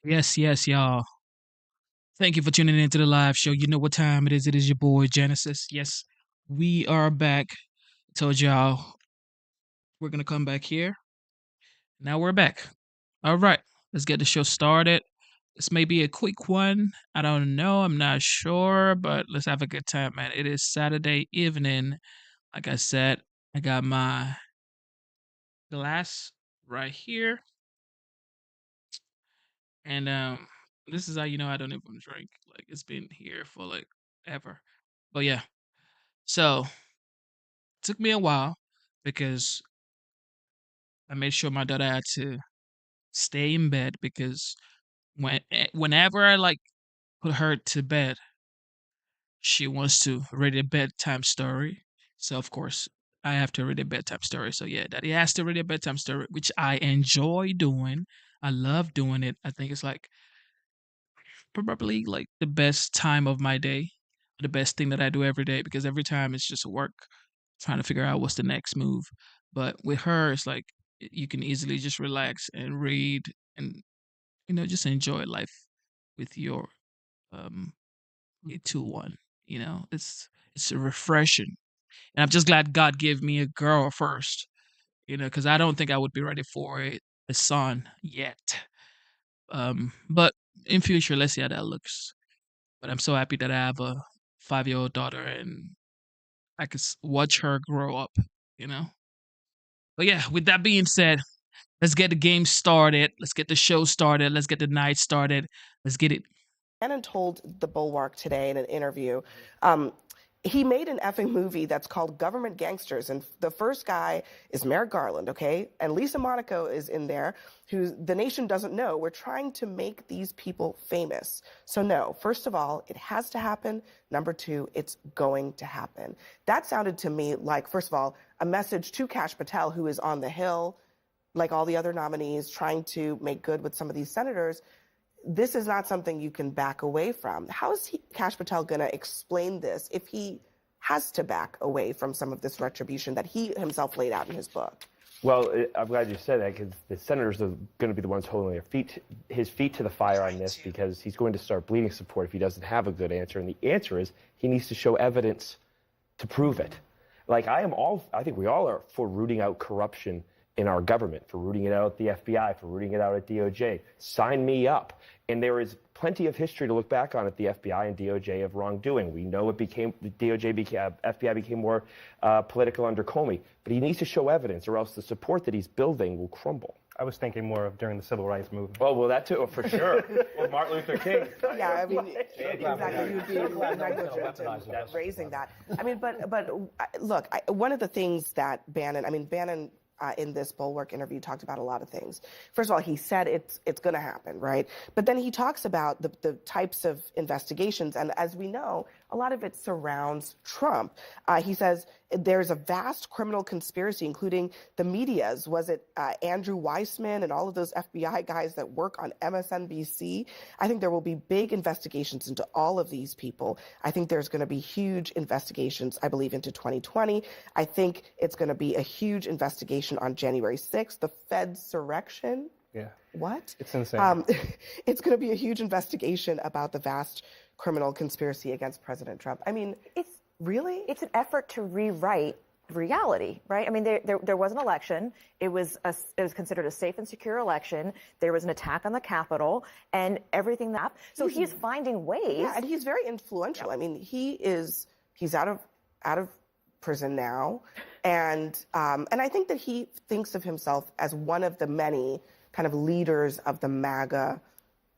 Yes, yes, y'all. Thank you for tuning into the live show. You know what time it is. It is your boy Genesis. Yes, we are back. Told y'all we're gonna come back here. Now we're back. All right, let's get the show started. This may be a quick one. I don't know. I'm not sure, but let's have a good time, man. It is Saturday evening. Like I said, I got my glass right here, and this is how you know I don't even drink. Like it's been here for like ever. But yeah, so took me a while because I made sure my daughter had to stay in bed because whenever I like put her to bed, she wants to read a bedtime story. So of course I have to read a bedtime story. So yeah, daddy has to read a bedtime story, which I enjoy doing. I love doing it. I think it's like probably like the best time of my day, the best thing that I do every day because every time it's just work trying to figure out what's the next move. But with her, it's like you can easily just relax and read and just enjoy life with your um two one. It's refreshing, and I'm just glad God gave me a girl first. Because I don't think I would be ready for a son yet. But in future, let's see how that looks. But I'm so happy that I have a 5-year-old daughter and I can watch her grow up. You know. But yeah, with that being said, let's get the game started. Let's get the show started. Let's get the night started. Let's get it. Bannon told The Bulwark today in an interview, he made an effing movie that's called Government Gangsters, and the first guy is Merrick Garland, okay? And Lisa Monaco is in there, who the nation doesn't know. We're trying to make these people famous. So no, first of all, it has to happen. Number two, it's going to happen. That sounded to me like, first of all, a message to Kash Patel, who is on the Hill, like all the other nominees, trying to make good with some of these senators. This is not something you can back away from. How is Kash Patel going to explain this if he has to back away from some of this retribution that he himself laid out in his book? Well, I'm glad you said that because the senators are going to be the ones holding his feet to the fire on this because he's going to start bleeding support if he doesn't have a good answer. And the answer is he needs to show evidence to prove it. Like I think we all are for rooting out corruption in our government, for rooting it out at the FBI, for rooting it out at DOJ. Sign me up. And there is plenty of history to look back on at the FBI and DOJ of wrongdoing. We know FBI became more political under Comey. But he needs to show evidence or else the support that he's building will crumble. I was thinking more of during the civil rights movement. Oh, well, that too, for sure. Or Martin Luther King. Yeah, I mean, exactly. You'd be negligent in raising that. I mean, but look, one of the things that Bannon in this Bulwark interview talked about a lot of things. First of all, he said it's going to happen, right? But then he talks about the types of investigations, and as we know, a lot of it surrounds Trump. He says there's a vast criminal conspiracy, including the media's. Was it Andrew Weissman and all of those FBI guys that work on MSNBC? I think there will be big investigations into all of these people. I think there's going to be huge investigations, I believe, into 2020. I think it's going to be a huge investigation on January 6th, the Fedsurrection. Yeah. What? It's insane. It's going to be a huge investigation about the vast criminal conspiracy against President Trump. I mean, it's an effort to rewrite reality, right? I mean, there was an election. It was considered a safe and secure election. There was an attack on the Capitol and everything that. So he's finding ways. Yeah, and he's very influential. I mean, he's out of prison now, and I think that he thinks of himself as one of the many kind of leaders of the MAGA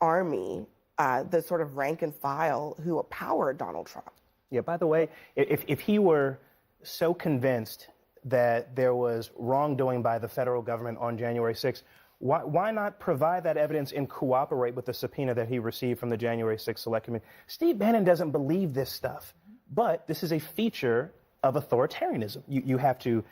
army, the sort of rank and file who powered Donald Trump. Yeah, by the way, if he were so convinced that there was wrongdoing by the federal government on January 6th, why not provide that evidence and cooperate with the subpoena that he received from the January 6th Select Committee? Steve Bannon doesn't believe this stuff, but this is a feature of authoritarianism. You have to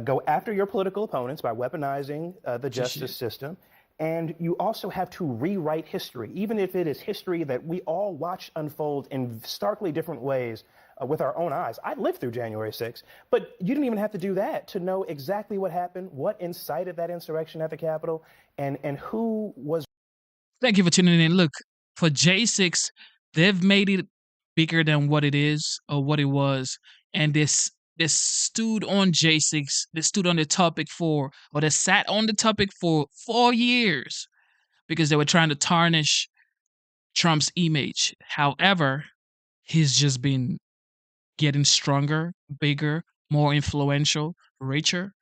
go after your political opponents by weaponizing the justice system. And you also have to rewrite history, even if it is history that we all watch unfold in starkly different ways with our own eyes. I lived through January 6th, but you didn't even have to do that to know exactly what happened, what incited that insurrection at the Capitol, and who was Thank you for tuning in. Look, for J6, they've made it bigger than what it is or what it was. And this stood on J6, they stood on the topic for, or they sat on the topic for 4 years because they were trying to tarnish Trump's image. However, he's just been getting stronger, bigger, more influential, richer.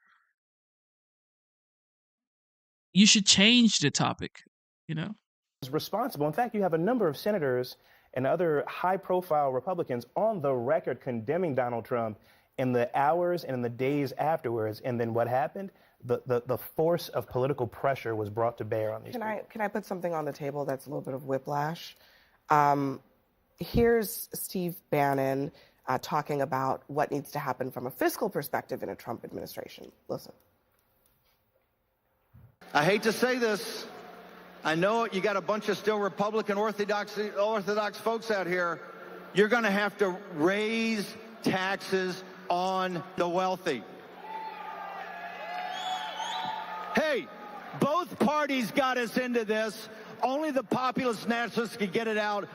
You should change the topic, you know? Is responsible. In fact, you have a number of senators and other high-profile Republicans on the record condemning Donald Trump in the hours and in the days afterwards. And then what happened? The force of political pressure was brought to bear on these people. Can I put something on the table that's a little bit of whiplash? Here's Steve Bannon talking about what needs to happen from a fiscal perspective in a Trump administration. Listen. I hate to say this. I know you got a bunch of still Republican Orthodox folks out here. You're going to have to raise taxes on the wealthy. Hey, both parties got us into this. Only the populist nationalists could get it out.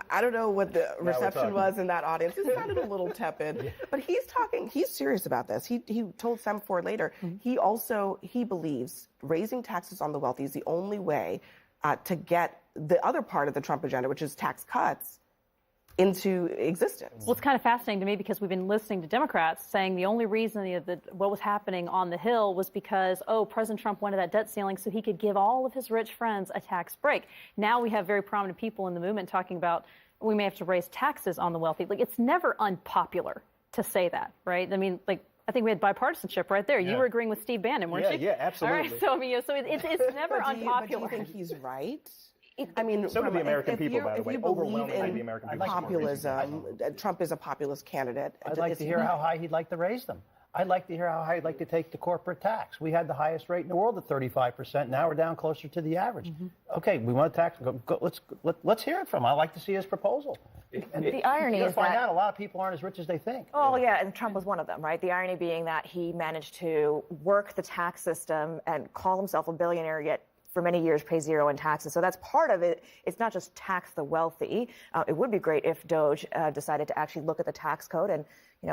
I don't know what the reception was in that audience. It sounded a little tepid, but he's serious about this. He told Semfor later, he believes raising taxes on the wealthy is the only way to get the other part of the Trump agenda, which is tax cuts, into existence. Well, it's kind of fascinating to me because we've been listening to Democrats saying the only reason what was happening on the Hill was because, President Trump wanted that debt ceiling so he could give all of his rich friends a tax break. Now we have very prominent people in the movement talking about we may have to raise taxes on the wealthy. Like, it's never unpopular to say that, right? I mean, like, I think we had bipartisanship right there. You were agreeing with Steve Bannon, weren't you? Yeah, absolutely. All right, so, I mean, so it's never unpopular. But do you think he's right? I mean, so do the American people, by the way. If you believe Overwhelmingly, in the American people. populism, Trump is a populist candidate. I'd like to hear how high he'd like to raise them. I'd like to hear how high he'd like to take the corporate tax. We had the highest rate in the world at 35%. Now we're down closer to the average. Okay, we want to tax. Let's hear it from him. I'd like to see his proposal. And the irony is find that out a lot of people aren't as rich as they think. Oh, yeah, and Trump was one of them, right? The irony being that he managed to work the tax system and call himself a billionaire, yet for many years pay zero in taxes. So that's part of it. It's not just tax the wealthy. It would be great if DOJ decided to actually look at the tax code and,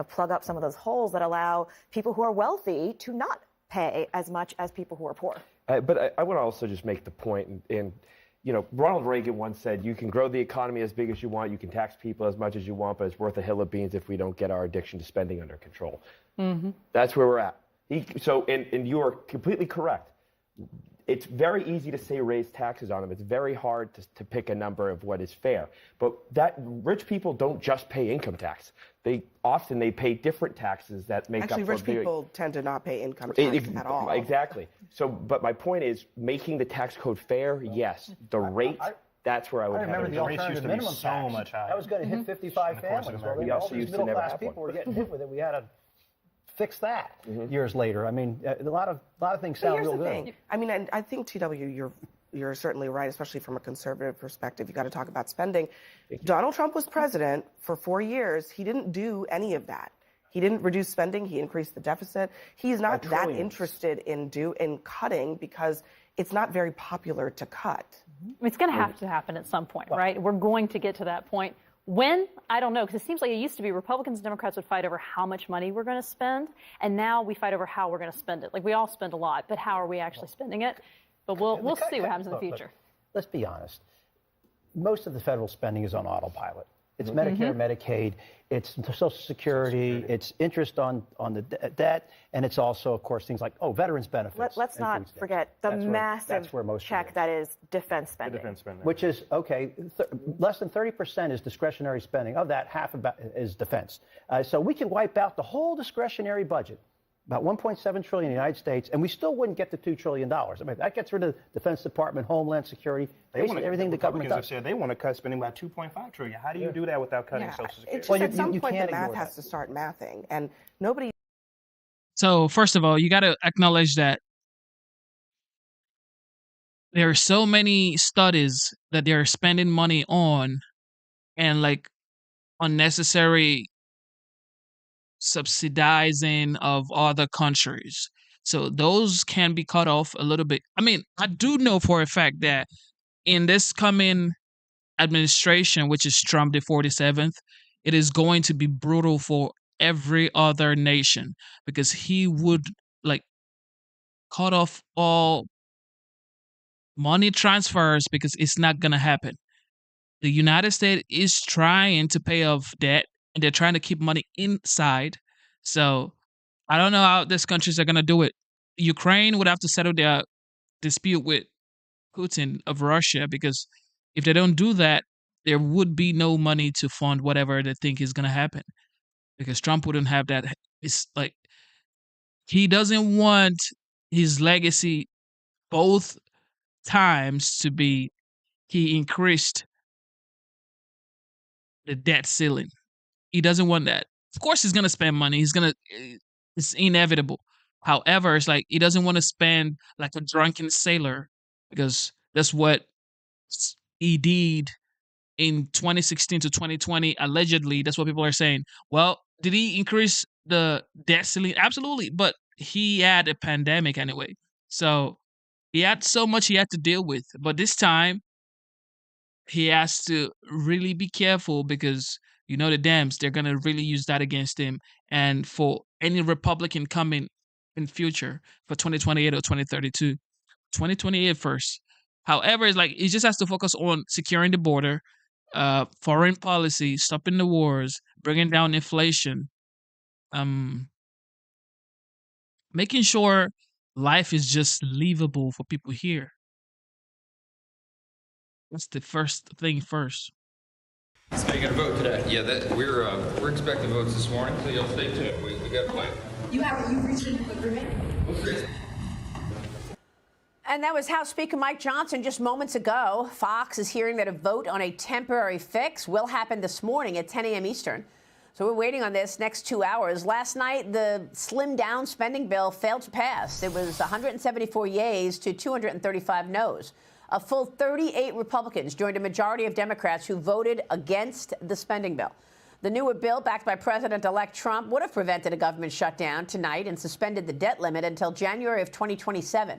plug up some of those holes that allow people who are wealthy to not pay as much as people who are poor. But I want to also just make the point, and Ronald Reagan once said, you can grow the economy as big as you want, you can tax people as much as you want, but it's worth a hill of beans if we don't get our addiction to spending under control. That's where we're at. And you are completely correct. It's very easy to say raise taxes on them. It's very hard to pick a number of what is fair. But that rich people don't just pay income tax. They pay different taxes that make Actually, up for rich people tend to not pay income tax at all. Exactly. But my point is, making the tax code fair, yes. The rate, that's where I would have remember it. the alternative minimum so tax. much higher. That was going to hit 55 families. We also All these used to never middle-class have people one. were getting hit with it. We had to fix that years later. I mean, a lot of things sound real good. Here's the thing. I mean, and I think, TW, you're certainly right, especially from a conservative perspective. You got to talk about spending. Donald Trump was president for 4 years. He didn't do any of that. He didn't reduce spending. He increased the deficit. He's not that interested in cutting because it's not very popular to cut. It's going to have to happen at some point, right? We're going to get to that point. When? I don't know, because it seems like it used to be Republicans and Democrats would fight over how much money we're going to spend, and now we fight over how we're going to spend it. Like, we all spend a lot, but how are we actually spending it? But we'll see what happens in the future. Let's be honest. Most of the federal spending is on autopilot. It's Medicare, Medicaid, it's Social Security, it's interest on the debt, and it's also, of course, things like, veterans benefits. Let's not forget the massive check that is defense spending. Which is, less than 30% is discretionary spending. Of that, half is defense. So we can wipe out the whole discretionary budget, about $1.7 trillion in the United States, and we still wouldn't get to $2 trillion. I mean, that gets rid of the Defense Department, Homeland Security, basically everything the government does. Said they want to cut spending by $2.5 trillion. How do you do that without cutting Social Security? It's just at some point the math has to start mathing, and nobody. So first of all, you got to acknowledge that there are so many studies that they're spending money on, and like unnecessary subsidizing of other countries. So those can be cut off a little bit. I mean, I do know for a fact that in this coming administration, which is Trump the 47th, it is going to be brutal for every other nation because he would like cut off all money transfers because it's not going to happen. The United States is trying to pay off debt and they're trying to keep money inside. So I don't know how these countries are going to do it. Ukraine would have to settle their dispute with Putin of Russia because if they don't do that, there would be no money to fund whatever they think is going to happen because Trump wouldn't have that. It's like he doesn't want his legacy both times to be he increased the debt ceiling. He doesn't want that. Of course, he's going to spend money. It's inevitable. However, it's like he doesn't want to spend like a drunken sailor because that's what he did in 2016 to 2020. Allegedly, that's what people are saying. Well, did he increase the debt ceiling? Absolutely. But he had a pandemic anyway. So he had so much he had to deal with. But this time, he has to really be careful because you know the Dems, they're gonna really use that against him. And for any Republican coming in future for 2028 or 2032, 2028 first. However, it's like he just has to focus on securing the border, foreign policy, stopping the wars, bringing down inflation, um, making sure life is just livable for people here. That's the first thing first. So you're gonna vote today? Yeah, we're expecting votes this morning, so you'll stay tuned. We got a plan. You've reached an agreement? And that was House Speaker Mike Johnson just moments ago. Fox is hearing that a vote on a temporary fix will happen this morning at 10 a.m. Eastern. So we're waiting on this next 2 hours. Last night, the slimmed down spending bill failed to pass. It was 174 yeas to 235 noes. A full 38 Republicans joined a majority of Democrats who voted against the spending bill. The newer bill, backed by President-elect Trump, would have prevented a government shutdown tonight and suspended the debt limit until January of 2027.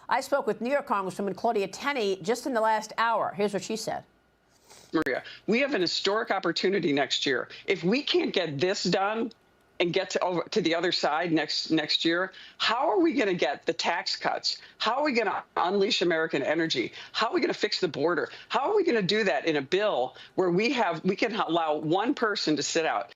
I spoke with New York Congresswoman Claudia Tenney just in the last hour. Here's what she said. Maria, we have an historic opportunity next year. If we can't get this done and get to the other side next year, how are we going to get the tax cuts? How are we going to unleash American energy? How are we going to fix the border? How are we going to do that in a bill where we can allow one person to sit out?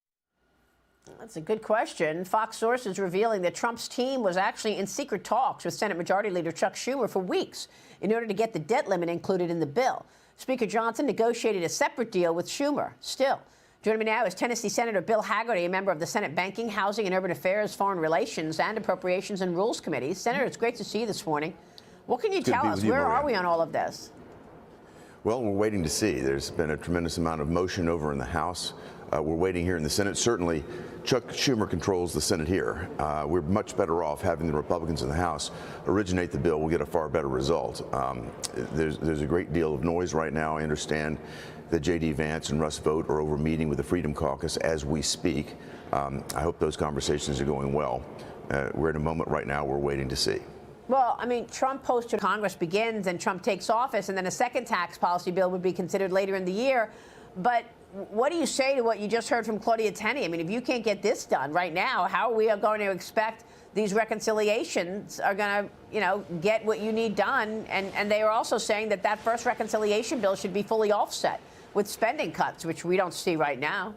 That's a good question. Fox sources revealing that Trump's team was actually in secret talks with Senate Majority Leader Chuck Schumer for weeks in order to get the debt limit included in the bill. Speaker Johnson negotiated a separate deal with Schumer. Still, joining me now is Tennessee Senator Bill Hagerty, a member of the Senate Banking, Housing and Urban Affairs, Foreign Relations, and Appropriations and Rules Committees. Senator, it's great to see you this morning. What can you tell us? Where are we on all of this? Well, we're waiting to see. There's been a tremendous amount of motion over in the House. We're waiting here in the Senate. Certainly, Chuck Schumer controls the Senate here. We're much better off having the Republicans in the House originate the bill. We'll get a far better result. There's a great deal of noise right now. I understand that J.D. Vance and Russ Vought are over meeting with the Freedom Caucus as we speak. I hope those conversations are going well. We're in a moment right now we're waiting to see. Well, I mean, Trump posted Congress begins and Trump takes office, and then a second tax policy bill would be considered later in the year. But what do you say to what you just heard from Claudia Tenney? I mean, if you can't get this done right now, how are we going to expect these reconciliations are going to, get what you need done? And they are also saying that that first reconciliation bill should be fully offset with spending cuts, which we don't see right now.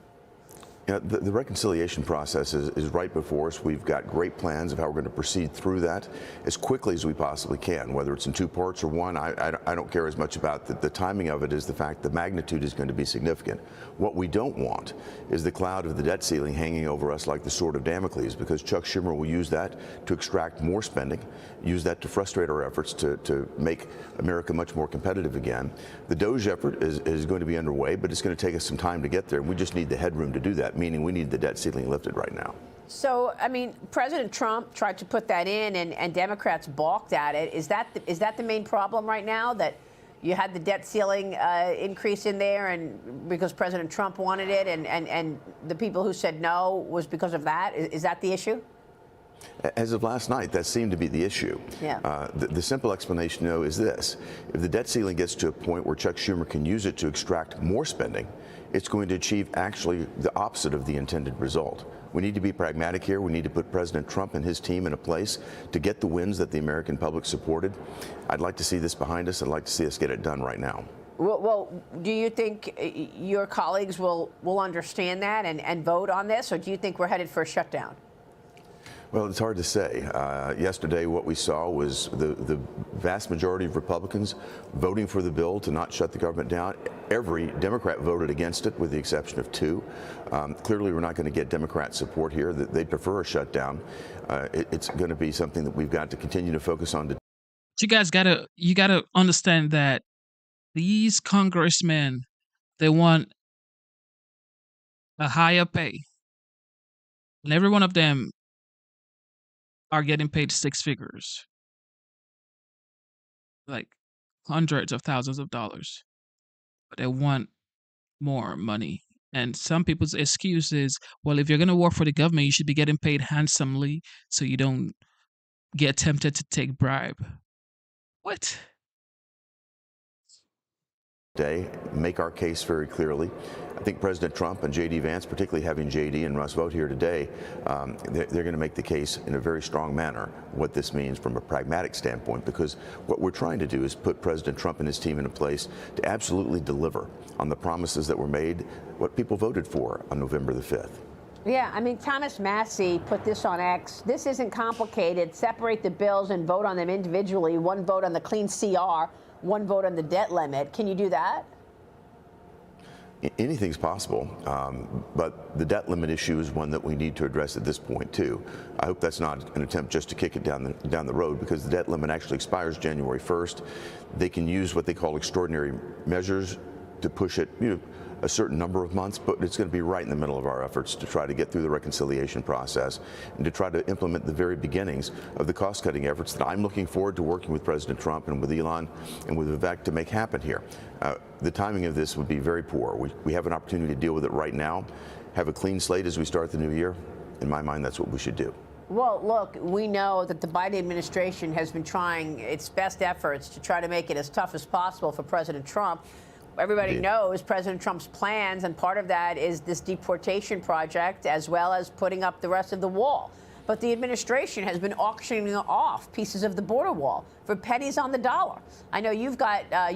Yeah, the reconciliation process is right before us. We've got great plans of how we're going to proceed through that as quickly as we possibly can, whether it's in two parts or one. I don't care as much about the timing of it as the fact the magnitude is going to be significant. What we don't want is the cloud of the debt ceiling hanging over us like the sword of Damocles, because Chuck Schumer will use that to extract more spending, use that to frustrate our efforts to make America much more competitive again. The DOGE effort is going to be underway, but it's going to take us some time to get there. We just need the headroom to do that, meaning we need the debt ceiling lifted right now. So, I mean, President Trump tried to put that in, and Democrats balked at it. Is that the main problem right now, that you had the debt ceiling increase in there, and because President Trump wanted it, and the people who said no was because of that? Is that the issue? As of last night, that seemed to be the issue. Yeah. The simple explanation, though, is this. If the debt ceiling gets to a point where Chuck Schumer can use it to extract more spending, it's going to achieve actually the opposite of the intended result. We need to be pragmatic here. We need to put President Trump and his team in a place to get the wins that the American public supported. I'd like to see this behind us. I'd like to see us get it done right now. Well, do you think your colleagues will understand that and vote on this, or do you think we're headed for a shutdown? Well, it's hard to say. Yesterday, what we saw was the vast majority of Republicans voting for the bill to not shut the government down. Every Democrat voted against it, with the exception of 2. Clearly, we're not going to get Democrat support here. They prefer a shutdown. It's going to be something that we've got to continue to focus on. You guys gotta understand that these congressmen, they want a higher pay, and every one of them are getting paid 6 figures, like hundreds of thousands of dollars, but they want more money. And some people's excuse is, well, if you're going to work for the government, you should be getting paid handsomely so you don't get tempted to take bribe. What? Day, make our case very clearly. I think President Trump and J.D. Vance, particularly having J.D. and Russ vote here today, they're going to make the case in a very strong manner what this means from a pragmatic standpoint, because what we're trying to do is put President Trump and his team in a place to absolutely deliver on the promises that were made, what people voted for on November the 5th. Yeah, I mean, Thomas Massey put this on X. This isn't complicated. Separate the bills and vote on them individually. One vote on the clean CR, one vote on the debt limit. Can you do that? Anything's possible, but the debt limit issue is one that we need to address at this point, too. I hope that's not an attempt just to kick it down the road, because the debt limit actually expires January 1st. They can use what they call extraordinary measures to push it, a certain number of months, but it's going to be right in the middle of our efforts to try to get through the reconciliation process and to try to implement the very beginnings of the cost-cutting efforts that I'm looking forward to working with President Trump and with Elon and with Vivek to make happen here. The timing of this would be very poor. We have an opportunity to deal with it right now, have a clean slate as we start the new year. In my mind, that's what we should do. Well, look, we know that the Biden administration has been trying its best efforts to try to make it as tough as possible for President Trump. Everybody knows President Trump's plans, and part of that is this deportation project, as well as putting up the rest of the wall. But the administration has been auctioning off pieces of the border wall for pennies on the dollar. I know you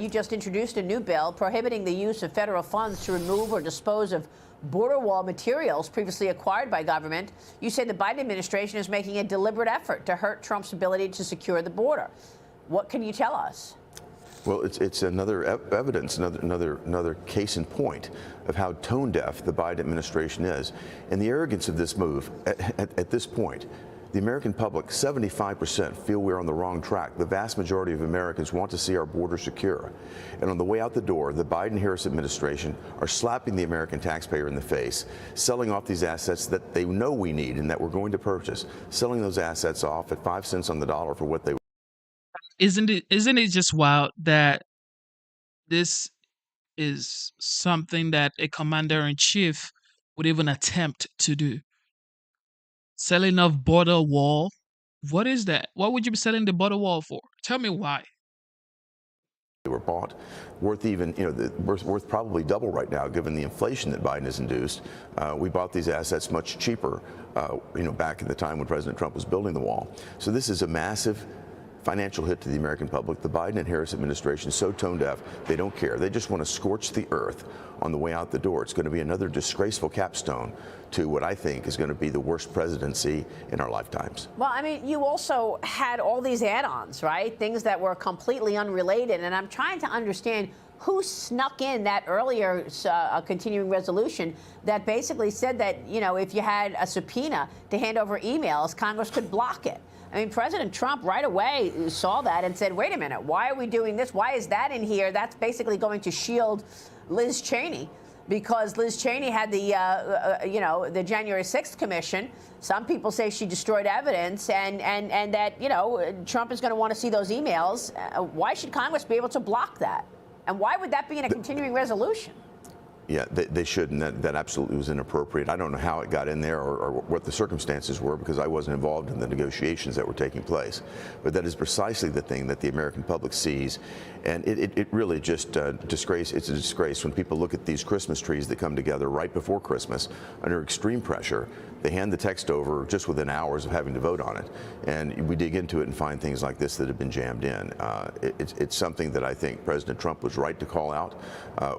just introduced a new bill prohibiting the use of federal funds to remove or dispose of border wall materials previously acquired by government. You say the Biden administration is making a deliberate effort to hurt Trump's ability to secure the border. What can you tell us? Well, it's another evidence, another case in point of how tone deaf the Biden administration is. And the arrogance of this move, at this point, the American public, 75% feel we're on the wrong track. The vast majority of Americans want to see our border secure. And on the way out the door, the Biden-Harris administration are slapping the American taxpayer in the face, selling off these assets that they know we need and that we're going to purchase, selling those assets off at 5 cents on the dollar for what they Isn't it just wild that this is something that a commander-in-chief would even attempt to do? Selling off border wall? What is that? What would you be selling the border wall for? Tell me why. They were bought, worth even, worth probably double right now, given the inflation that Biden has induced. We bought these assets much cheaper, back in the time when President Trump was building the wall. So this is a massive financial hit to the American public. The Biden and Harris administration is so tone deaf, they don't care. They just want to scorch the earth on the way out the door. It's going to be another disgraceful capstone to what I think is going to be the worst presidency in our lifetimes. Well, I mean, you also had all these add-ons, right? Things that were completely unrelated. And I'm trying to understand who snuck in that earlier continuing resolution that basically said that, if you had a subpoena to hand over emails, Congress could block it. I mean, President Trump right away saw that and said, wait a minute, why are we doing this? Why is that in here? That's basically going to shield Liz Cheney, because Liz Cheney had the January 6th commission. Some people say she destroyed evidence and that, Trump is going to want to see those emails. Why should Congress be able to block that? And why would that be in a continuing resolution? Yeah, they shouldn't. That absolutely was inappropriate. I don't know how it got in there or what the circumstances were, because I wasn't involved in the negotiations that were taking place. But that is precisely the thing that the American public sees. And it really just it's a disgrace when people look at these Christmas trees that come together right before Christmas under extreme pressure. They hand the text over just within hours of having to vote on it. And we dig into it and find things like this that have been jammed in. It's something that I think President Trump was right to call out.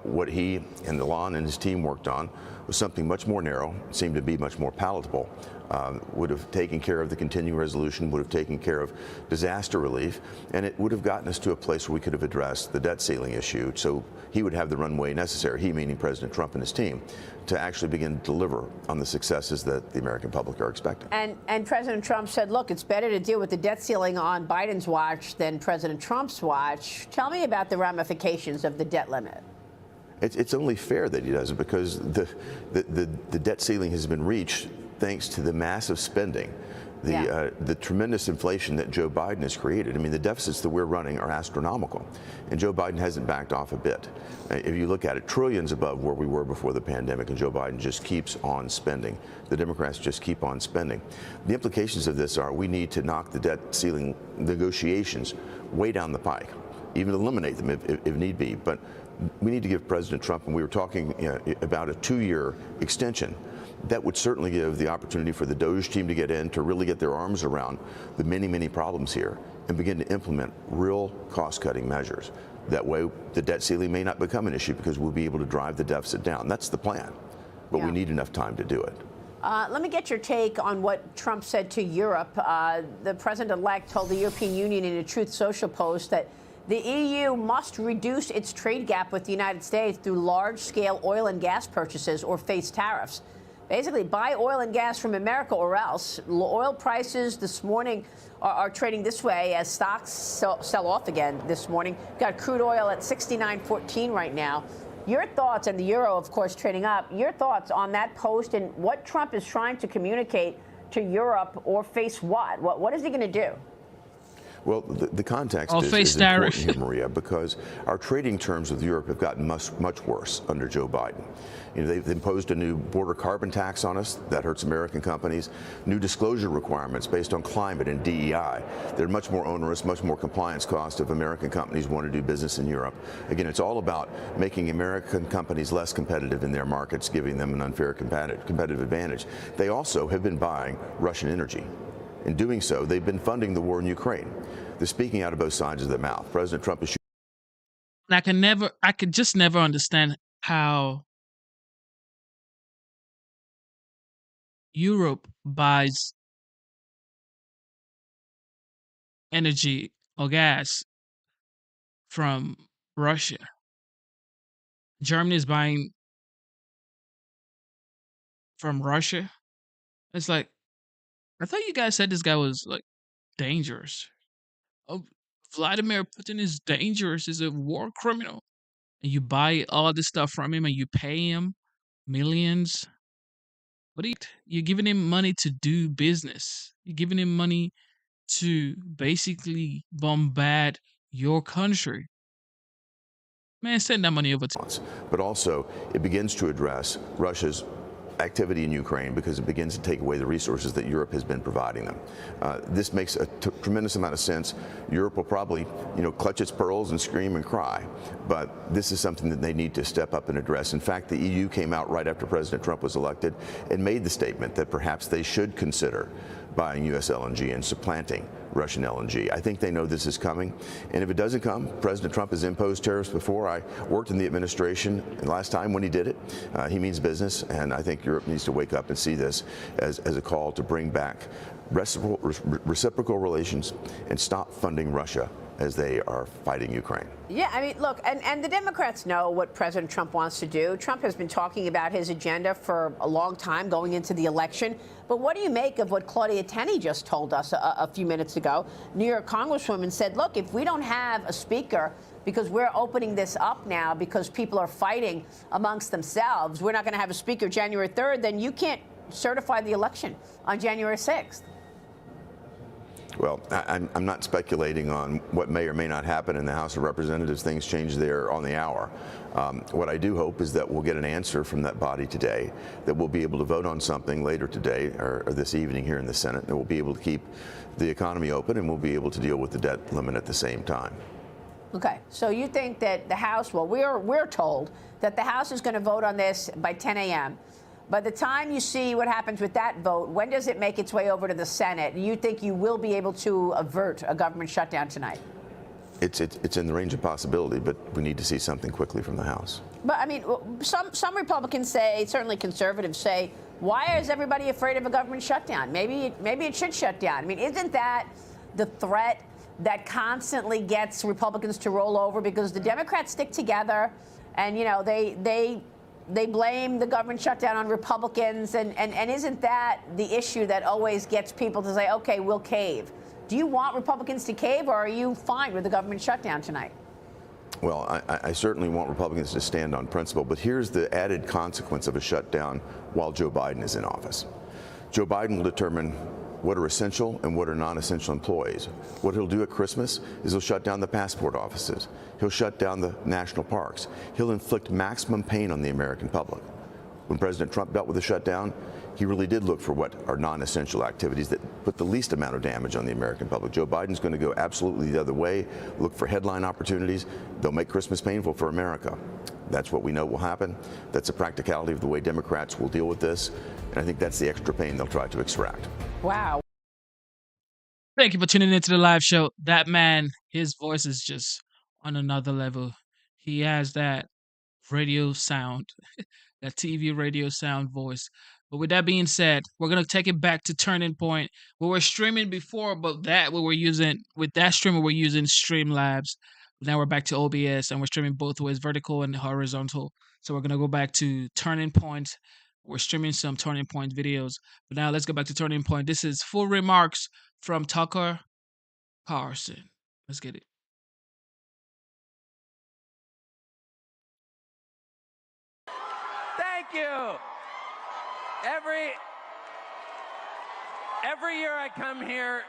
What he and Elon and his team worked on was something much more narrow, seemed to be much more palatable. Would have taken care of the continuing resolution, would have taken care of disaster relief, and it would have gotten us to a place where we could have addressed the debt ceiling issue. So he would have the runway necessary, he meaning President Trump and his team, to actually begin to deliver on the successes that the American public are expecting. And President Trump said, look, it's better to deal with the debt ceiling on Biden's watch than President Trump's watch. Tell me about the ramifications of the debt limit. It's only fair that he does it, because the debt ceiling has been reached thanks to the massive spending, the tremendous inflation that Joe Biden has created. I mean, the deficits that we're running are astronomical, and Joe Biden hasn't backed off a bit. If you look at it, trillions above where we were before the pandemic, and Joe Biden just keeps on spending. The Democrats just keep on spending. The implications of this are we need to knock the debt ceiling negotiations way down the pike, even eliminate them if need be. But we need to give President Trump, and we were talking about a 2-year extension, that would certainly give the opportunity for the DOGE team to get in, to really get their arms around the many, many problems here and begin to implement real cost-cutting measures. That way, the debt ceiling may not become an issue, because we'll be able to drive the deficit down. That's the plan, but we need enough time to do it. Let me get your take on what Trump said to Europe. The president-elect told the European Union in a Truth Social post that the EU must reduce its trade gap with the United States through large-scale oil and gas purchases or face tariffs. Basically, buy oil and gas from America or else. Oil prices this morning are trading this way as stocks sell off again this morning. Got crude oil at 69.14 right now. Your thoughts, and the euro, of course, trading up. Your thoughts on that post and what Trump is trying to communicate to Europe, or face what? What is he going to do? Well, the context is important here, Maria, because our trading terms with Europe have gotten much worse under Joe Biden. You know, they've imposed a new border carbon tax on us that hurts American companies, new disclosure requirements based on climate and DEI. They're much more onerous, much more compliance cost if American companies want to do business in Europe. Again, it's all about making American companies less competitive in their markets, giving them an unfair competitive advantage. They also have been buying Russian energy. In doing so, they've been funding the war in Ukraine. They're speaking out of both sides of their mouth. President Trump is. I could just never understand how Europe buys energy or gas from Russia. Germany is buying from Russia. It's like, I thought you guys said this guy was like dangerous. Oh, Vladimir Putin is dangerous. He's a war criminal. And you buy all this stuff from him and you pay him millions. What you're giving him money to do business. You're giving him money to basically bombard your country. Man, send that money over to. But also, it begins to address Russia's activity in Ukraine, because it begins to take away the resources that Europe has been providing them. This makes a tremendous amount of sense. Europe will probably, clutch its pearls and scream and cry, but this is something that they need to step up and address. In fact, the EU came out right after President Trump was elected and made the statement that perhaps they should consider buying U.S. LNG and supplanting Russian LNG. I think they know this is coming, and if it doesn't come, President Trump has imposed tariffs before. I worked in the administration last time when he did it. He means business, and I think Europe needs to wake up and see this as a call to bring back reciprocal relations and stop funding Russia as they are fighting Ukraine. Yeah, I mean, look, and the Democrats know what President Trump wants to do. Trump has been talking about his agenda for a long time going into the election. But what do you make of what Claudia Tenney just told us a few minutes ago? New York Congresswoman said, look, if we don't have a speaker, because we're opening this up now because people are fighting amongst themselves, we're not going to have a speaker January 3rd, then you can't certify the election on January 6th. Well, I'm not speculating on what may or may not happen in the House of Representatives. Things change there on the hour. What I do hope is that we'll get an answer from that body today, that we'll be able to vote on something later today or this evening here in the Senate, that we'll be able to keep the economy open and we'll be able to deal with the debt limit at the same time. Okay, so you think that the House, well, we're told that the House is going to vote on this by 10 a.m. By the time you see what happens with that vote, when does it make its way over to the Senate? You think you will be able to avert a government shutdown tonight? It's in the range of possibility, but we need to see something quickly from the House. But, I mean, some Republicans say, certainly conservatives say, why is everybody afraid of a government shutdown? Maybe it should shut down. I mean, isn't that the threat that constantly gets Republicans to roll over? Because the Democrats stick together and, you know, they blame the government shutdown on Republicans. And isn't that the issue that always gets people to say, OK, we'll cave? Do you want Republicans to cave, or are you fine with the government shutdown tonight? Well, I certainly want Republicans to stand on principle, but here's the added consequence of a shutdown while Joe Biden is in office. Joe Biden will determine what are essential and what are non-essential employees. What he'll do at Christmas is he'll shut down the passport offices. He'll shut down the national parks. He'll inflict maximum pain on the American public. When President Trump dealt with the shutdown, he really did look for what are non-essential activities that put the least amount of damage on the American public. Joe Biden's going to go absolutely the other way, look for headline opportunities. They'll make Christmas painful for America. That's what we know will happen. That's a practicality of the way Democrats will deal with this. And I think that's the extra pain they'll try to extract. Wow. Thank you for tuning into the live show. That man, his voice is just on another level. He has that radio sound, that TV radio sound voice. But with that being said, we're gonna take it back to Turning Point. We were streaming before, but with that streamer we're using Streamlabs. Now we're back to OBS and we're streaming both ways, vertical and horizontal. So we're gonna go back to Turning Point. We're streaming some Turning Point videos. But now let's go back to Turning Point. This is full remarks from Tucker Carlson. Let's get it. Thank you. Every year I come here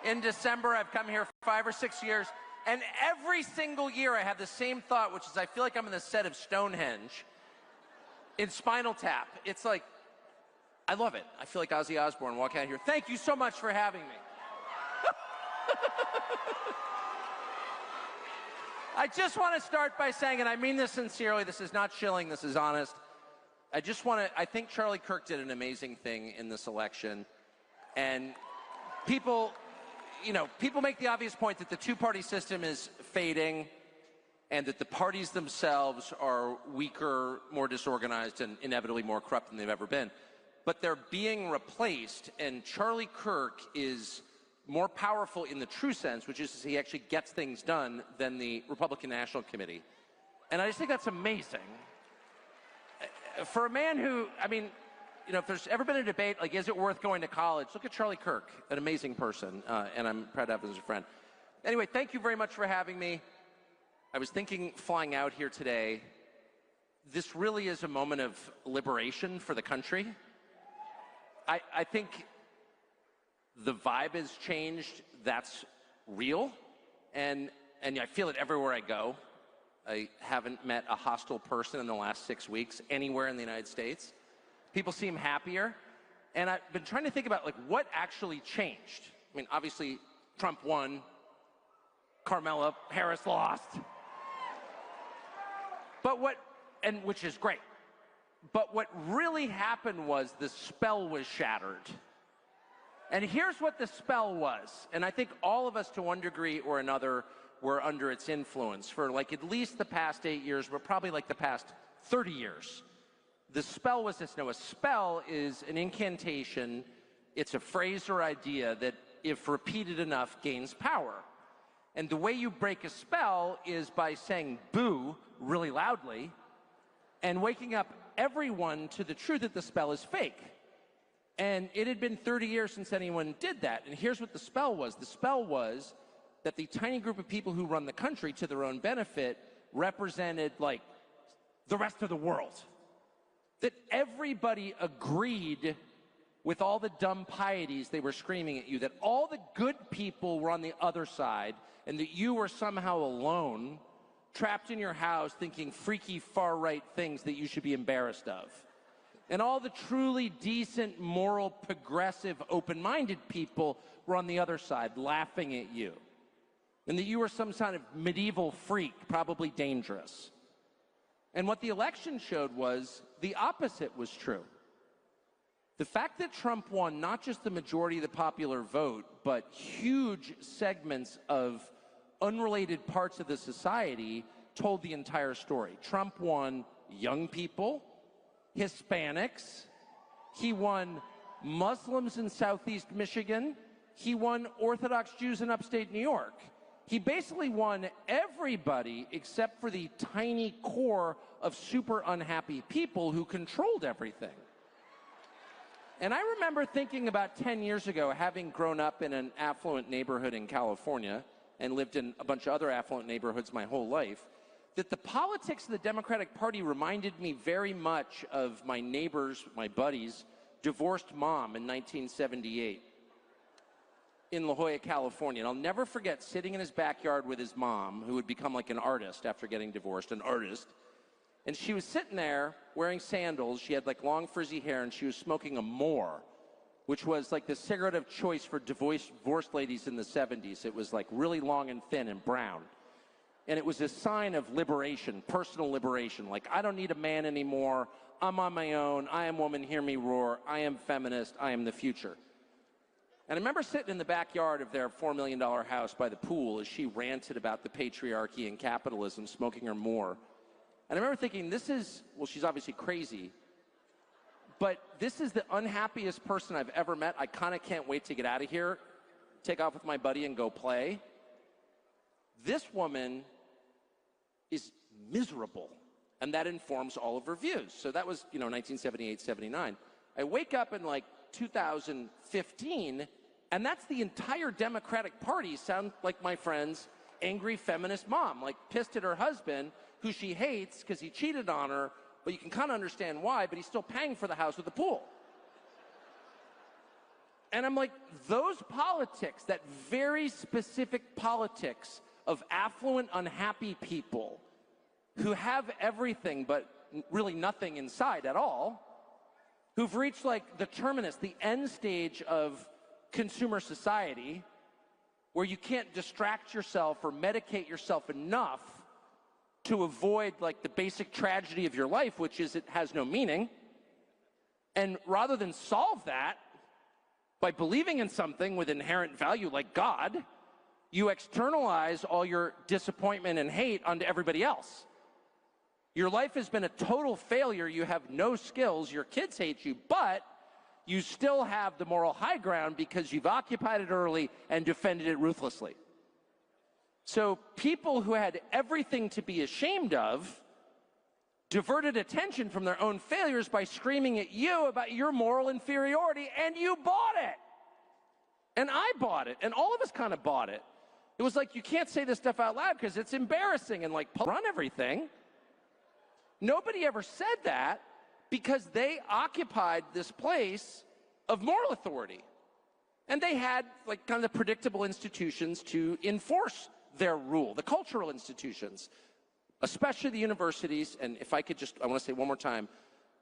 in December. I've come here for 5 or 6 years, and every single year I have the same thought, which is I feel like I'm in the set of Stonehenge in Spinal Tap. It's like, I love it. I feel like Ozzy Osbourne walking out here. Thank you so much for having me. I just want to start by saying, and I mean this sincerely, this is not shilling, this is honest. I think Charlie Kirk did an amazing thing in this election. And people make the obvious point that the two-party system is fading and that the parties themselves are weaker, more disorganized, and inevitably more corrupt than they've ever been. But they're being replaced, and Charlie Kirk is more powerful in the true sense, which is he actually gets things done, than the Republican National Committee. And I just think that's amazing. For a man who, I mean, you know, if there's ever been a debate, like, is it worth going to college? Look at Charlie Kirk, an amazing person, and I'm proud to have him as a friend. Anyway, thank you very much for having me. I was thinking, flying out here today, this really is a moment of liberation for the country. I think the vibe has changed. That's real. And I feel it everywhere I go. I haven't met a hostile person in the last 6 weeks anywhere in the United States. People seem happier. And I've been trying to think about, like, what actually changed. I mean, obviously, Trump won. Kamala Harris lost. Which is great. But what really happened was the spell was shattered. And here's what the spell was. And I think all of us, to one degree or another, were under its influence for like at least the past 8 years, but probably like the past 30 years. The spell was this. Now, a spell is an incantation. It's a phrase or idea that, if repeated enough, gains power. And the way you break a spell is by saying boo really loudly and waking up everyone to the truth that the spell is fake. And it had been 30 years since anyone did that. And here's what the spell was. The spell was that the tiny group of people who run the country to their own benefit represented, like, the rest of the world. That everybody agreed with all the dumb pieties they were screaming at you, that all the good people were on the other side, and that you were somehow alone, trapped in your house thinking freaky far-right things that you should be embarrassed of. And all the truly decent, moral, progressive, open-minded people were on the other side, laughing at you. And that you were some kind of medieval freak, probably dangerous. And what the election showed was the opposite was true. The fact that Trump won not just the majority of the popular vote, but huge segments of unrelated parts of the society told the entire story. Trump won young people, Hispanics, he won Muslims in Southeast Michigan, he won Orthodox Jews in upstate New York. He basically won everybody except for the tiny core of super unhappy people who controlled everything. And I remember thinking about 10 years ago, having grown up in an affluent neighborhood in California and lived in a bunch of other affluent neighborhoods my whole life, that the politics of the Democratic Party reminded me very much of my neighbor's, my buddy's, divorced mom in 1978 in La Jolla, California. And I'll never forget sitting in his backyard with his mom, who had become like an artist after getting divorced, an artist. And she was sitting there wearing sandals. She had like long frizzy hair, and she was smoking a Moor, which was like the cigarette of choice for divorced ladies in the 70s. It was like really long and thin and brown. And it was a sign of liberation, personal liberation. Like, I don't need a man anymore. I'm on my own. I am woman, hear me roar. I am feminist. I am the future. And I remember sitting in the backyard of their $4 million house by the pool as she ranted about the patriarchy and capitalism, smoking her Moor. And I remember thinking, this is, well, she's obviously crazy, but this is the unhappiest person I've ever met. I kind of can't wait to get out of here, take off with my buddy and go play. This woman is miserable, and that informs all of her views. So that was, 1978, 79. I wake up in like 2015, and that's the entire Democratic Party sound like my friend's angry feminist mom, like pissed at her husband, who she hates because he cheated on her, but you can kind of understand why, but he's still paying for the house with the pool. And I'm like, those politics, that very specific politics of affluent, unhappy people who have everything but really nothing inside at all, who've reached like the terminus, the end stage of consumer society, where you can't distract yourself or medicate yourself enough to avoid like the basic tragedy of your life, which is it has no meaning. And rather than solve that by believing in something with inherent value like God, you externalize all your disappointment and hate onto everybody else. Your life has been a total failure. You have no skills. Your kids hate you, but you still have the moral high ground because you've occupied it early and defended it ruthlessly. So people who had everything to be ashamed of diverted attention from their own failures by screaming at you about your moral inferiority, and you bought it. And I bought it, and all of us kind of bought it. It was like, you can't say this stuff out loud because it's embarrassing and like run everything. Nobody ever said that because they occupied this place of moral authority. And they had like kind of the predictable institutions to enforce their rule, the cultural institutions, especially the universities. And if I could just, I want to say one more time,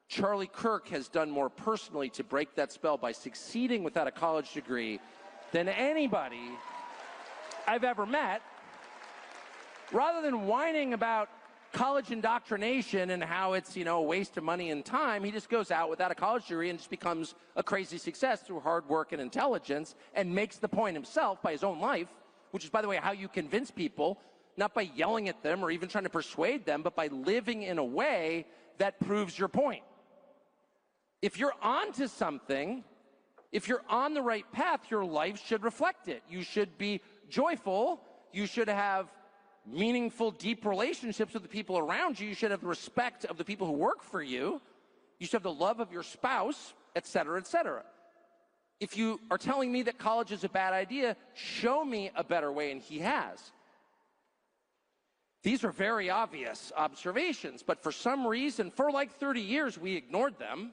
Charlie Kirk has done more personally to break that spell by succeeding without a college degree than anybody I've ever met. Rather than whining about college indoctrination and how it's, a waste of money and time, he just goes out without a college degree and just becomes a crazy success through hard work and intelligence, and makes the point himself by his own life, which is, by the way, how you convince people, not by yelling at them or even trying to persuade them, but by living in a way that proves your point. If you're onto something, if you're on the right path, your life should reflect it. You should be joyful. You should have meaningful, deep relationships with the people around you. You should have the respect of the people who work for you. You should have the love of your spouse, et cetera, et cetera. If you are telling me that college is a bad idea, show me a better way, and he has. These are very obvious observations, but for some reason, for like 30 years, we ignored them,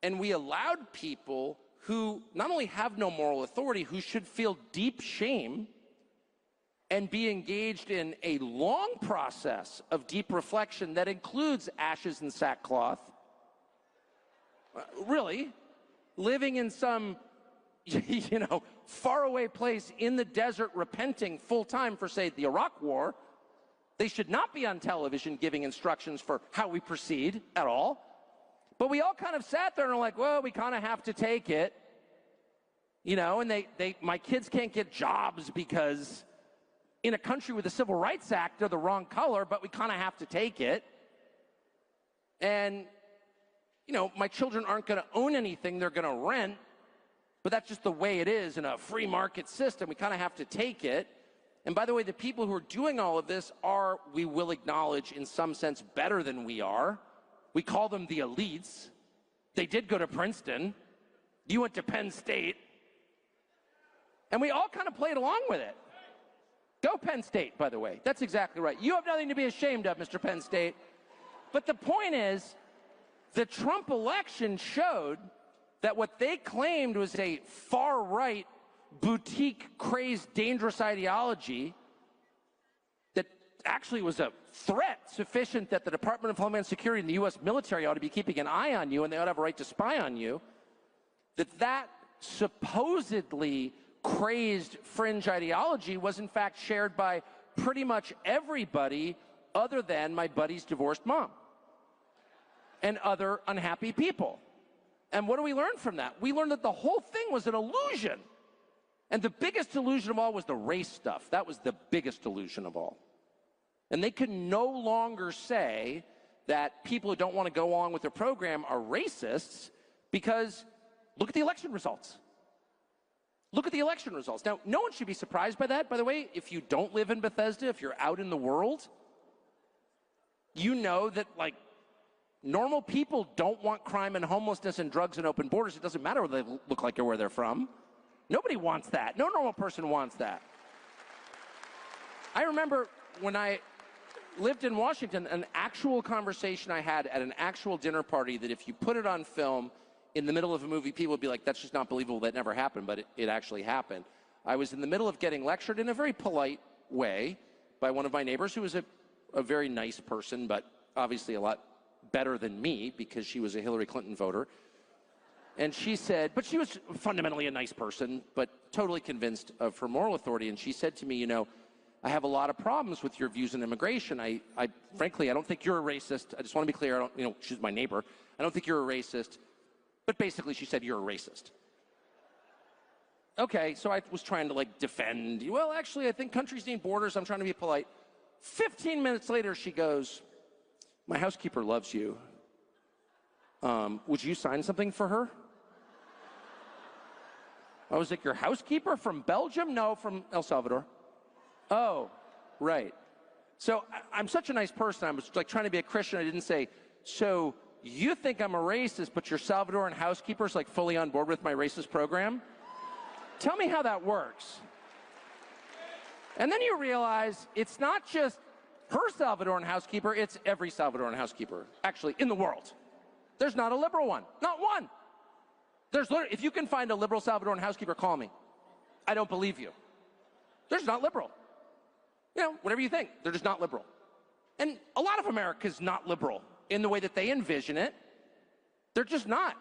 and we allowed people who not only have no moral authority, who should feel deep shame and be engaged in a long process of deep reflection that includes ashes and sackcloth. Really, living in some, faraway place in the desert, repenting full time for, say, the Iraq War. They should not be on television giving instructions for how we proceed at all. But we all kind of sat there and were like, well, we kind of have to take it. And my kids can't get jobs because in a country with a Civil Rights Act, they're the wrong color, but we kind of have to take it. And, my children aren't going to own anything, they're going to rent. But that's just the way it is in a free market system. We kind of have to take it. And by the way, the people who are doing all of this are, we will acknowledge, in some sense, better than we are. We call them the elites. They did go to Princeton. You went to Penn State. And we all kind of played along with it. Go Penn State, by the way. That's exactly right. You have nothing to be ashamed of, Mr. Penn State. But the point is, the Trump election showed that what they claimed was a far-right, boutique, crazed, dangerous ideology that actually was a threat sufficient that the Department of Homeland Security and the U.S. military ought to be keeping an eye on you and they ought to have a right to spy on you, that supposedly crazed fringe ideology was in fact shared by pretty much everybody other than my buddy's divorced mom and other unhappy people. And what do we learn from that? We learned that the whole thing was an illusion. And the biggest illusion of all was the race stuff. That was the biggest illusion of all. And they can no longer say that people who don't want to go on with their program are racists because look at the election results. Look at the election results. Now, no one should be surprised by that. By the way, if you don't live in Bethesda, if you're out in the world, you know that, normal people don't want crime and homelessness and drugs and open borders. It doesn't matter what they look like or where they're from. Nobody wants that. No normal person wants that. I remember when I lived in Washington, an actual conversation I had at an actual dinner party that if you put it on film in the middle of a movie, people would be like, that's just not believable, that never happened, but it actually happened. I was in the middle of getting lectured in a very polite way by one of my neighbors who was a very nice person, but obviously a lot better than me because she was a Hillary Clinton voter. And she said, but she was fundamentally a nice person, but totally convinced of her moral authority. And she said to me, I have a lot of problems with your views on immigration. Frankly, I don't think you're a racist. I just want to be clear. She's my neighbor. I don't think you're a racist. But basically, she said, you're a racist. Okay, so I was trying to defend. Well, actually, I think countries need borders. I'm trying to be polite. 15 minutes later, she goes, my housekeeper loves you. Would you sign something for her? I was like, your housekeeper from Belgium? No, from El Salvador. Oh, right. So I'm such a nice person. I was trying to be a Christian. I didn't say, so you think I'm a racist, but your Salvadoran housekeeper's fully on board with my racist program? Tell me how that works. And then you realize it's not just her Salvadoran housekeeper, it's every Salvadoran housekeeper, actually, in the world. There's not a liberal one. Not one. If you can find a liberal Salvadoran housekeeper, call me. I don't believe you. They're just not liberal. Whatever you think, they're just not liberal. And a lot of America is not liberal in the way that they envision it. They're just not.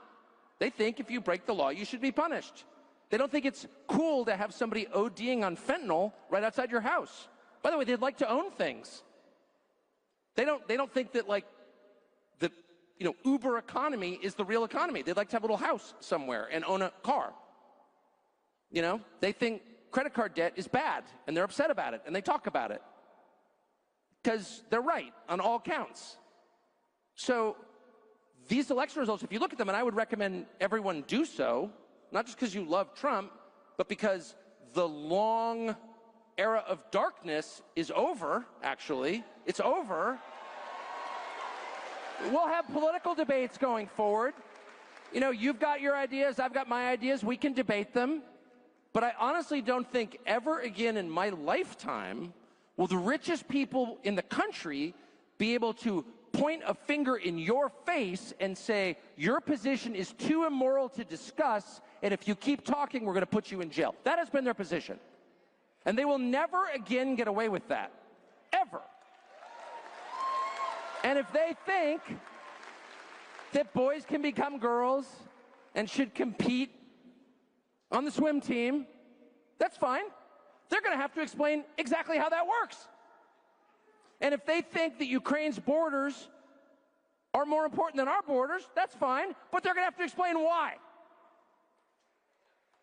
They think if you break the law, you should be punished. They don't think it's cool to have somebody ODing on fentanyl right outside your house. By the way, they'd like to own things. They don't think that the Uber economy is the real economy. They'd like to have a little house somewhere and own a car. They think credit card debt is bad and they're upset about it and they talk about it because they're right on all counts. So these election results, if you look at them, and I would recommend everyone do so, not just because you love Trump, but because the long era of darkness is over, actually. It's over. We'll have political debates going forward. You've got your ideas, I've got my ideas, we can debate them. But I honestly don't think ever again in my lifetime will the richest people in the country be able to point a finger in your face and say, your position is too immoral to discuss, and if you keep talking, we're going to put you in jail. That has been their position. And they will never again get away with that. Ever. And if they think that boys can become girls and should compete on the swim team, that's fine. They're going to have to explain exactly how that works. And if they think that Ukraine's borders are more important than our borders, that's fine, but they're going to have to explain why.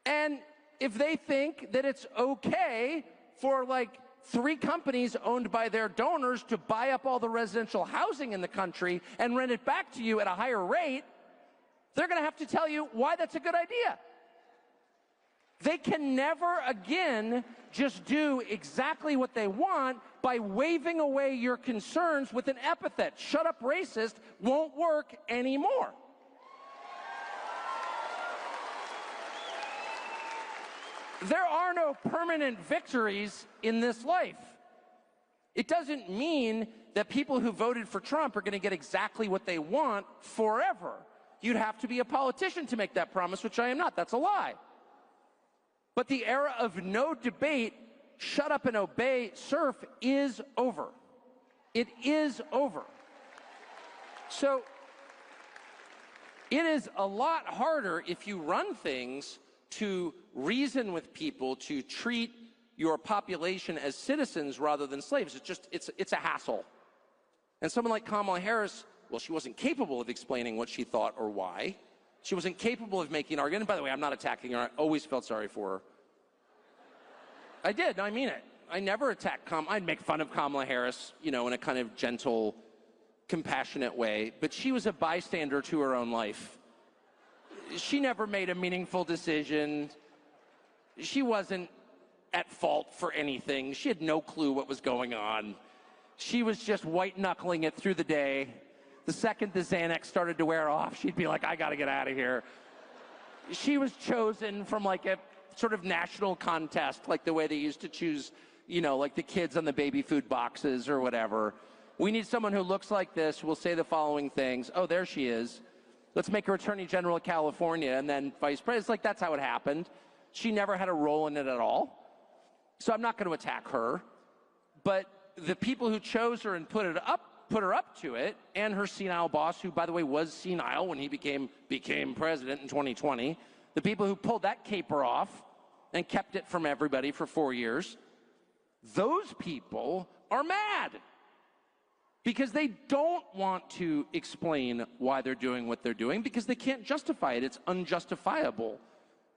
And if they think that it's okay for like 3 companies owned by their donors to buy up all the residential housing in the country and rent it back to you at a higher rate, they're going to have to tell you why that's a good idea. They can never again just do exactly what they want by waving away your concerns with an epithet. Shut up, racist won't work anymore. There are no permanent victories in this life. It doesn't mean that people who voted for Trump are going to get exactly what they want forever. You'd have to be a politician to make that promise, which I am not. That's a lie. But the era of no debate, shut up and obey, surf is over. It is over. So it is a lot harder if you run things to reason with people, to treat your population as citizens rather than slaves. It's a hassle. And someone like Kamala Harris, well, she wasn't capable of explaining what she thought or why. She wasn't capable of making an argument. And by the way, I'm not attacking her. I always felt sorry for her. I did. I mean it. I never attacked Kamala. I'd make fun of Kamala Harris, in a kind of gentle, compassionate way. But she was a bystander to her own life. She never made a meaningful decision. She wasn't at fault for anything. She had no clue what was going on. She was just white-knuckling it through the day. The second the Xanax started to wear off, she'd be like, I got to get out of here. She was chosen from like a sort of national contest, like the way they used to choose, like the kids on the baby food boxes or whatever. We need someone who looks like this, will say the following things. Oh, there she is. Let's make her Attorney General of California and then Vice President. It's like that's how it happened. She never had a role in it at all. So I'm not going to attack her. But the people who chose her and put her up to it, and her senile boss, who, by the way, was senile when he became president in 2020, the people who pulled that caper off and kept it from everybody for 4 years, those people are mad because they don't want to explain why they're doing what they're doing because they can't justify it. It's unjustifiable.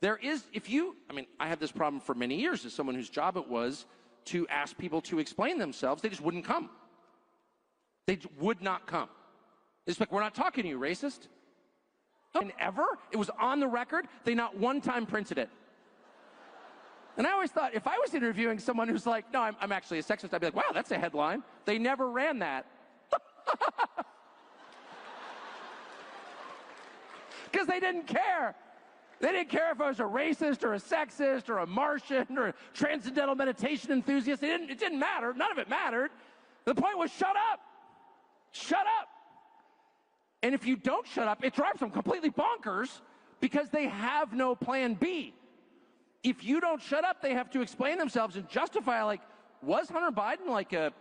I had this problem for many years as someone whose job it was to ask people to explain themselves. They just wouldn't come. They would not come. It's like, we're not talking to you, racist. And ever, it was on the record, they not one time printed it. And I always thought, if I was interviewing someone who's like, no, I'm actually a sexist, I'd be like, wow, that's a headline. They never ran that. Because they didn't care. They didn't care if I was a racist or a sexist or a Martian or a transcendental meditation enthusiast. It didn't matter. None of it mattered. The point was, shut up. Shut up. And if you don't shut up, it drives them completely bonkers because they have no plan B. If you don't shut up, they have to explain themselves and justify, like, was Hunter Biden like a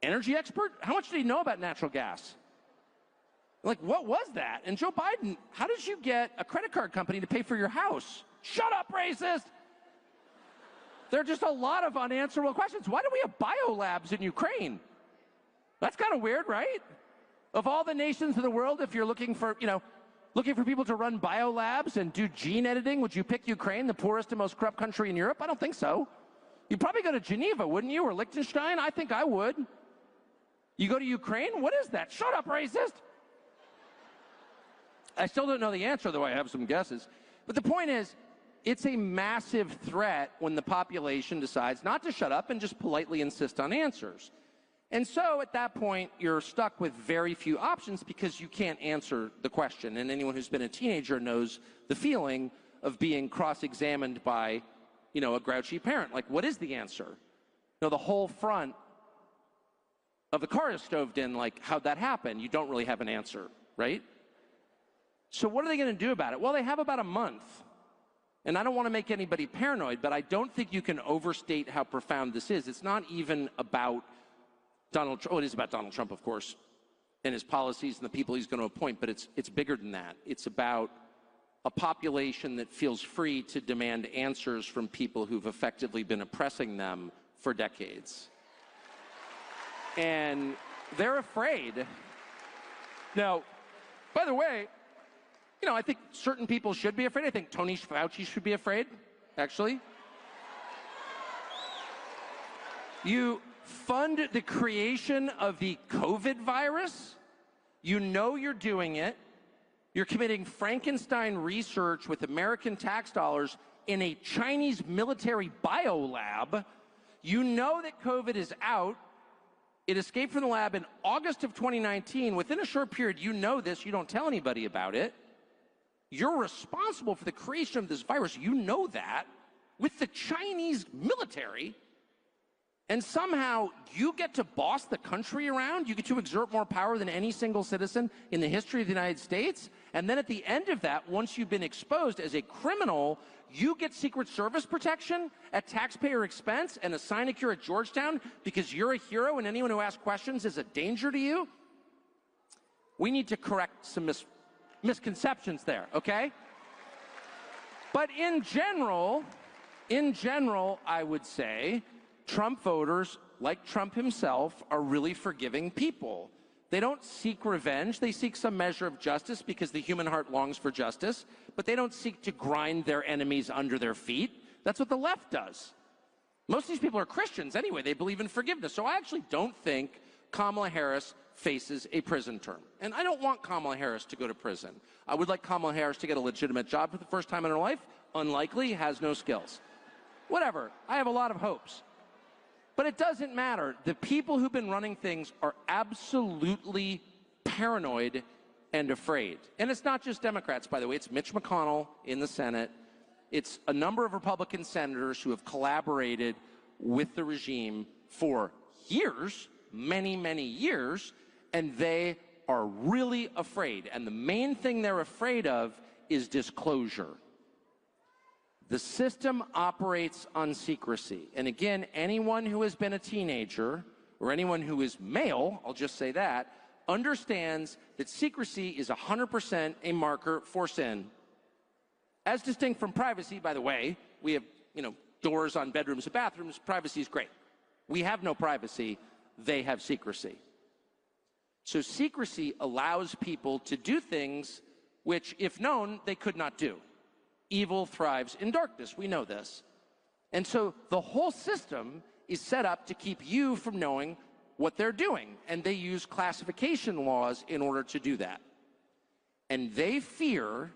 energy expert? How much did he know about natural gas? Like, what was that? And Joe Biden, how did you get a credit card company to pay for your house? Shut up, racist! There are just a lot of unanswerable questions. Why do we have biolabs in Ukraine? That's kind of weird, right? Of all the nations of the world, if you're looking for people to run biolabs and do gene editing, would you pick Ukraine, the poorest and most corrupt country in Europe? I don't think so. You'd probably go to Geneva, wouldn't you? Or Liechtenstein? I think I would. You go to Ukraine? What is that? Shut up, racist! I still don't know the answer, though I have some guesses. But the point is, it's a massive threat when the population decides not to shut up and just politely insist on answers. And so at that point, you're stuck with very few options because you can't answer the question. And anyone who's been a teenager knows the feeling of being cross-examined by, a grouchy parent. Like, what is the answer? The whole front of the car is stoved in, like, how'd that happen? You don't really have an answer, right? So what are they going to do about it? Well, they have about a month. And I don't want to make anybody paranoid, but I don't think you can overstate how profound this is. It's not even about Donald Trump. Oh, it is about Donald Trump, of course, and his policies and the people he's going to appoint, but it's bigger than that. It's about a population that feels free to demand answers from people who've effectively been oppressing them for decades. And they're afraid. Now, by the way, you know, I think certain people should be afraid. I think Tony Fauci should be afraid, actually. You fund the creation of the COVID virus. You know you're doing it. You're committing Frankenstein research with American tax dollars in a Chinese military biolab. You know that COVID is out. It escaped from the lab in August of 2019. Within a short period, you know this. You don't tell anybody about it. You're responsible for the creation of this virus. You know that with the Chinese military. And somehow you get to boss the country around. You get to exert more power than any single citizen in the history of the United States. And then at the end of that, once you've been exposed as a criminal, you get Secret Service protection at taxpayer expense and a sinecure at Georgetown because you're a hero and anyone who asks questions is a danger to you. We need to correct some misconceptions there, okay? But in general, I would say Trump voters, like Trump himself, are really forgiving people. They don't seek revenge. They seek some measure of justice because the human heart longs for justice, but they don't seek to grind their enemies under their feet. That's what the left does. Most of these people are Christians anyway. They believe in forgiveness. So I actually don't think Kamala Harris faces a prison term. And I don't want Kamala Harris to go to prison. I would like Kamala Harris to get a legitimate job for the first time in her life. Unlikely, has no skills. Whatever. I have a lot of hopes. But it doesn't matter. The people who've been running things are absolutely paranoid and afraid. And it's not just Democrats, by the way. It's Mitch McConnell in the Senate. It's a number of Republican senators who have collaborated with the regime for years, many, many years, and they are really afraid. And the main thing they're afraid of is disclosure. The system operates on secrecy. And again, anyone who has been a teenager, or anyone who is male, I'll just say that, understands that secrecy is 100% a marker for sin. As distinct from privacy, by the way, we have, doors on bedrooms and bathrooms. Privacy is great. We have no privacy. They have secrecy. So secrecy allows people to do things which, if known, they could not do. Evil thrives in darkness. We know this. And so the whole system is set up to keep you from knowing what they're doing. And they use classification laws in order to do that. And they fear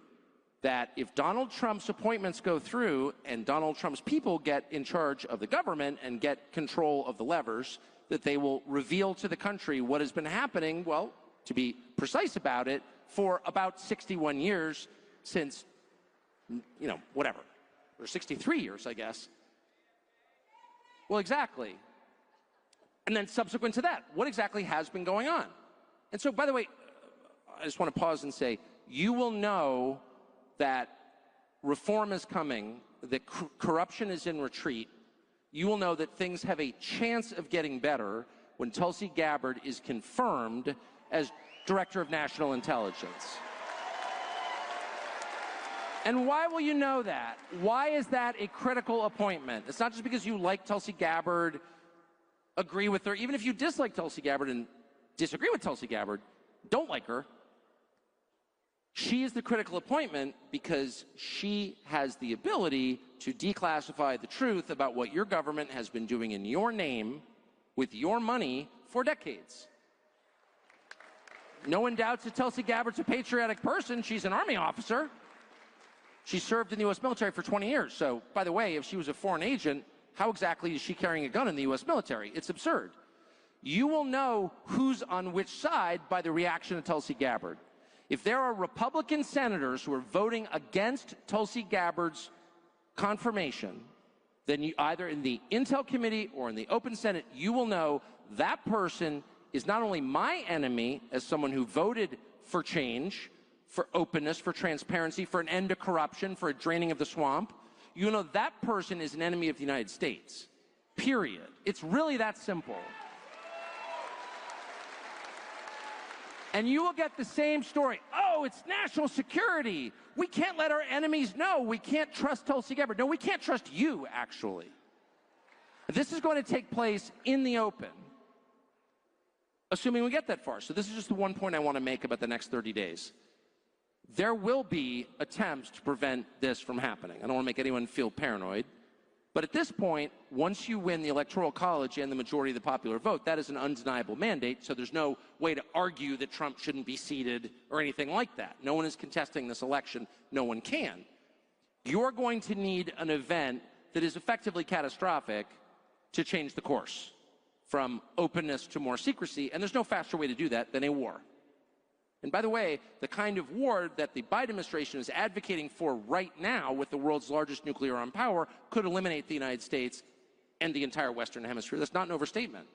that if Donald Trump's appointments go through and Donald Trump's people get in charge of the government and get control of the levers, that they will reveal to the country what has been happening, well, to be precise about it, for about 61 years since whatever, or 63 years, I guess. Well, exactly. And then subsequent to that, what exactly has been going on? And so, by the way, I just want to pause and say, you will know that reform is coming, that corruption is in retreat. You will know that things have a chance of getting better when Tulsi Gabbard is confirmed as Director of National Intelligence. And why will you know that? Why is that a critical appointment? It's not just because you like Tulsi Gabbard, agree with her. Even if you dislike Tulsi Gabbard and disagree with Tulsi Gabbard, don't like her. She is the critical appointment because she has the ability to declassify the truth about what your government has been doing in your name with your money for decades. No one doubts that Tulsi Gabbard's a patriotic person. She's an Army officer. She served in the U.S. military for 20 years. So, by the way, if she was a foreign agent, how exactly is she carrying a gun in the U.S. military? It's absurd. You will know who's on which side by the reaction to Tulsi Gabbard. If there are Republican senators who are voting against Tulsi Gabbard's confirmation, then you, either in the Intel Committee or in the Open Senate, you will know that person is not only my enemy as someone who voted for change, for openness, for transparency, for an end to corruption, for a draining of the swamp, you know that person is an enemy of the United States. Period. It's really that simple. And you will get the same story. Oh, it's national security. We can't let our enemies know. We can't trust Tulsi Gabbard. No, we can't trust you, actually. This is going to take place in the open, assuming we get that far. So this is just the one point I want to make about the next 30 days. There will be attempts to prevent this from happening. I don't want to make anyone feel paranoid. But at this point, once you win the Electoral College and the majority of the popular vote, that is an undeniable mandate, so there's no way to argue that Trump shouldn't be seated or anything like that. No one is contesting this election. No one can. You're going to need an event that is effectively catastrophic to change the course from openness to more secrecy, and there's no faster way to do that than a war. And by the way, the kind of war that the Biden administration is advocating for right now with the world's largest nuclear armed power could eliminate the United States and the entire Western Hemisphere. That's not an overstatement.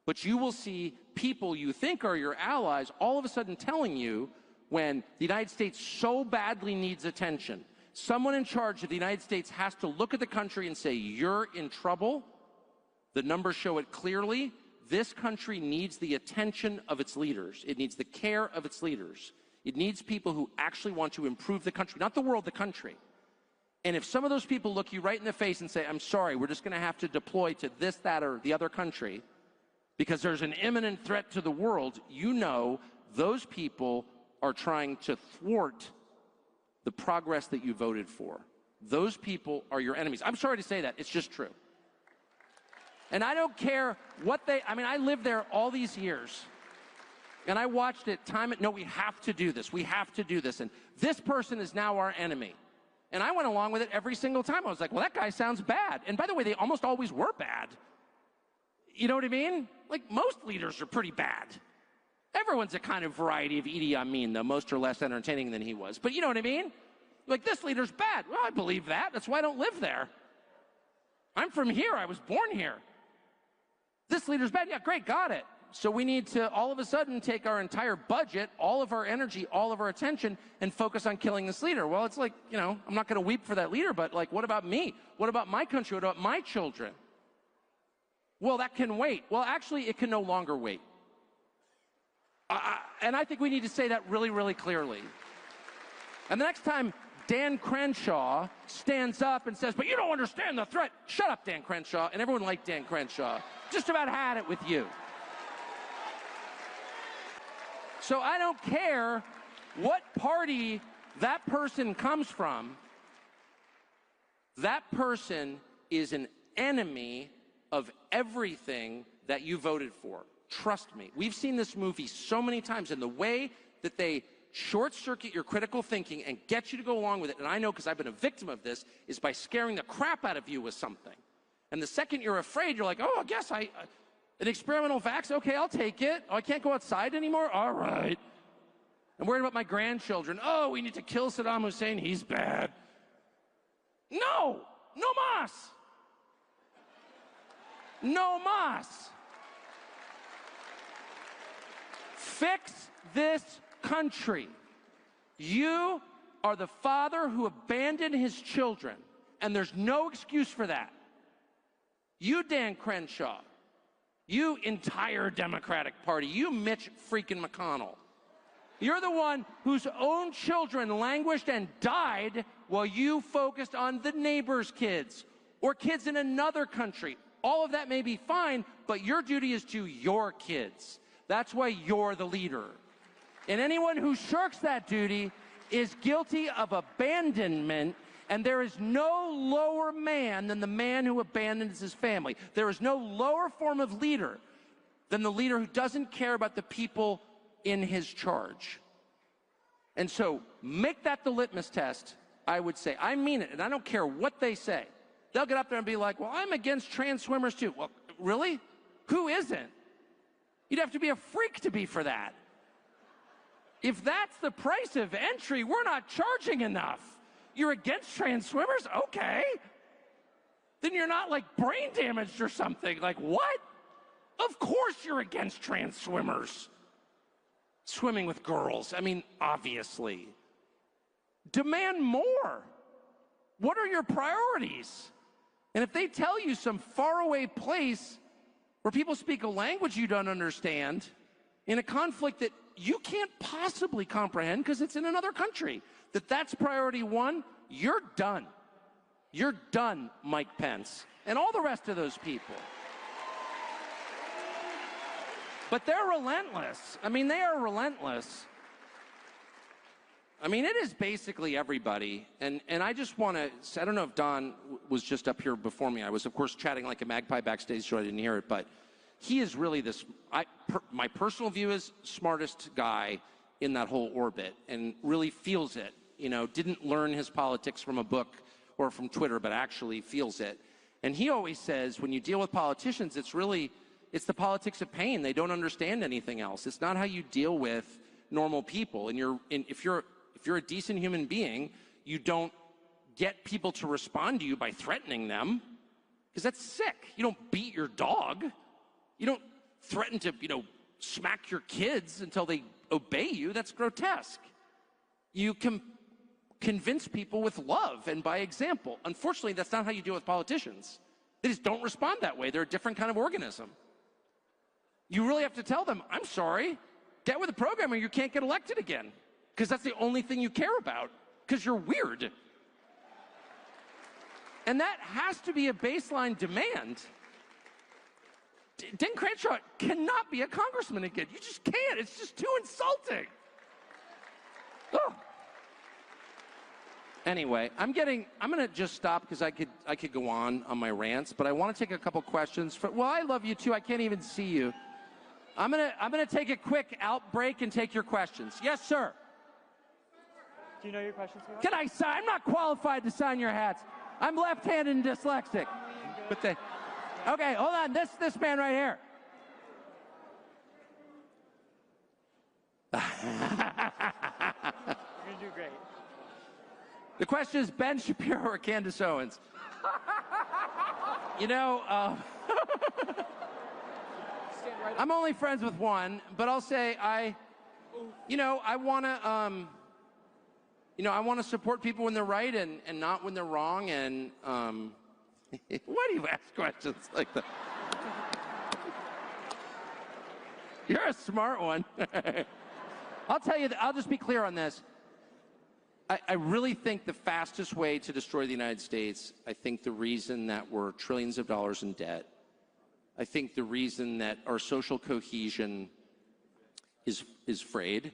But you will see people you think are your allies all of a sudden telling you when the United States so badly needs attention, someone in charge of the United States has to look at the country and say, you're in trouble. The numbers show it clearly. This country needs the attention of its leaders. It needs the care of its leaders. It needs people who actually want to improve the country, not the world, the country. And if some of those people look you right in the face and say, I'm sorry, we're just going to have to deploy to this, that, or the other country because there's an imminent threat to the world, you know those people are trying to thwart the progress that you voted for. Those people are your enemies. I'm sorry to say that. It's just true. And I don't care what I lived there all these years. And I watched it no, we have to do this. We have to do this. And this person is now our enemy. And I went along with it every single time. I was like, well, that guy sounds bad. And by the way, they almost always were bad. You know what I mean? Like, most leaders are pretty bad. Everyone's a kind of variety of Idi Amin, though. Most are less entertaining than he was. But you know what I mean? Like, this leader's bad. Well, I believe that. That's why I don't live there. I'm from here. I was born here. This leader's bad. Yeah, great, got it. So we need to all of a sudden take our entire budget, all of our energy, all of our attention, and focus on killing this leader. Well, it's like, you know, I'm not going to weep for that leader, but like, what about me? What about my country? What about my children? Well, that can wait. Well, actually, it can no longer wait. And I think we need to say that really, really clearly. And the next time Dan Crenshaw stands up and says, but you don't understand the threat. Shut up, Dan Crenshaw. And everyone liked Dan Crenshaw. Just about had it with you. So I don't care what party that person comes from. That person is an enemy of everything that you voted for. Trust me. We've seen this movie so many times, and the way that they short-circuit your critical thinking and get you to go along with it, and I know because I've been a victim of this, is by scaring the crap out of you with something. And the second you're afraid, you're like, oh, I guess an experimental vax, okay, I'll take it. Oh, I can't go outside anymore? All right. I'm worried about my grandchildren. Oh, we need to kill Saddam Hussein. He's bad. No. No mas. No mas. Fix this country. You are the father who abandoned his children, and there's no excuse for that. You, Dan Crenshaw, you entire Democratic Party, you Mitch freaking McConnell, you're the one whose own children languished and died while you focused on the neighbor's kids or kids in another country. All of that may be fine, but your duty is to your kids. That's why you're the leader. And anyone who shirks that duty is guilty of abandonment, and there is no lower man than the man who abandons his family. There is no lower form of leader than the leader who doesn't care about the people in his charge. And so make that the litmus test, I would say. I mean it, and I don't care what they say. They'll get up there and be like, well, I'm against trans swimmers too. Well, really? Who isn't? You'd have to be a freak to be for that. If that's the price of entry, we're not charging enough. You're against trans swimmers? Okay. Then you're not like brain damaged or something. Like what? Of course you're against trans swimmers. Swimming with girls. I mean, obviously. Demand more. What are your priorities? And if they tell you some faraway place where people speak a language you don't understand in a conflict that you can't possibly comprehend because it's in another country, that's priority one, you're done. You're done, Mike Pence, and all the rest of those people. But they're relentless. I mean, they are relentless. I mean, it is basically everybody. And I just want to, I don't know if Don was just up here before me. I was, of course, chatting like a magpie backstage, so I didn't hear it. But he is really my personal view is smartest guy in that whole orbit and really feels it. You know, didn't learn his politics from a book or from Twitter, but actually feels it. And he always says, when you deal with politicians, it's the politics of pain. They don't understand anything else. It's not how you deal with normal people. And if you're a decent human being, you don't get people to respond to you by threatening them, because that's sick. You don't beat your dog. You don't threaten to, smack your kids until they obey you. That's grotesque. You can convince people with love and by example. Unfortunately, that's not how you deal with politicians. They just don't respond that way. They're a different kind of organism. You really have to tell them, I'm sorry, get with the program or you can't get elected again. Because that's the only thing you care about, because you're weird. And that has to be a baseline demand. Dan Crenshaw cannot be a congressman again. You just can't. It's just too insulting. Oh. Anyway, I'm going to just stop because I could go on my rants, but I want to take a couple questions. Well, I love you too. I can't even see you. I'm gonna take a quick out break and take your questions. Yes, sir. Do you know your questions? Can I sign? I'm not qualified to sign your hats. I'm left-handed and dyslexic. Okay, hold on. This man right here. You're gonna do great. The question is Ben Shapiro or Candace Owens? I'm only friends with one, but I'll say I want to support people when they're right and not when they're wrong. And why do you ask questions like that? You're a smart one. I'll tell you, I'll just be clear on this. I really think the fastest way to destroy the United States, I think the reason that we're trillions of dollars in debt, I think the reason that our social cohesion is frayed,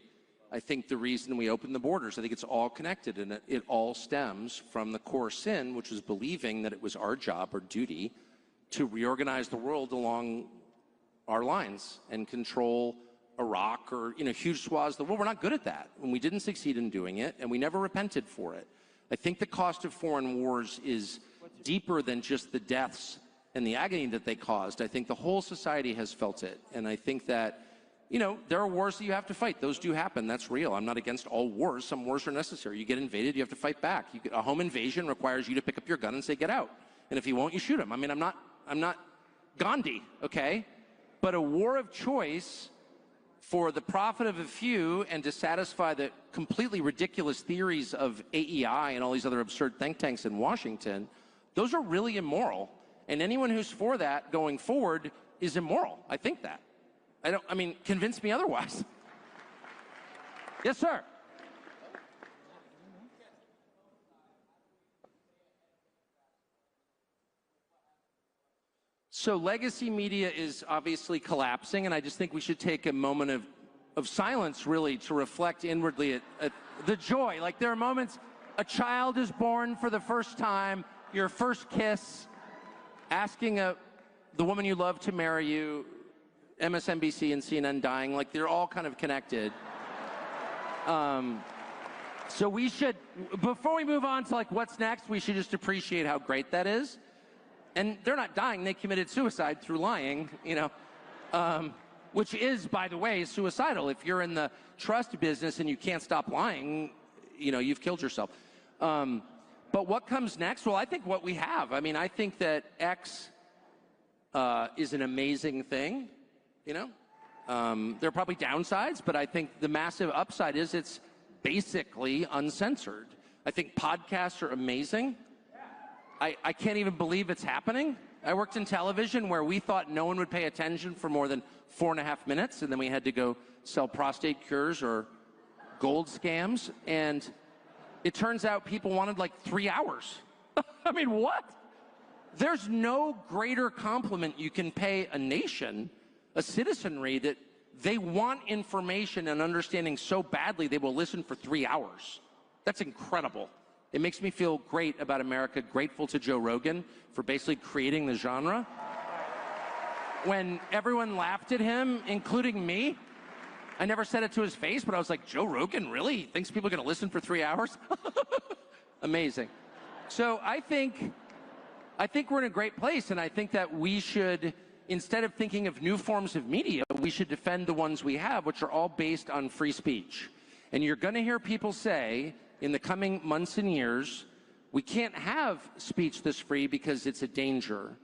I think the reason we opened the borders, I think it's all connected, and it all stems from the core sin, which was believing that it was our job or duty to reorganize the world along our lines and control Iraq or huge swaths of the world. We're not good at that, and we didn't succeed in doing it, and we never repented for it. I think the cost of foreign wars is deeper than just the deaths and the agony that they caused. I think the whole society has felt it, and I think that there are wars that you have to fight. Those do happen. That's real. I'm not against all wars. Some wars are necessary. You get invaded, you have to fight back. A home invasion requires you to pick up your gun and say, get out. And if he won't, you shoot him. I mean, I'm not Gandhi, okay? But a war of choice for the profit of a few and to satisfy the completely ridiculous theories of AEI and all these other absurd think tanks in Washington, those are really immoral. And anyone who's for that going forward is immoral. I think that. Convince me otherwise. Yes, sir. So legacy media is obviously collapsing, and I just think we should take a moment of silence, really, to reflect inwardly at the joy. Like, there are moments, a child is born for the first time, your first kiss, asking the woman you love to marry you, MSNBC and CNN dying, like they're all kind of connected. So we should, before we move on to like what's next, we should just appreciate how great that is. And they're not dying, they committed suicide through lying, which is, by the way, suicidal. If you're in the trust business and you can't stop lying, you've killed yourself. But what comes next? Well, I think what we have. I think that X is an amazing thing, you know? There are probably downsides, but I think the massive upside is it's basically uncensored. I think podcasts are amazing. I can't even believe it's happening. I worked in television where we thought no one would pay attention for more than 4.5 minutes, and then we had to go sell prostate cures or gold scams, and it turns out people wanted like 3 hours. I mean, what? There's no greater compliment you can pay a nation, a citizenry, that they want information and understanding so badly they will listen for 3 hours. That's incredible. It makes me feel great about America, grateful to Joe Rogan for basically creating the genre. When everyone laughed at him, including me, I never said it to his face, but I was like, Joe Rogan, really? He thinks people are gonna listen for 3 hours? Amazing. So I think we're in a great place, and I think that we should, instead of thinking of new forms of media, we should defend the ones we have, which are all based on free speech. And you're gonna hear people say, in the coming months and years, we can't have speech this free because it's a danger.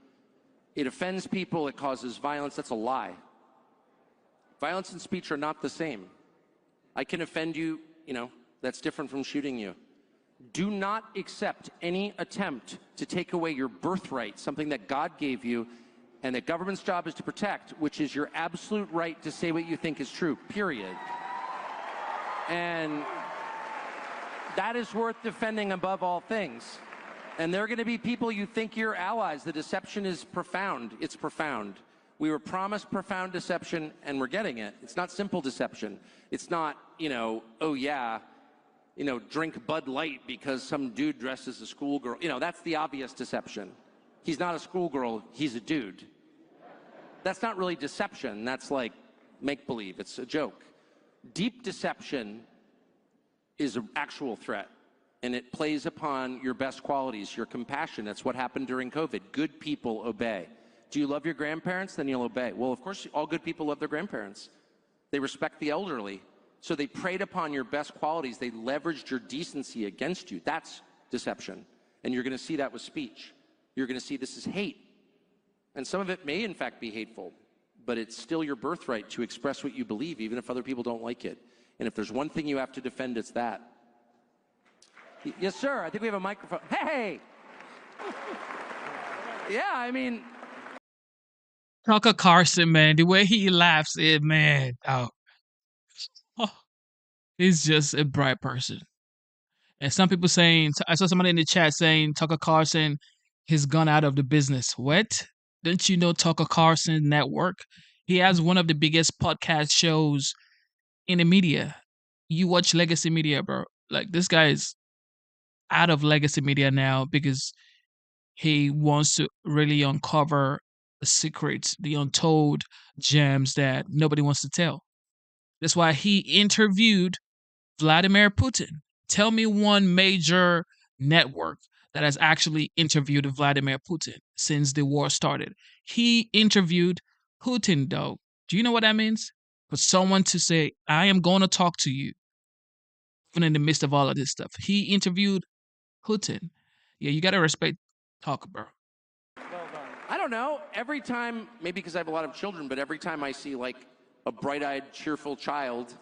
It offends people, it causes violence. That's a lie. Violence and speech are not the same. I can offend you, you know, that's different from shooting you. Do not accept any attempt to take away your birthright, something that God gave you and the government's job is to protect, which is your absolute right to say what you think is true, period. And that is worth defending above all things. And there are going to be people you think you're allies. The deception is profound. It's profound. We were promised profound deception, and we're getting it. It's not simple deception. It's not, you know, oh yeah, you know, drink Bud Light because some dude dressed as a schoolgirl. You know, that's the obvious deception. He's not a schoolgirl, he's a dude. That's not really deception. That's like make-believe. It's a joke. Deep deception is an actual threat, and it plays upon your best qualities, your compassion. That's what happened during COVID. Good people obey. Do you love your grandparents? Then you'll obey. Well, of course, all good people love their grandparents. They respect the elderly. So they preyed upon your best qualities. They leveraged your decency against you. That's deception. And you're going to see that with speech. You're going to see this is hate. And some of it may, in fact, be hateful, but it's still your birthright to express what you believe, even if other people don't like it. And if there's one thing you have to defend, it's that. Yes, sir. I think we have a microphone. Hey! Yeah, I mean... Tucker Carlson, man, the way he laughs, man, oh, he's just a bright person. And some people saying, I saw somebody in the chat saying Tucker Carlson has gone out of the business. What? Don't you know Tucker Carlson Network? He has one of the biggest podcast shows in the media. You watch legacy media, bro. Like, this guy is out of legacy media now because he wants to really uncover the secrets, the untold gems that nobody wants to tell. That's why he interviewed Vladimir Putin. Tell me one major network that has actually interviewed Vladimir Putin since the war started. He interviewed Putin, though. Do you know what that means? For someone to say, I am going to talk to you, even in the midst of all of this stuff. He interviewed Putin. Yeah, you got to respect Tucker, bro. I don't know. Every time, maybe because I have a lot of children, but every time I see like a bright-eyed, cheerful child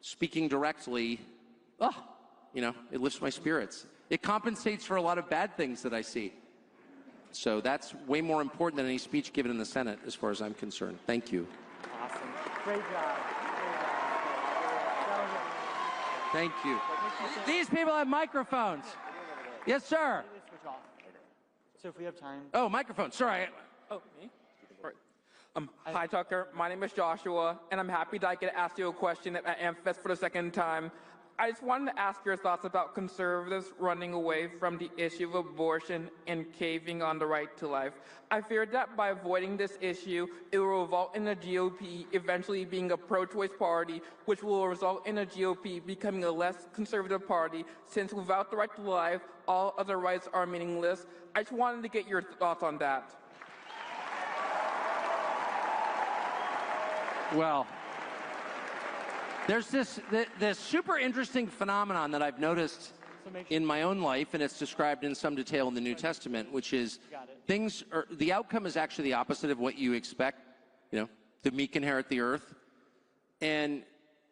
speaking directly, you know, it lifts my spirits. It compensates for a lot of bad things that I see. So that's way more important than any speech given in the Senate, as far as I'm concerned. Thank you. Awesome. Great job. Thank you. These people have microphones. Yes, sir. So if we have time. Oh, microphone. Sorry. Oh, me? Right. Hi, Tucker. My name is Joshua, and I'm happy that I get to ask you a question at AmFest for the second time. I just wanted to ask your thoughts about conservatives running away from the issue of abortion and caving on the right to life. I fear that by avoiding this issue, it will result in the GOP eventually being a pro-choice party, which will result in the GOP becoming a less conservative party, since without the right to life, all other rights are meaningless. I just wanted to get your thoughts on that. Well, there's this super interesting phenomenon that I've noticed in my own life, and it's described in some detail in the New Testament, which is the outcome is actually the opposite of what you expect. The meek inherit the earth. And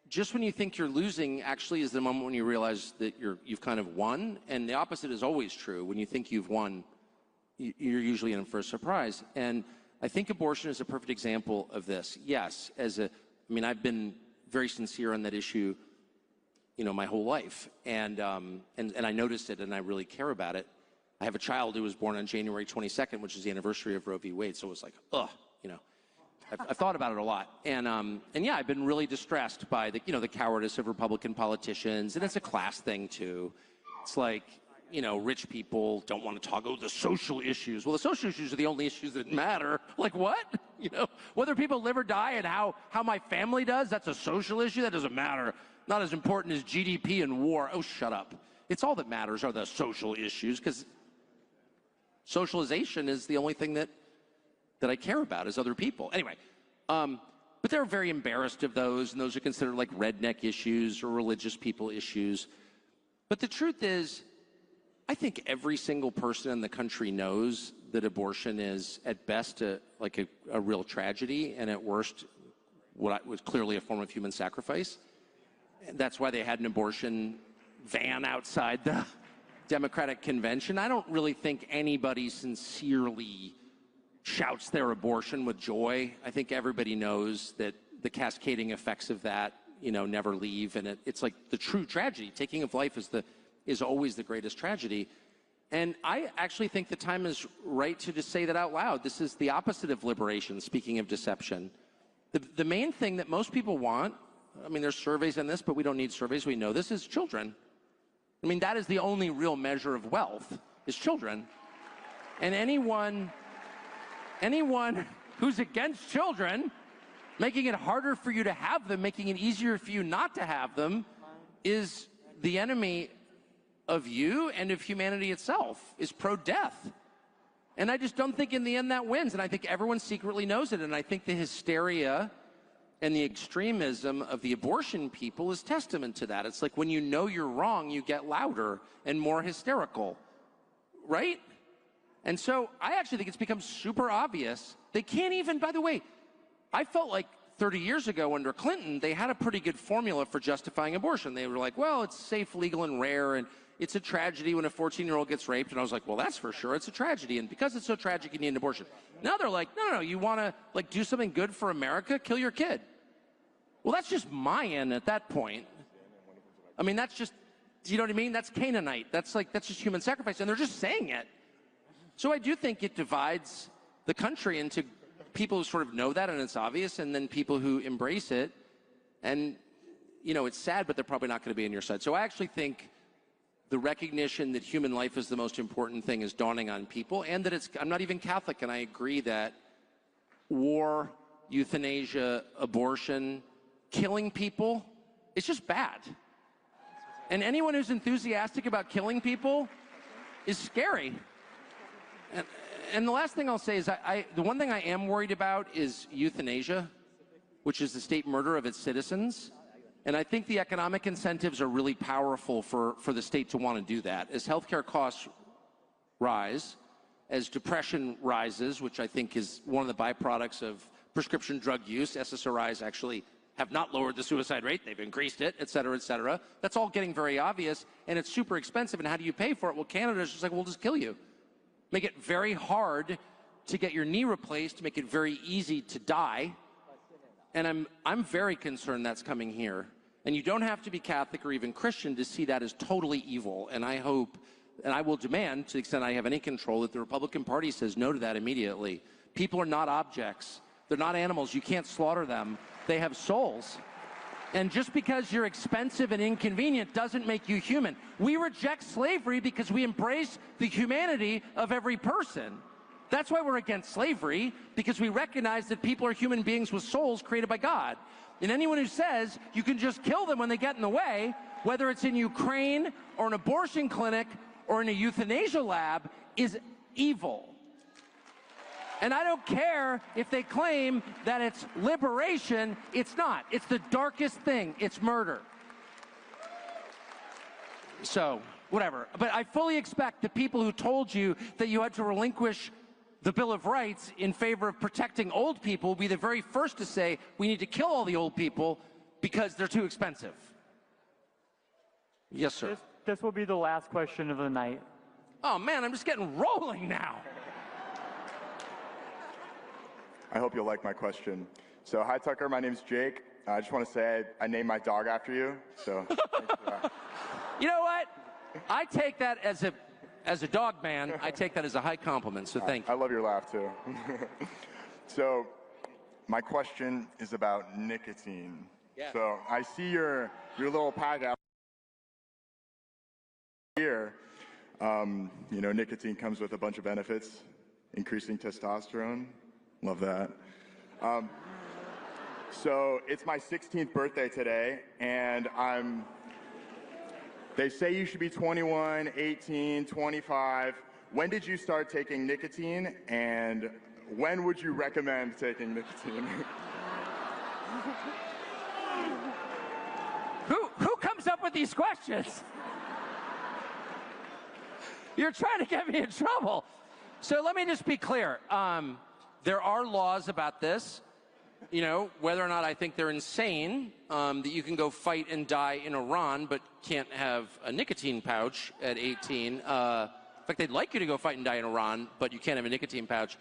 just when you think you're losing, actually is the moment when you realize that you've kind of won. And the opposite is always true. When you think you've won, you're usually in for a surprise. And I think abortion is a perfect example of this. Yes, I've been very sincere on that issue, my whole life. And I noticed it, and I really care about it. I have a child who was born on January 22nd, which is the anniversary of Roe v. Wade. So it was like, I've thought about it a lot. And yeah, I've been really distressed by the cowardice of Republican politicians. And it's a class thing, too. It's like, rich people don't want to talk about the social issues. Well, the social issues are the only issues that matter. Like what? Whether people live or die and how my family does, that's a social issue? That doesn't matter. Not as important as GDP and war. Oh, shut up. It's all that matters are the social issues, because socialization is the only thing that I care about is other people. Anyway, but they're very embarrassed of those, and those are considered like redneck issues or religious people issues. But the truth is, I think every single person in the country knows that abortion is at best a real tragedy, and at worst what was clearly a form of human sacrifice. And that's why they had an abortion van outside the Democratic convention. I don't really think anybody sincerely shouts their abortion with joy. I think everybody knows that the cascading effects of that, never leave, and it's like the true tragedy. Taking of life is always the greatest tragedy. And I actually think the time is right to just say that out loud. This is the opposite of liberation, speaking of deception. The main thing that most people want, there's surveys on this, but we don't need surveys, we know this, is children. That is the only real measure of wealth, is children. And anyone who's against children, making it harder for you to have them, making it easier for you not to have them, is the enemy of you and of humanity itself, is pro-death. And I just don't think in the end that wins. And I think everyone secretly knows it. And I think the hysteria and the extremism of the abortion people is testament to that. It's like when you know you're wrong, you get louder and more hysterical, right? And so I actually think it's become super obvious. They can't even, by the way, I felt like 30 years ago under Clinton, they had a pretty good formula for justifying abortion. They were like, well, it's safe, legal, and rare, and it's a tragedy when a 14-year-old gets raped. And I was like, well, that's for sure. It's a tragedy. And because it's so tragic, you need an abortion. Now they're like, no, you want to do something good for America? Kill your kid. Well, that's just Mayan at that point. That's just, you know what I mean? That's Canaanite. That's just human sacrifice. And they're just saying it. So I do think it divides the country into people who sort of know that and it's obvious, and then people who embrace it. And, it's sad, but they're probably not going to be on your side. So I actually think the recognition that human life is the most important thing is dawning on people, and that I'm not even Catholic, and I agree that war, euthanasia, abortion, killing people, it's just bad. And anyone who's enthusiastic about killing people is scary. And the last thing I'll say is the one thing I am worried about is euthanasia, which is the state murder of its citizens. And I think the economic incentives are really powerful for the state to want to do that. As healthcare costs rise, as depression rises, which I think is one of the byproducts of prescription drug use, SSRIs actually have not lowered the suicide rate, they've increased it, et cetera, et cetera. That's all getting very obvious, and it's super expensive, and how do you pay for it? Well, Canada's just like, we'll just kill you. Make it very hard to get your knee replaced, make it very easy to die. And I'm very concerned that's coming here. And you don't have to be Catholic or even Christian to see that as totally evil. And I hope, and I will demand, to the extent I have any control, that the Republican Party says no to that immediately. People are not objects. They're not animals. You can't slaughter them. They have souls. And just because you're expensive and inconvenient doesn't make you human. We reject slavery because we embrace the humanity of every person. That's why we're against slavery, because we recognize that people are human beings with souls created by God. And anyone who says you can just kill them when they get in the way, whether it's in Ukraine or an abortion clinic or in a euthanasia lab, is evil. And I don't care if they claim that it's liberation. It's not. It's the darkest thing. It's murder. So whatever. But I fully expect the people who told you that you had to relinquish the Bill of Rights in favor of protecting old people will be the very first to say we need to kill all the old people because they're too expensive. Yes, sir. This will be the last question of the night. Oh, man, I'm just getting rolling now. I hope you'll like my question. So, hi, Tucker. My name's Jake. I just want to say I named my dog after you. So, thanks for that. You know what? I take that as a dog man. I take that as a high compliment. So thank you. I love your laugh too. So, my question is about nicotine. Yeah. So, I see your little pack out here. You know, nicotine comes with a bunch of benefits, increasing testosterone. Love that. So it's my 16th birthday today, and they say you should be 21, 18, 25. When did you start taking nicotine, and when would you recommend taking nicotine? Who comes up with these questions? You're trying to get me in trouble. So let me just be clear. There are laws about this. You know, whether or not I think they're insane, that you can go fight and die in Iran, but can't have a nicotine pouch at 18. In fact, they'd like you to go fight and die in Iran, but you can't have a nicotine pouch.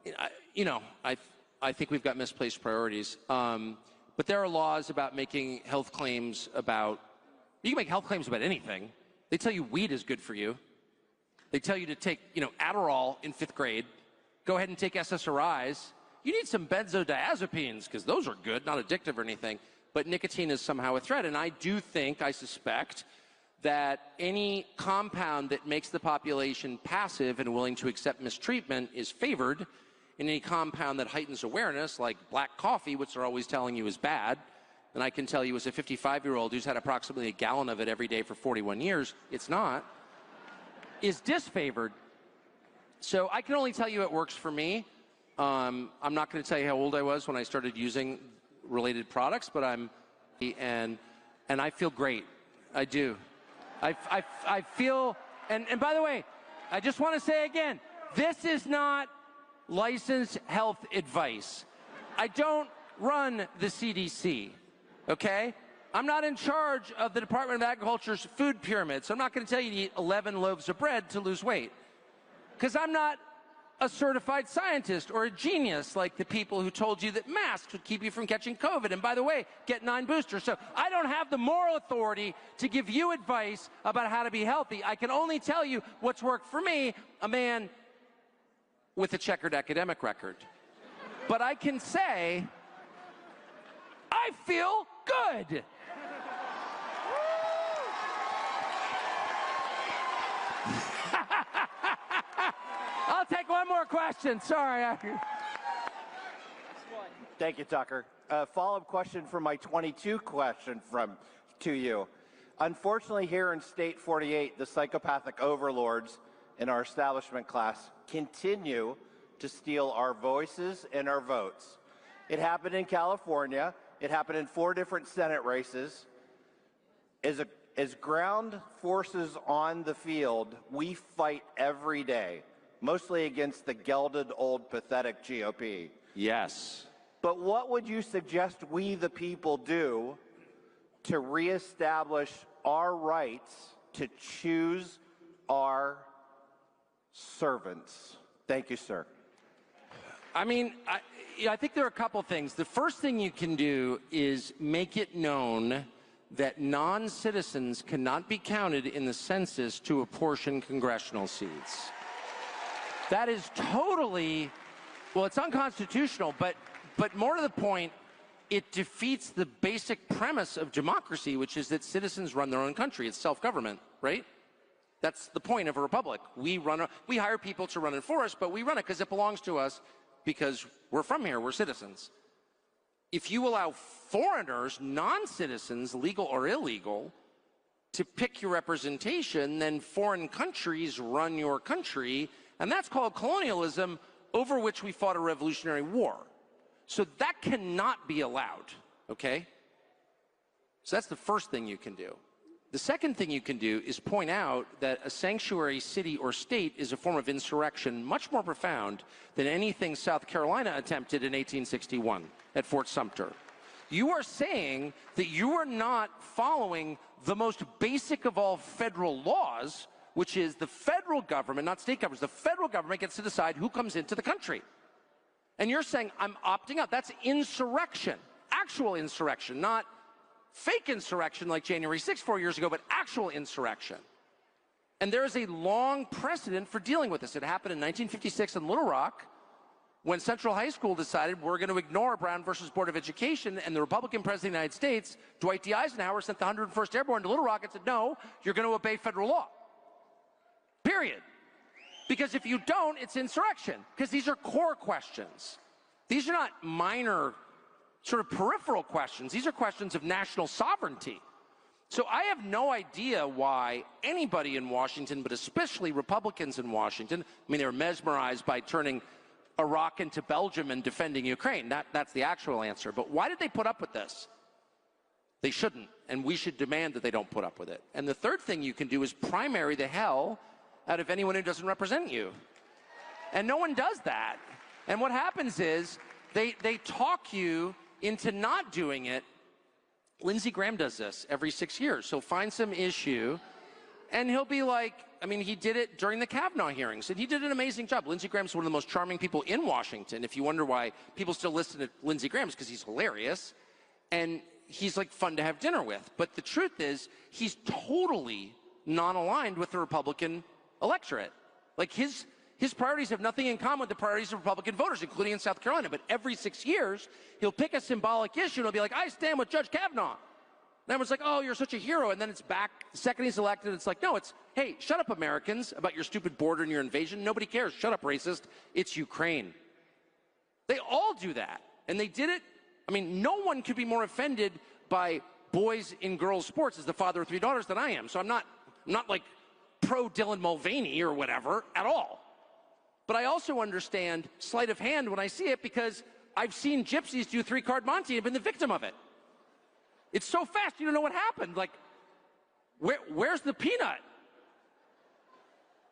I think we've got misplaced priorities. But there are laws about making health claims about, you can make health claims about anything. They tell you weed is good for you. They tell you to take, Adderall in 5th grade. Go ahead and take SSRIs. You need some benzodiazepines, because those are good, not addictive or anything. But nicotine is somehow a threat. And I suspect, that any compound that makes the population passive and willing to accept mistreatment is favored. And any compound that heightens awareness, like black coffee, which they're always telling you is bad, and I can tell you as a 55-year-old who's had approximately a gallon of it every day for 41 years, it's not, is disfavored. So I can only tell you it works for me. I'm not going to tell you how old I was when I started using related products, but and I feel great. I do. I feel, and by the way, I just want to say again, this is not licensed health advice. I don't run the CDC, okay? I'm not in charge of the Department of Agriculture's food pyramid, so I'm not going to tell you to eat 11 loaves of bread to lose weight, because I'm not a certified scientist or a genius like the people who told you that masks would keep you from catching COVID. And by the way, get 9 boosters. So I don't have the moral authority to give you advice about how to be healthy. I can only tell you what's worked for me, a man with a checkered academic record. But I can say, I feel good. I'll take one more question. Sorry. Thank you, Tucker. A follow-up question from my 22 question to you. Unfortunately, here in State 48, the psychopathic overlords in our establishment class continue to steal our voices and our votes. It happened in California. It happened in 4 different Senate races. As ground forces on the field, we fight every day, mostly against the gelded, old, pathetic GOP. Yes. But what would you suggest we, the people, do to reestablish our rights to choose our servants? Thank you, sir. I mean, I think there are a couple things. The first thing you can do is make it known that non-citizens cannot be counted in the census to apportion congressional seats. That is totally, well, it's unconstitutional, but more to the point, it defeats the basic premise of democracy, which is that citizens run their own country. It's self-government, right? That's the point of a republic. We hire people to run it for us, but we run it because it belongs to us, because we're from here, we're citizens. If you allow foreigners, non-citizens, legal or illegal, to pick your representation, then foreign countries run your country, and that's called colonialism, over which we fought a revolutionary war. So that cannot be allowed, okay? So that's the first thing you can do. The second thing you can do is point out that a sanctuary city or state is a form of insurrection much more profound than anything South Carolina attempted in 1861 at Fort Sumter. You are saying that you are not following the most basic of all federal laws, which is the federal government, not state governments, the federal government gets to decide who comes into the country. And you're saying, I'm opting out. That's insurrection, actual insurrection, not fake insurrection like January 6th 4 years ago, but actual insurrection. And there is a long precedent for dealing with this. It happened in 1956 in Little Rock when Central High School decided we're going to ignore Brown versus Board of Education, and the Republican President of the United States, Dwight D. Eisenhower, sent the 101st Airborne to Little Rock and said, no, you're going to obey federal law. Period. Because if you don't, it's insurrection. Because these are core questions. These are not minor, sort of peripheral questions. These are questions of national sovereignty. So I have no idea why anybody in Washington, but especially Republicans in Washington, I mean, they were mesmerized by turning Iraq into Belgium and defending Ukraine. That's the actual answer. But why did they put up with this? They shouldn't, and we should demand that they don't put up with it. And the third thing you can do is primary the hell out of anyone who doesn't represent you. And no one does that. And what happens is they talk you into not doing it. Lindsey Graham does this every 6 years. He'll find some issue, and he'll be like, I mean, he did it during the Kavanaugh hearings, and he did an amazing job. Lindsey Graham's one of the most charming people in Washington. If you wonder why people still listen to Lindsey Graham, it's because he's hilarious, and he's, like, fun to have dinner with. But the truth is, he's totally non-aligned with the Republican electorate. Like, his priorities have nothing in common with the priorities of Republican voters, including in South Carolina. But every 6 years, he'll pick a symbolic issue, and he'll be like, I stand with Judge Kavanaugh. And everyone's like, oh, you're such a hero. And then it's back. The second he's elected, it's like, no, it's, hey, shut up, Americans, about your stupid border and your invasion. Nobody cares. Shut up, racist. It's Ukraine. They all do that. And they did it. I mean, no one could be more offended by boys in girls' sports as the father of 3 daughters than I am. So I'm not like pro Dylan Mulvaney or whatever at all. But I also understand sleight of hand when I see it because I've seen gypsies do 3-card Monte and been the victim of it. It's so fast, you don't know what happened. Like, where's the peanut?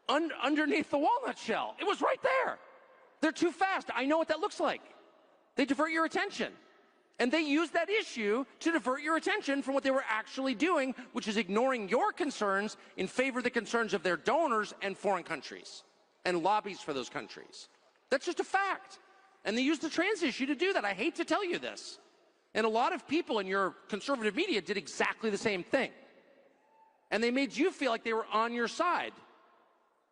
Underneath the walnut shell. It was right there. They're too fast. I know what that looks like. They divert your attention. And they use that issue to divert your attention from what they were actually doing, which is ignoring your concerns in favor of the concerns of their donors and foreign countries and lobbies for those countries. That's just a fact. And they use the trans issue to do that. I hate to tell you this. And a lot of people in your conservative media did exactly the same thing. And they made you feel like they were on your side.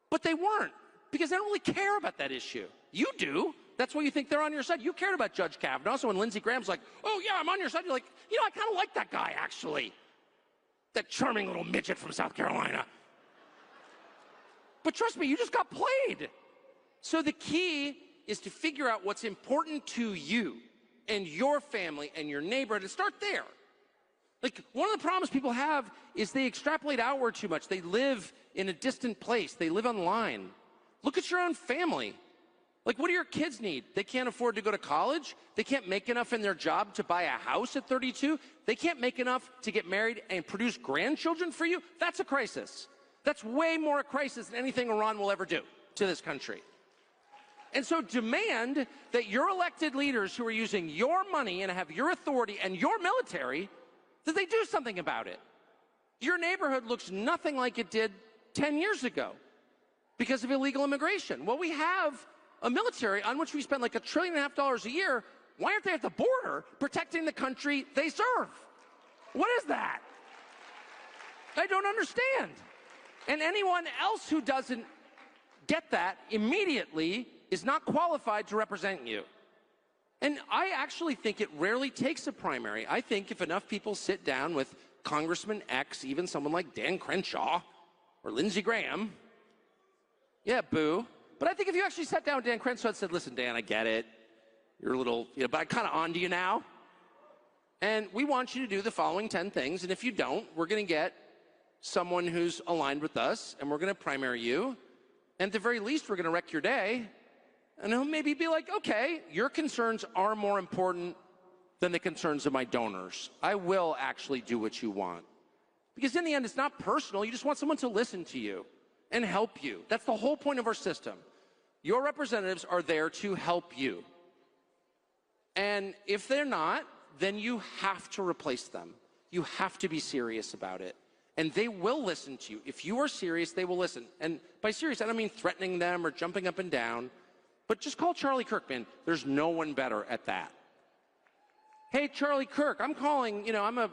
But they weren't, because they don't really care about that issue. You do. That's why you think they're on your side. You cared about Judge Kavanaugh. So when Lindsey Graham's like, oh, yeah, I'm on your side, you're like, you know, I kind of like that guy, actually. That charming little midget from South Carolina. But trust me, you just got played. So the key is to figure out what's important to you and your family and your neighborhood and start there. Like, one of the problems people have is they extrapolate outward too much. They live in a distant place. They live online. Look at your own family. Like, what do your kids need? They can't afford to go to college. They can't make enough in their job to buy a house at 32. They can't make enough to get married and produce grandchildren for you. That's a crisis. That's way more a crisis than anything Iran will ever do to this country. And so demand that your elected leaders who are using your money and have your authority and your military, that they do something about it. Your neighborhood looks nothing like it did 10 years ago because of illegal immigration. Well, we have a military on which we spend like $1.5 trillion a year. Why aren't they at the border protecting the country they serve? What is that? I don't understand. And anyone else who doesn't get that immediately is not qualified to represent you. And I actually think it rarely takes a primary. I think if enough people sit down with Congressman X, even someone like Dan Crenshaw or Lindsey Graham, yeah, boo. But I think if you actually sat down with Dan Crenshaw and said, listen, Dan, I get it. You're a little, but I'm kind of on to you now. And we want you to do the following 10 things. And if you don't, we're going to get someone who's aligned with us, and we're going to primary you. And at the very least, we're going to wreck your day. And he'll maybe be like, okay, your concerns are more important than the concerns of my donors. I will actually do what you want. Because in the end, it's not personal. You just want someone to listen to you and help you. That's the whole point of our system. Your representatives are there to help you. And if they're not, then you have to replace them. You have to be serious about it. And they will listen to you. If you are serious, they will listen. And by serious, I don't mean threatening them or jumping up and down, but just call Charlie Kirk, man. There's no one better at that. Hey, Charlie Kirk, I'm calling, I'm a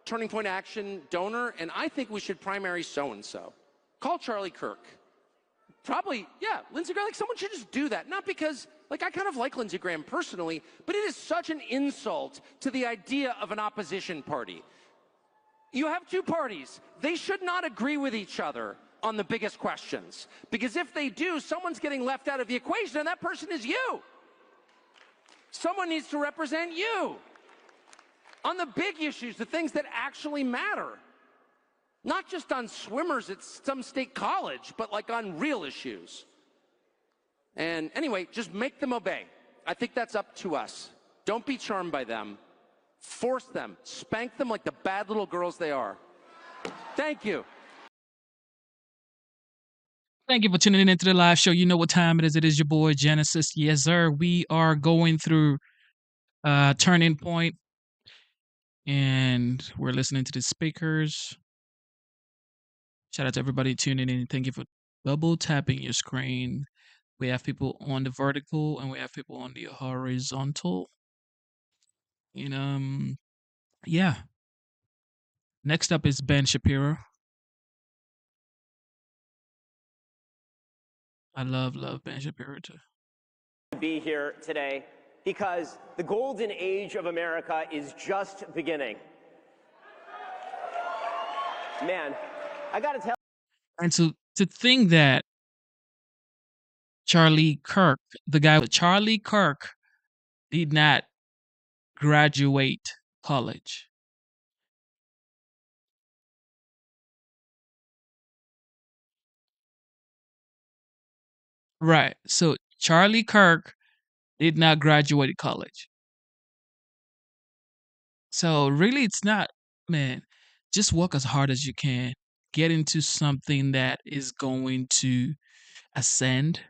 Turning Point Action donor, and I think we should primary so-and-so. Call Charlie Kirk. Probably, yeah, Lindsey Graham, someone should just do that. Not because, I kind of like Lindsey Graham personally, but it is such an insult to the idea of an opposition party. You have two parties. They should not agree with each other on the biggest questions. Because if they do, someone's getting left out of the equation, and that person is you. Someone needs to represent you on the big issues, the things that actually matter. Not just on swimmers at some state college, but on real issues. And anyway, just make them obey. I think that's up to us. Don't be charmed by them. Force them. Spank them like the bad little girls they are. Thank you. Thank you for tuning in into the live show. You know what time it is. It is your boy Genesis. Yes, sir. We are going through Turning Point, and we're listening to the speakers. Shout out to everybody tuning in. Thank you for double tapping your screen. We have people on the vertical and we have people on the horizontal. And yeah. Next up is Ben Shapiro. I love Ben Shapiro too. Be here today because the golden age of America is just beginning. Man, I got to tell. And to think that Charlie Kirk did not graduate college. Right. So Charlie Kirk did not graduate college. So really it's not, man, just work as hard as you can. Get into something that is going to ascend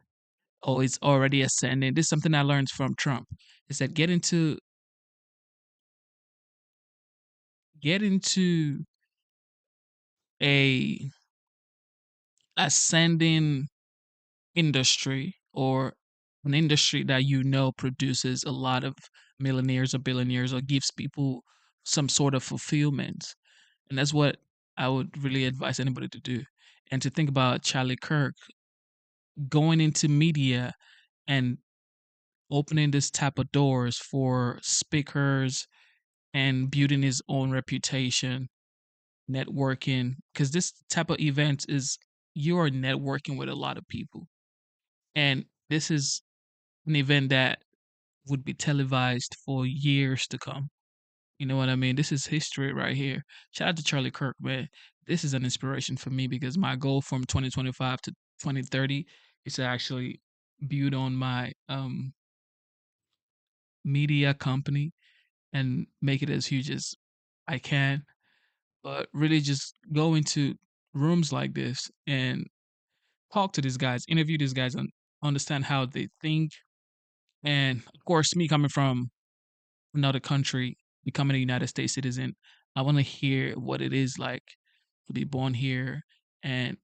or it's already ascending. This is something I learned from Trump. Is that get into a ascending industry or an industry that produces a lot of millionaires or billionaires or gives people some sort of fulfillment. And that's what I would really advise anybody to do. And to think about Charlie Kirk going into media and opening this type of doors for speakers and building his own reputation, networking, because this type of event is you are networking with a lot of people. And this is an event that would be televised for years to come. You know what I mean? This is history right here. Shout out to Charlie Kirk, man. This is an inspiration for me because my goal from 2025 to 2030 is to actually build on my media company and make it as huge as I can. But really just go into rooms like this and talk to these guys, interview these guys, and understand how they think. And of course, me coming from another country, becoming a United States citizen, I want to hear what it is like to be born here. And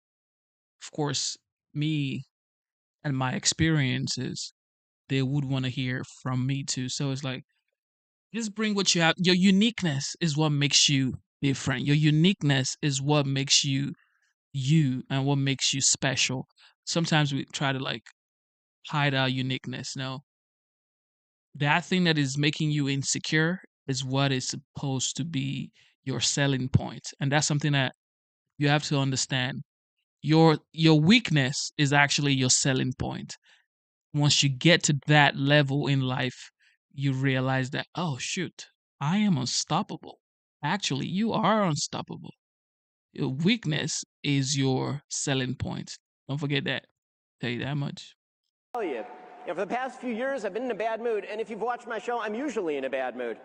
of course, me and my experiences, they would want to hear from me too. So it's like, just bring what you have. Your uniqueness is what makes you different. Your uniqueness is what makes you you and what makes you special. Sometimes we try to hide our uniqueness. No, that thing that is making you insecure is what is supposed to be your selling point. And that's something that you have to understand. Your weakness is actually your selling point. Once you get to that level in life, you realize that, oh shoot, I am unstoppable. Actually, you are unstoppable. Your weakness is your selling point. Don't forget that. Tell you that much. Tell you, for the past few years, I've been in a bad mood, and if you've watched my show, I'm usually in a bad mood.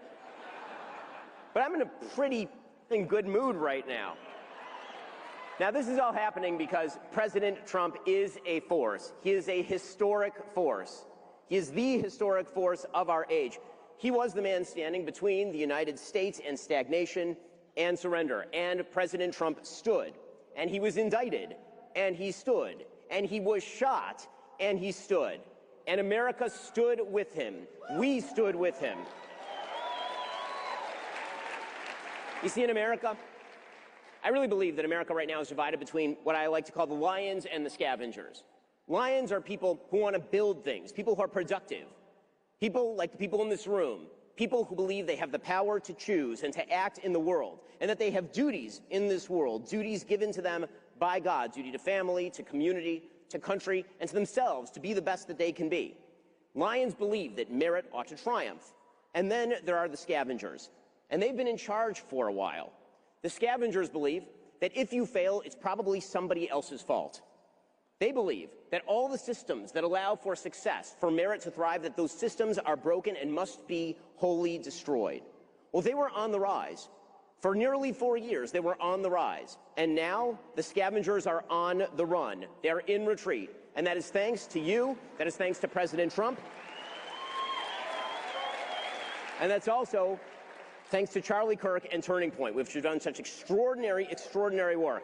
But I'm in a pretty good mood right now. Now, this is all happening because President Trump is a force. He is a historic force. He is the historic force of our age. He was the man standing between the United States and stagnation and surrender. And President Trump stood, and he was indicted, and he stood, and he was shot, and he stood. And America stood with him. We stood with him. You see, in America, I really believe that America right now is divided between what I like to call the lions and the scavengers. Lions are people who want to build things, people who are productive, people like the people in this room, people who believe they have the power to choose and to act in the world, and that they have duties in this world, duties given to them by God, duty to family, to community, to country, and to themselves to be the best that they can be. Lions believe that merit ought to triumph. And then there are the scavengers, and they've been in charge for a while. The scavengers believe that if you fail, it's probably somebody else's fault. They believe that all the systems that allow for success, for merit to thrive, that those systems are broken and must be wholly destroyed. Well, they were on the rise. For nearly 4 years, they were on the rise. And now the scavengers are on the run. They are in retreat. And that is thanks to you. That is thanks to President Trump. And that's also thanks to Charlie Kirk and Turning Point, which have done such extraordinary, extraordinary work.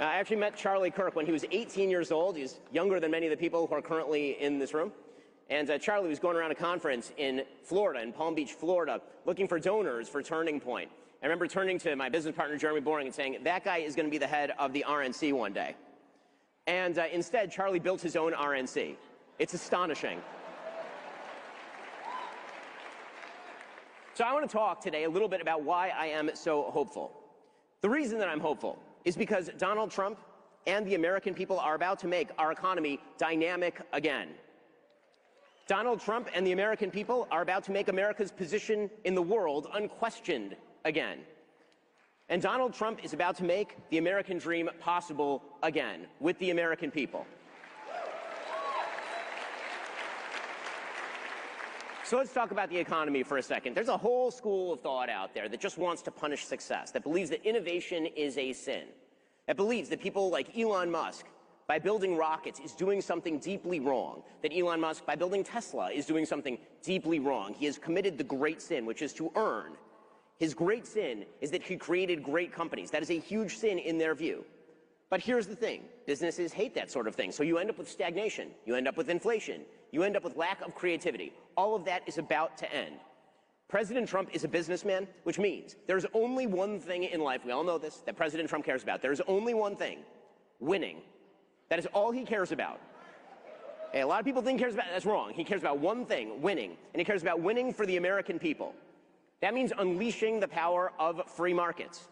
I actually met Charlie Kirk when he was 18 years old. He's younger than many of the people who are currently in this room. And Charlie was going around a conference in Florida, in Palm Beach, Florida, looking for donors for Turning Point. I remember turning to my business partner, Jeremy Boring, and saying, that guy is going to be the head of the RNC one day. And instead, Charlie built his own RNC. It's astonishing. So I want to talk today a little bit about why I am so hopeful. The reason that I'm hopeful is because Donald Trump and the American people are about to make our economy dynamic again. Donald Trump and the American people are about to make America's position in the world unquestioned again. And Donald Trump is about to make the American dream possible again with the American people. So let's talk about the economy for a second. There's a whole school of thought out there that just wants to punish success, that believes that innovation is a sin, that believes that people like Elon Musk, by building rockets, is doing something deeply wrong, that Elon Musk, by building Tesla, is doing something deeply wrong. He has committed the great sin, which is to earn. His great sin is that he created great companies. That is a huge sin in their view. But here's the thing. Businesses hate that sort of thing. So you end up with stagnation. You end up with inflation. You end up with lack of creativity. All of that is about to end. President Trump is a businessman, which means there's only one thing in life, we all know this, that President Trump cares about. There's only one thing, winning. That is all he cares about. Okay, a lot of people think he cares about, that's wrong. He cares about one thing, winning. And he cares about winning for the American people. That means unleashing the power of free markets.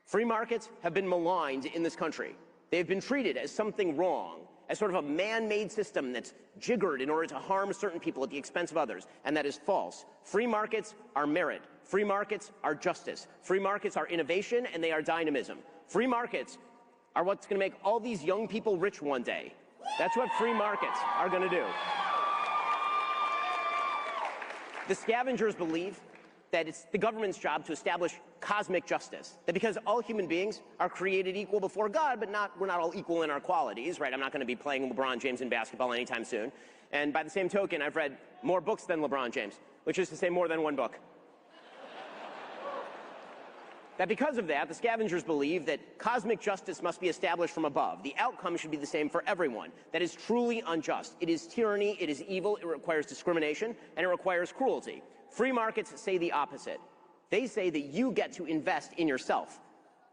Free markets have been maligned in this country. They've been treated as something wrong, as sort of a man-made system that's jiggered in order to harm certain people at the expense of others, and that is false. Free markets are merit. Free markets are justice. Free markets are innovation, and they are dynamism. Free markets are what's going to make all these young people rich one day. That's what free markets are going to do. The scavengers believe that it's the government's job to establish cosmic justice, that because all human beings are created equal before God, but we're not all equal in our qualities, right? I'm not going to be playing LeBron James in basketball anytime soon. And by the same token, I've read more books than LeBron James, which is to say more than one book. That because of that, the scavengers believe that cosmic justice must be established from above. The outcome should be the same for everyone. That is truly unjust. It is tyranny, it is evil, it requires discrimination, and it requires cruelty. Free markets say the opposite. They say that you get to invest in yourself,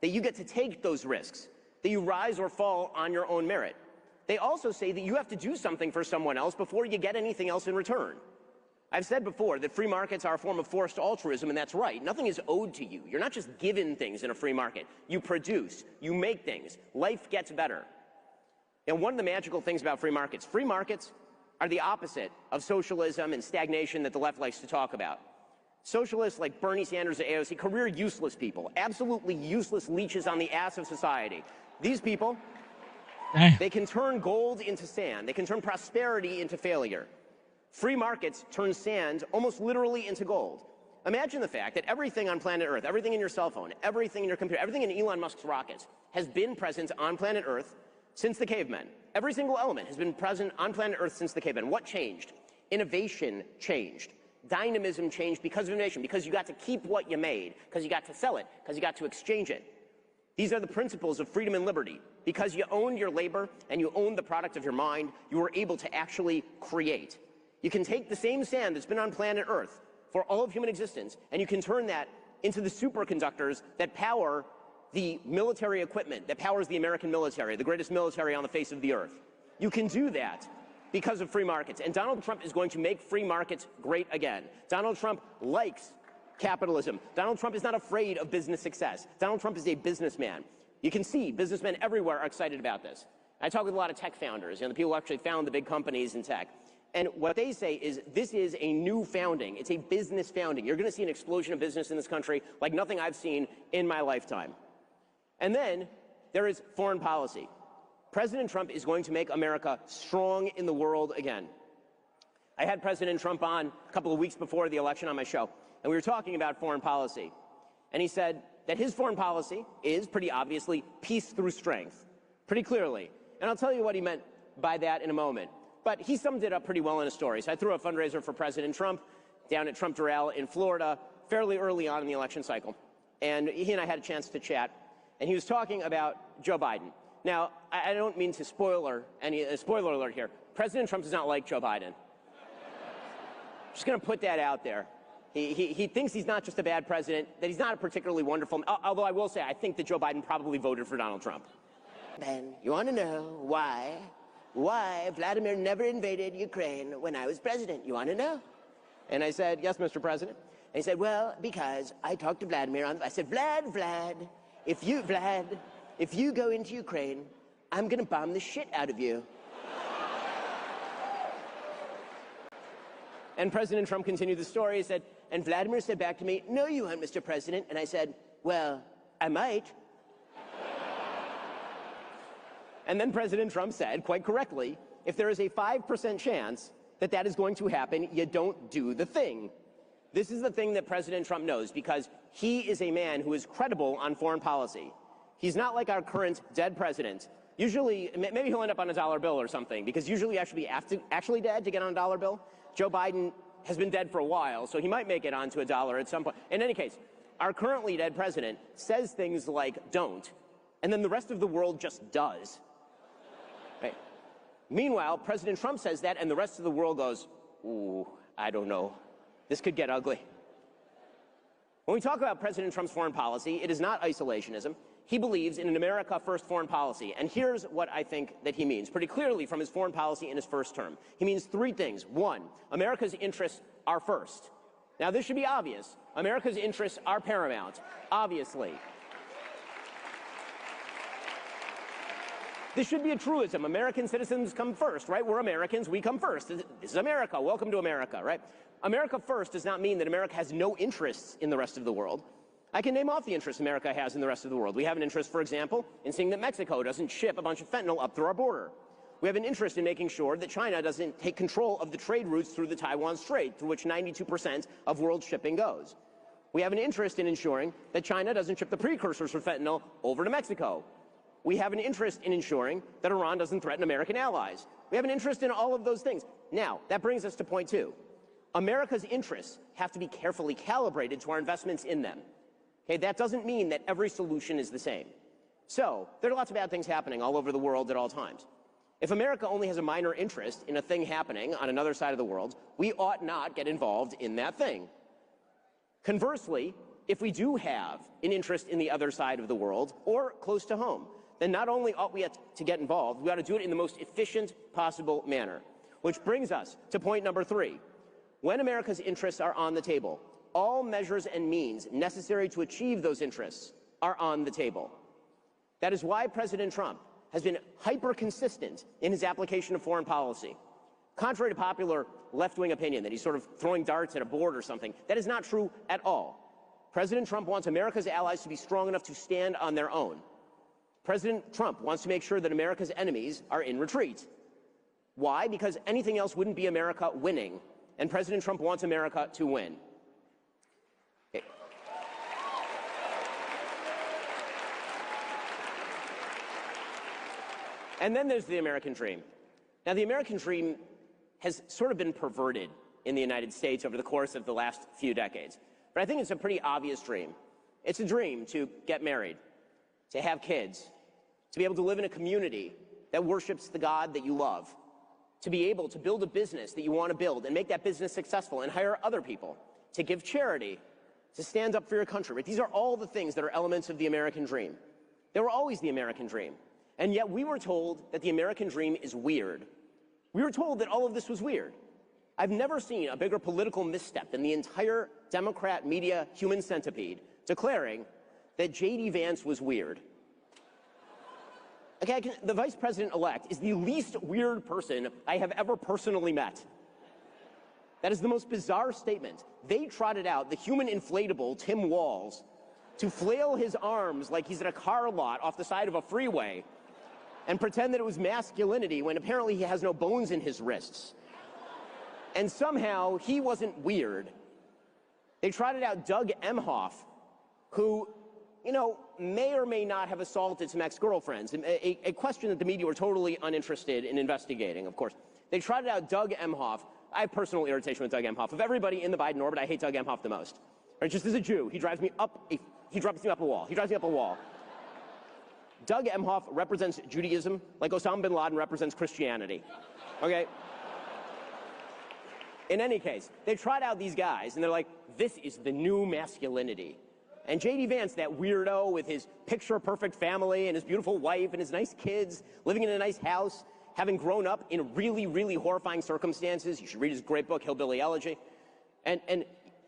that you get to take those risks, that you rise or fall on your own merit. They also say that you have to do something for someone else before you get anything else in return. I've said before that free markets are a form of forced altruism, and that's right. Nothing is owed to you. You're not just given things in a free market. You produce, you make things. Life gets better. And one of the magical things about free markets are the opposite of socialism and stagnation that the left likes to talk about. Socialists like Bernie Sanders and AOC, career useless people, absolutely useless leeches on the ass of society. These people, they can turn gold into sand. They can turn prosperity into failure. Free markets turn sand almost literally into gold. Imagine the fact that everything on planet Earth, everything in your cell phone, everything in your computer, everything in Elon Musk's rockets has been present on planet Earth since the cavemen. Every single element has been present on planet Earth since the cavemen. What changed? Innovation changed. Dynamism changed because of innovation, because you got to keep what you made, because you got to sell it, because you got to exchange it. These are the principles of freedom and liberty. Because you owned your labor and you owned the product of your mind, you were able to actually create. You can take the same sand that's been on planet Earth for all of human existence, and you can turn that into the superconductors that power the military equipment, that powers the American military, the greatest military on the face of the earth. You can do that because of free markets. And Donald Trump is going to make free markets great again. Donald Trump likes capitalism. Donald Trump is not afraid of business success. Donald Trump is a businessman. You can see businessmen everywhere are excited about this. I talk with a lot of tech founders, the people who actually found the big companies in tech. And what they say is this is a new founding. It's a business founding. You're going to see an explosion of business in this country like nothing I've seen in my lifetime. And then there is foreign policy. President Trump is going to make America strong in the world again. I had President Trump on a couple of weeks before the election on my show, and we were talking about foreign policy. And he said that his foreign policy is pretty obviously peace through strength, pretty clearly. And I'll tell you what he meant by that in a moment. But he summed it up pretty well in a story. So I threw a fundraiser for President Trump down at Trump Doral in Florida fairly early on in the election cycle. And he and I had a chance to chat. And he was talking about Joe Biden. Now, I don't mean to spoiler alert here. President Trump does not like Joe Biden. Just going to put that out there. He thinks he's not just a bad president, that he's not a particularly wonderful, although I will say I think that Joe Biden probably voted for Donald Trump. Ben, you want to know why Vladimir never invaded Ukraine when I was president? You want to know? And I said, yes, Mr. President. And he said, well, because I talked to Vladimir I said, Vlad, if you go into Ukraine, I'm going to bomb the shit out of you. And President Trump continued the story. He said, and Vladimir said back to me, no, you won't, Mr. President. And I said, well, I might. And then President Trump said, quite correctly, if there is a 5% chance that that is going to happen, you don't do the thing. This is the thing that President Trump knows, because he is a man who is credible on foreign policy. He's not like our current dead president. Usually, maybe he'll end up on a dollar bill or something, because usually you have to be actually dead to get on a dollar bill. Joe Biden has been dead for a while, so he might make it onto a dollar at some point. In any case, our currently dead president says things like don't, and then the rest of the world just does. Right? Meanwhile, President Trump says that, and the rest of the world goes, ooh, I don't know. This could get ugly. When we talk about President Trump's foreign policy, it is not isolationism. He believes in an America first foreign policy. And here's what I think that he means pretty clearly from his foreign policy in his first term. He means three things. One, America's interests are first. Now, this should be obvious. America's interests are paramount, obviously. This should be a truism. American citizens come first, right? We're Americans, we come first. This is America. Welcome to America, right? America first does not mean that America has no interests in the rest of the world. I can name off the interests America has in the rest of the world. We have an interest, for example, in seeing that Mexico doesn't ship a bunch of fentanyl up through our border. We have an interest in making sure that China doesn't take control of the trade routes through the Taiwan Strait, through which 92% of world shipping goes. We have an interest in ensuring that China doesn't ship the precursors for fentanyl over to Mexico. We have an interest in ensuring that Iran doesn't threaten American allies. We have an interest in all of those things. Now, that brings us to point two. America's interests have to be carefully calibrated to our investments in them. Okay, that doesn't mean that every solution is the same. So, there are lots of bad things happening all over the world at all times. If America only has a minor interest in a thing happening on another side of the world, we ought not get involved in that thing. Conversely, if we do have an interest in the other side of the world, or close to home, then not only ought we to get involved, we ought to do it in the most efficient possible manner. Which brings us to point number three. When America's interests are on the table, all measures and means necessary to achieve those interests are on the table. That is why President Trump has been hyper-consistent in his application of foreign policy. Contrary to popular left-wing opinion that he's sort of throwing darts at a board or something, that is not true at all. President Trump wants America's allies to be strong enough to stand on their own. President Trump wants to make sure that America's enemies are in retreat. Why? Because anything else wouldn't be America winning, and President Trump wants America to win. And then there's the American dream. Now, the American dream has sort of been perverted in the United States over the course of the last few decades. But I think it's a pretty obvious dream. It's a dream to get married, to have kids, to be able to live in a community that worships the God that you love, to be able to build a business that you want to build and make that business successful and hire other people, to give charity, to stand up for your country. Right? These are all the things that are elements of the American dream. They were always the American dream. And yet we were told that the American dream is weird. We were told that all of this was weird. I've never seen a bigger political misstep than the entire Democrat media human centipede declaring that J.D. Vance was weird. Okay, the vice president-elect is the least weird person I have ever personally met. That is the most bizarre statement. They trotted out the human inflatable Tim Walz to flail his arms like he's in a car lot off the side of a freeway and pretend that it was masculinity when apparently he has no bones in his wrists. And somehow he wasn't weird. They trotted out Doug Emhoff, who, you know, may or may not have assaulted some ex-girlfriends, a question that the media were totally uninterested in investigating, of course. They trotted out Doug Emhoff. I have personal irritation with Doug Emhoff. Of everybody in the Biden orbit, I hate Doug Emhoff the most. Right, just as a Jew, he drives me up a wall. He drives me up a wall. Doug Emhoff represents Judaism like Osama bin Laden represents Christianity. Okay? In any case, they trot out these guys, and they're like, this is the new masculinity. And J.D. Vance, that weirdo with his picture-perfect family and his beautiful wife and his nice kids, living in a nice house, having grown up in really, really horrifying circumstances. You should read his great book, Hillbilly Elegy. And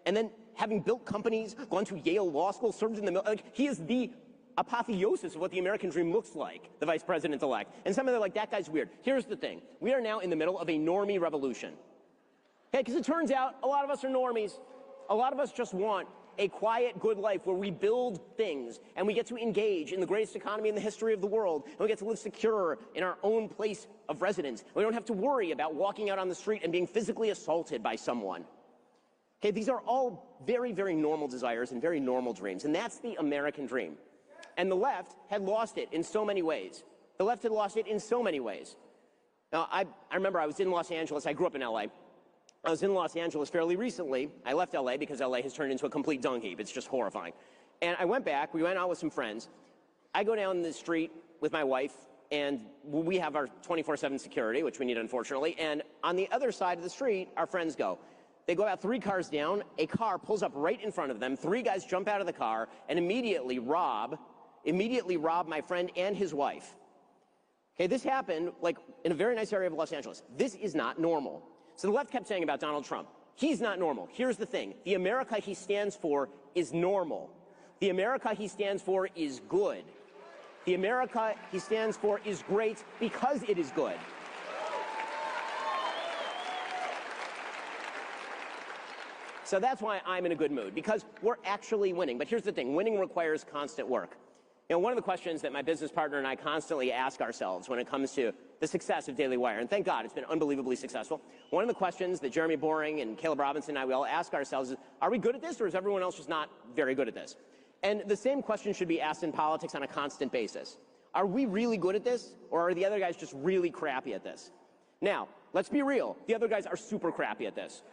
then having built companies, gone to Yale Law School, served in the military. Like, he is the apotheosis of what the American dream looks like, the vice president-elect. And some of them are like, that guy's weird. Here's the thing. We are now in the middle of a normie revolution. Okay, because it turns out a lot of us are normies. A lot of us just want a quiet, good life where we build things and we get to engage in the greatest economy in the history of the world, and we get to live secure in our own place of residence. We don't have to worry about walking out on the street and being physically assaulted by someone. Okay, these are all very, very normal desires and very normal dreams, and that's the American dream. And the left had lost it in so many ways. The left had lost it in so many ways. Now, I remember I was in Los Angeles. I grew up in L.A. I was in Los Angeles fairly recently. I left L.A. because L.A. has turned into a complete dung heap. It's just horrifying. And I went back. We went out with some friends. I go down the street with my wife, and we have our 24/7 security, which we need, unfortunately. And on the other side of the street, our friends go. They go about 3 cars down. A car pulls up right in front of them. 3 guys jump out of the car and immediately rob my friend and his wife. Okay, this happened like in a very nice area of Los Angeles. This is not normal. So the left kept saying about Donald Trump, he's not normal. Here's the thing. The America he stands for is normal. The America he stands for is good. The America he stands for is great because it is good. So that's why I'm in a good mood, because we're actually winning. But here's the thing. Winning requires constant work. You know, one of the questions that my business partner and I constantly ask ourselves when it comes to the success of Daily Wire, and thank God it's been unbelievably successful, one of the questions that Jeremy Boring and Caleb Robinson and I, we all ask ourselves is, are we good at this, or is everyone else just not very good at this? And the same question should be asked in politics on a constant basis. Are we really good at this, or are the other guys just really crappy at this? Now, let's be real. The other guys are super crappy at this.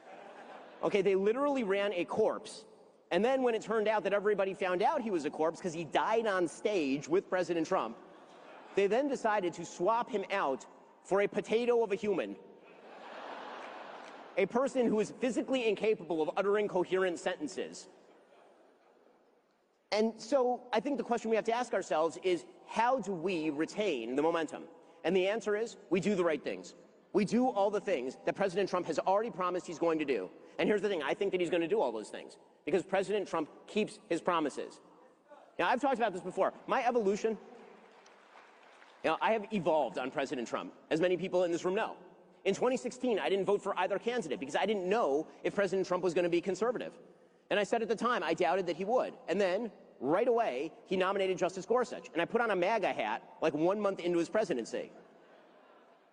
Okay, they literally ran a corpse. And then when it turned out that everybody found out he was a corpse because he died on stage with President Trump, they then decided to swap him out for a potato of a human. A person who is physically incapable of uttering coherent sentences. And so I think the question we have to ask ourselves is, how do we retain the momentum? And the answer is, we do the right things. We do all the things that President Trump has already promised he's going to do. And here's the thing, I think that he's going to do all those things because President Trump keeps his promises. Now, I've talked about this before. My evolution, I have evolved on President Trump, as many people in this room know. In 2016, I didn't vote for either candidate because I didn't know if President Trump was going to be conservative. And I said at the time, I doubted that he would. And then, right away, he nominated Justice Gorsuch. And I put on a MAGA hat like 1 month into his presidency.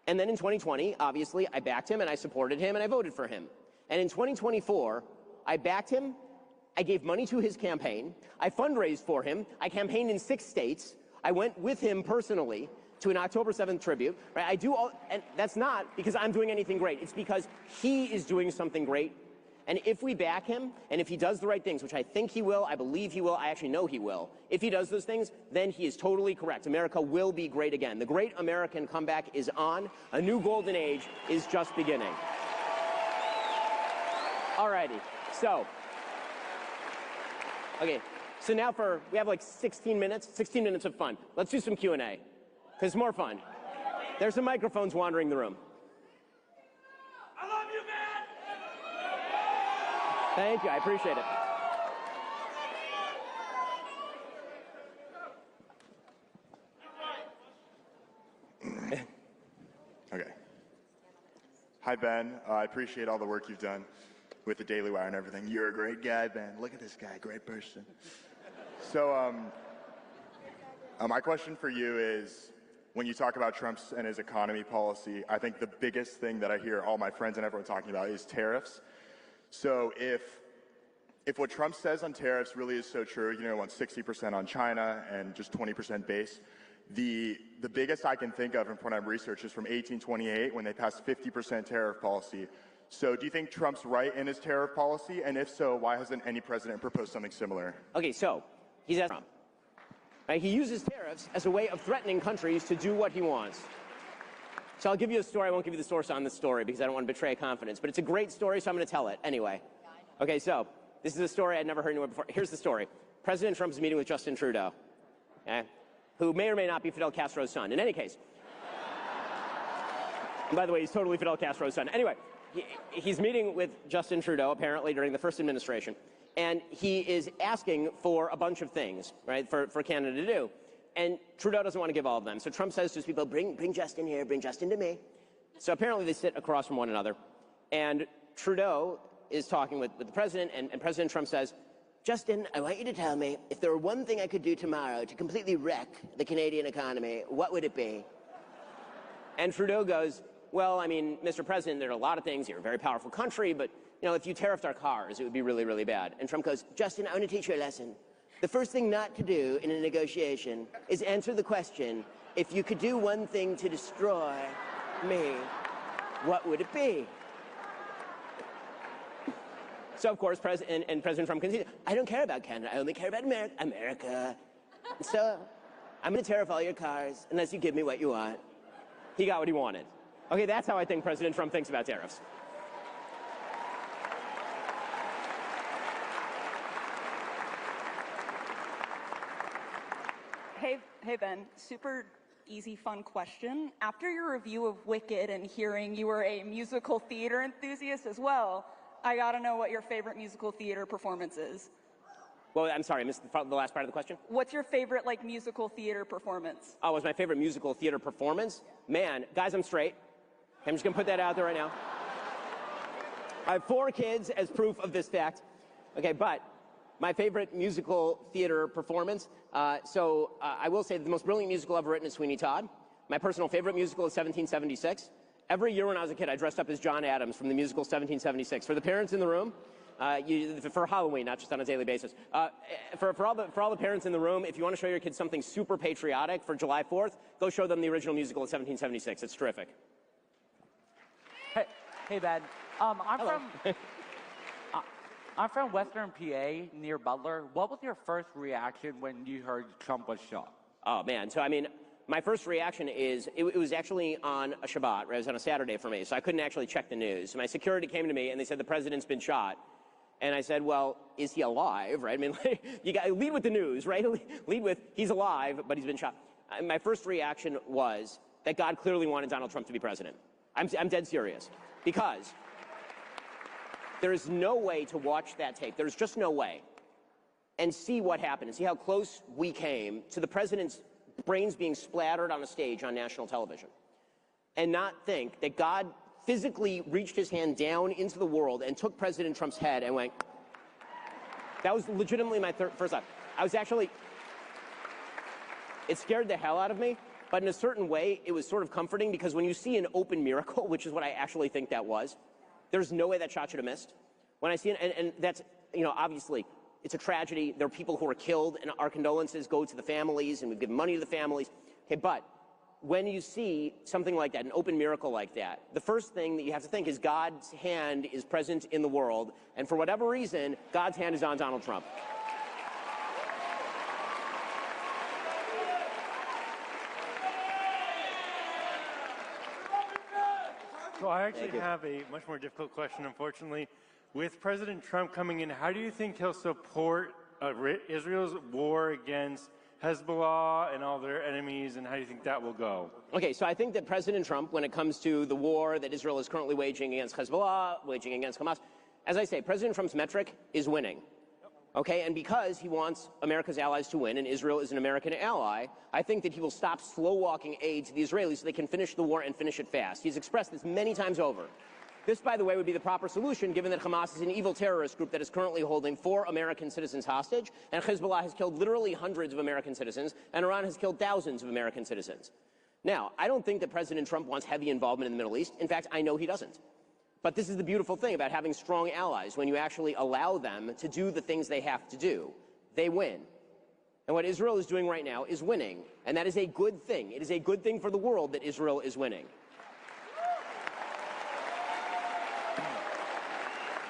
And then in 2020, obviously, I backed him and I supported him and I voted for him. And in 2024, I backed him, I gave money to his campaign, I fundraised for him, I campaigned in 6 states, I went with him personally to an October 7th tribute, right? I do all, and that's not because I'm doing anything great. It's because he is doing something great. And if we back him, and if he does the right things, which I think he will, I believe he will, I actually know he will, if he does those things, then he is totally correct. America will be great again. The great American comeback is on. A new golden age is just beginning. Alrighty, so, okay, so now we have like 16 minutes of fun. Let's do some Q&A, because it's more fun. There's some microphones wandering the room. I love you, man! Thank you, I appreciate it. Okay. Hi, Ben. I appreciate all the work you've done with the Daily Wire and everything. You're a great guy, Ben. Look at this guy, great person. So, my question for you is, when you talk about Trump's and his economy policy, I think the biggest thing that I hear all my friends and everyone talking about is tariffs. So if what Trump says on tariffs really is so true, you know, he wants 60% on China and just 20% base, the biggest I can think of from what I've researched is from 1828 when they passed 50% tariff policy. So do you think Trump's right in his tariff policy? And if so, why hasn't any president proposed something similar? Okay, so he's asking Trump. Right? He uses tariffs as a way of threatening countries to do what he wants. So I'll give you a story. I won't give you the source on this story because I don't want to betray confidence. But it's a great story, so I'm going to tell it anyway. Okay, so this is a story I'd never heard anywhere before. Here's the story. President Trump's meeting with Justin Trudeau, okay, who may or may not be Fidel Castro's son. In any case. And by the way, he's totally Fidel Castro's son. Anyway, he's meeting with Justin Trudeau, apparently, during the first administration. And he is asking for a bunch of things, right, for Canada to do. And Trudeau doesn't want to give all of them. So Trump says to his people, bring Justin here, bring Justin to me. So apparently they sit across from one another. And Trudeau is talking with the president, and President Trump says, Justin, I want you to tell me, if there were one thing I could do tomorrow to completely wreck the Canadian economy, what would it be? And Trudeau goes, well, I mean, Mr. President, there are a lot of things. You're a very powerful country, but, you know, if you tariffed our cars, it would be really, really bad. And Trump goes, Justin, I want to teach you a lesson. The first thing not to do in a negotiation is answer the question, if you could do one thing to destroy me, what would it be? So, of course, President Trump continues, I don't care about Canada. I only care about America. So I'm going to tariff all your cars unless you give me what you want. He got what he wanted. Okay, that's how I think President Trump thinks about tariffs. Hey Ben, super easy, fun question. After your review of Wicked and hearing you were a musical theater enthusiast as well, I gotta know what your favorite musical theater performance is. Well, I'm sorry, I missed the last part of the question. What's your favorite, like, musical theater performance? Oh, what's my favorite musical theater performance? Man, guys, I'm straight. I'm just gonna put that out there right now. I have 4 kids as proof of this fact. Okay, but my favorite musical theater performance, I will say the most brilliant musical ever written is Sweeney Todd. My personal favorite musical is 1776. Every year when I was a kid, I dressed up as John Adams from the musical 1776. For the parents in the room, for Halloween, not just on a daily basis. For all the parents in the room, if you want to show your kids something super patriotic for July 4th, go show them the original musical of 1776. It's terrific. Hey, Ben. I'm from Western PA, near Butler. What was your first reaction when you heard Trump was shot? Oh, man. So, I mean, my first reaction is, it was actually on a Shabbat, right? It was on a Saturday for me, so I couldn't actually check the news. So my security came to me, and they said, the president's been shot. And I said, well, is he alive, right? I mean, you got to lead with the news, right? Lead with, he's alive, but he's been shot. My first reaction was that God clearly wanted Donald Trump to be president. I'm dead serious. Because there is no way to watch that tape. There's just no way. And see what happened, and see how close we came to the president's brains being splattered on a stage on national television. And not think that God physically reached his hand down into the world and took President Trump's head and went, that was legitimately my first thought. I was actually, it scared the hell out of me, but in a certain way, it was sort of comforting because when you see an open miracle, which is what I actually think that was, there's no way that shot should have missed. When I see it, and that's, you know, obviously, it's a tragedy. There are people who are killed, and our condolences go to the families, and we've given money to the families. Okay, but when you see something like that, an open miracle like that, the first thing that you have to think is God's hand is present in the world, and for whatever reason, God's hand is on Donald Trump. So I actually have a much more difficult question, unfortunately. With President Trump coming in, how do you think he'll support Israel's war against Hezbollah and all their enemies, and how do you think that will go? Okay, so I think that President Trump, when it comes to the war that Israel is currently waging against Hezbollah, waging against Hamas, as I say, President Trump's metric is winning. Okay, and because he wants America's allies to win, and Israel is an American ally, I think that he will stop slow-walking aid to the Israelis so they can finish the war and finish it fast. He's expressed this many times over. This, by the way, would be the proper solution, given that Hamas is an evil terrorist group that is currently holding 4 American citizens hostage, and Hezbollah has killed literally hundreds of American citizens, and Iran has killed thousands of American citizens. Now, I don't think that President Trump wants heavy involvement in the Middle East. In fact, I know he doesn't. But this is the beautiful thing about having strong allies. When you actually allow them to do the things they have to do, they win. And what Israel is doing right now is winning, and that is a good thing. It is a good thing for the world that Israel is winning.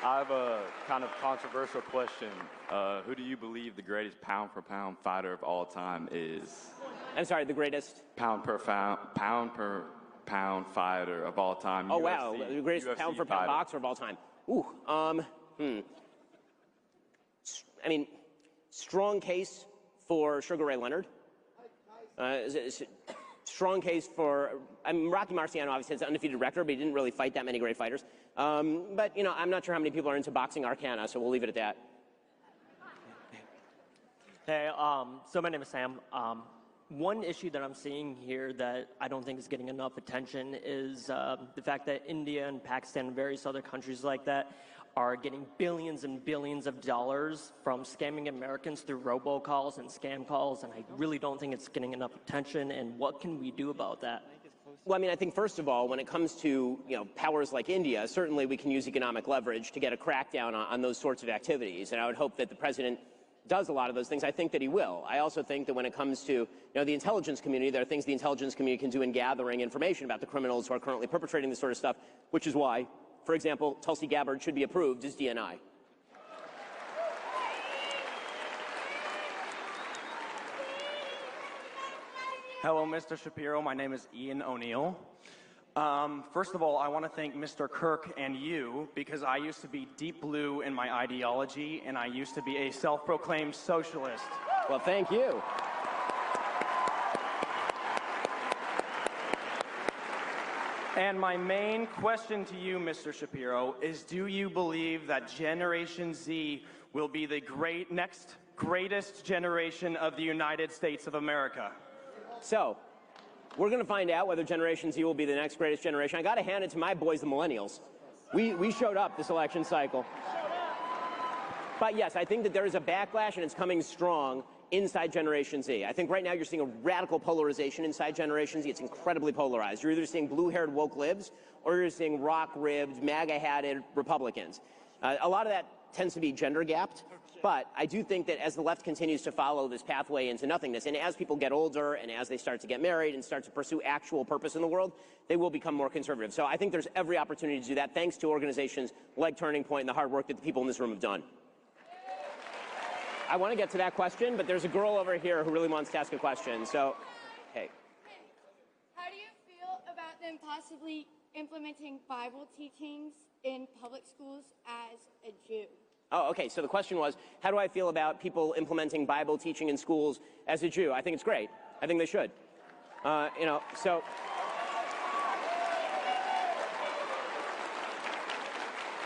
I have a kind of controversial question. Who do you believe the greatest pound-for-pound fighter of all time is? I'm sorry, the greatest? Pound per pound fighter of all time. Oh, wow, the greatest UFC pound-for-pound boxer of all time. Ooh, I mean, strong case for Sugar Ray Leonard. Strong case for, I mean, Rocky Marciano obviously has an undefeated record, but he didn't really fight that many great fighters. But, you know, I'm not sure how many people are into boxing arcana, so we'll leave it at that. Hey, so my name is Sam. One issue that I'm seeing here that I don't think is getting enough attention is the fact that India and Pakistan and various other countries like that are getting billions and billions of dollars from scamming Americans through robocalls and scam calls, and I really don't think it's getting enough attention. And what can we do about that? Well, I mean, I think first of all, when it comes to, you know, powers like India, certainly we can use economic leverage to get a crackdown on those sorts of activities, and I would hope that the president does a lot of those things. I think that he will. I also think that when it comes to, you know, the intelligence community, there are things the intelligence community can do in gathering information about the criminals who are currently perpetrating this sort of stuff, which is why, for example, Tulsi Gabbard should be approved as DNI. Hello, Mr. Shapiro. My name is Ian O'Neill. First of all, I want to thank Mr. Kirk and you, because I used to be deep blue in my ideology, and I used to be a self-proclaimed socialist. Well, thank you. And my main question to you, Mr. Shapiro, is do you believe that Generation Z will be the next greatest generation of the United States of America? So, we're going to find out whether Generation Z will be the next greatest generation. I got to hand it to my boys, the millennials. We showed up this election cycle. But yes, I think that there is a backlash, and it's coming strong inside Generation Z. I think right now you're seeing a radical polarization inside Generation Z. It's incredibly polarized. You're either seeing blue-haired woke libs, or you're seeing rock-ribbed, MAGA-hatted Republicans. A lot of that tends to be gender-gapped. But I do think that as the left continues to follow this pathway into nothingness, and as people get older, and as they start to get married and start to pursue actual purpose in the world, they will become more conservative. So I think there's every opportunity to do that, thanks to organizations like Turning Point and the hard work that the people in this room have done. I want to get to that question, but there's a girl over here who really wants to ask a question. So, hey. How do you feel about them possibly implementing Bible teachings in public schools as a Jew? Oh, okay. So the question was, how do I feel about people implementing Bible teaching in schools as a Jew? I think it's great. I think they should. You know, so.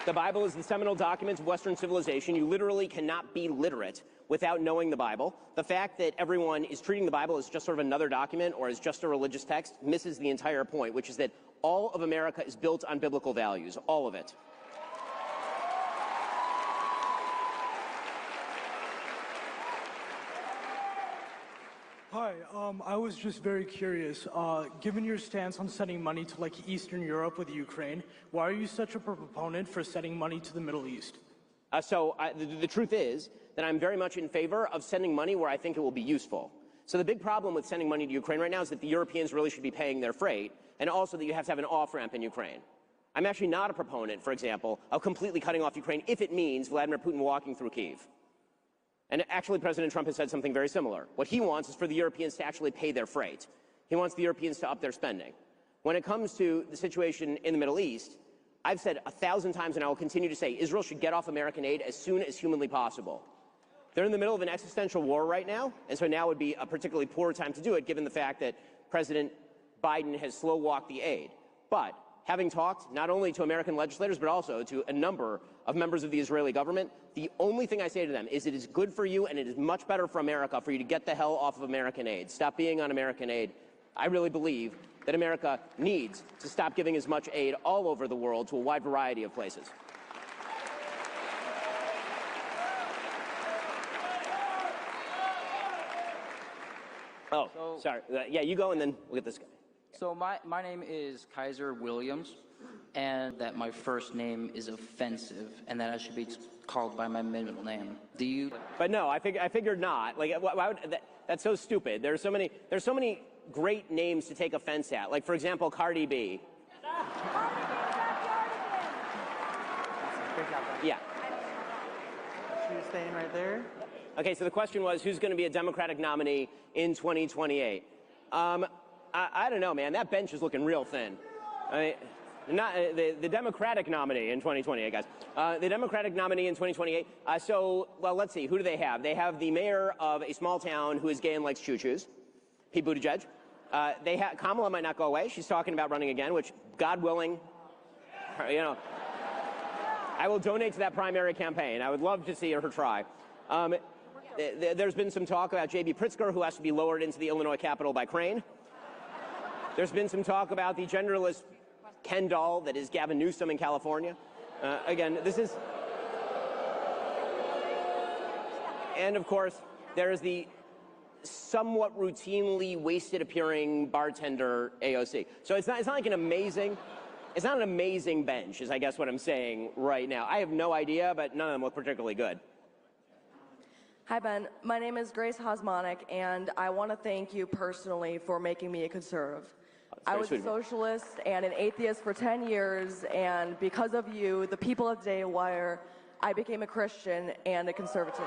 The Bible is the seminal document of Western civilization. You literally cannot be literate without knowing the Bible. The fact that everyone is treating the Bible as just sort of another document or as just a religious text misses the entire point, which is that all of America is built on biblical values, all of it. Hi, I was just very curious. Given your stance on sending money to like Eastern Europe with Ukraine, why are you such a proponent for sending money to the Middle East? The truth is that I'm very much in favor of sending money where I think it will be useful. So the big problem with sending money to Ukraine right now is that the Europeans really should be paying their freight, and also that you have to have an off-ramp in Ukraine. I'm actually not a proponent, for example, of completely cutting off Ukraine if it means Vladimir Putin walking through Kyiv. And actually, President Trump has said something very similar. What he wants is for the Europeans to actually pay their freight. He wants the Europeans to up their spending. When it comes to the situation in the Middle East, I've said 1,000 times, and I will continue to say, Israel should get off American aid as soon as humanly possible. They're in the middle of an existential war right now, and so now would be a particularly poor time to do it, given the fact that President Biden has slow-walked the aid. But having talked not only to American legislators, but also to a number of members of the Israeli government, the only thing I say to them is it is good for you and it is much better for America for you to get the hell off of American aid. Stop being on American aid. I really believe that America needs to stop giving as much aid all over the world to a wide variety of places. Oh, sorry. Yeah, you go and then we'll get this guy. So my name is Kaiser Williams, and that my first name is offensive, and that I should be called by my middle name. Do you? But no, I figured not. Like, why would, that's so stupid. There's so many great names to take offense at. Like, for example, Cardi B. Yeah. She's staying right there. Okay, so the question was, who's going to be a Democratic nominee in 2028? I don't know, man. That bench is looking real thin. I mean, not the Democratic nominee in 2028, guys. The Democratic nominee in 2028. Well, let's see. Who do they have? They have the mayor of a small town who is gay and likes choo-choos, Pete Buttigieg. Kamala might not go away. She's talking about running again, which, God willing, you know, I will donate to that primary campaign. I would love to see her try. There's been some talk about J.B. Pritzker, who has to be lowered into the Illinois Capitol by crane. There's been some talk about the genderless Ken doll that is Gavin Newsom in California. Again, this is... And, of course, there's the somewhat routinely wasted-appearing bartender AOC. So it's not like an amazing... It's not an amazing bench, is I guess what I'm saying right now. I have no idea, but none of them look particularly good. Hi, Ben. My name is Grace Hosmonic, and I want to thank you personally for making me a conservative. I was a socialist and an atheist for 10 years, and because of you, the people of Daily Wire, I became a Christian and a conservative.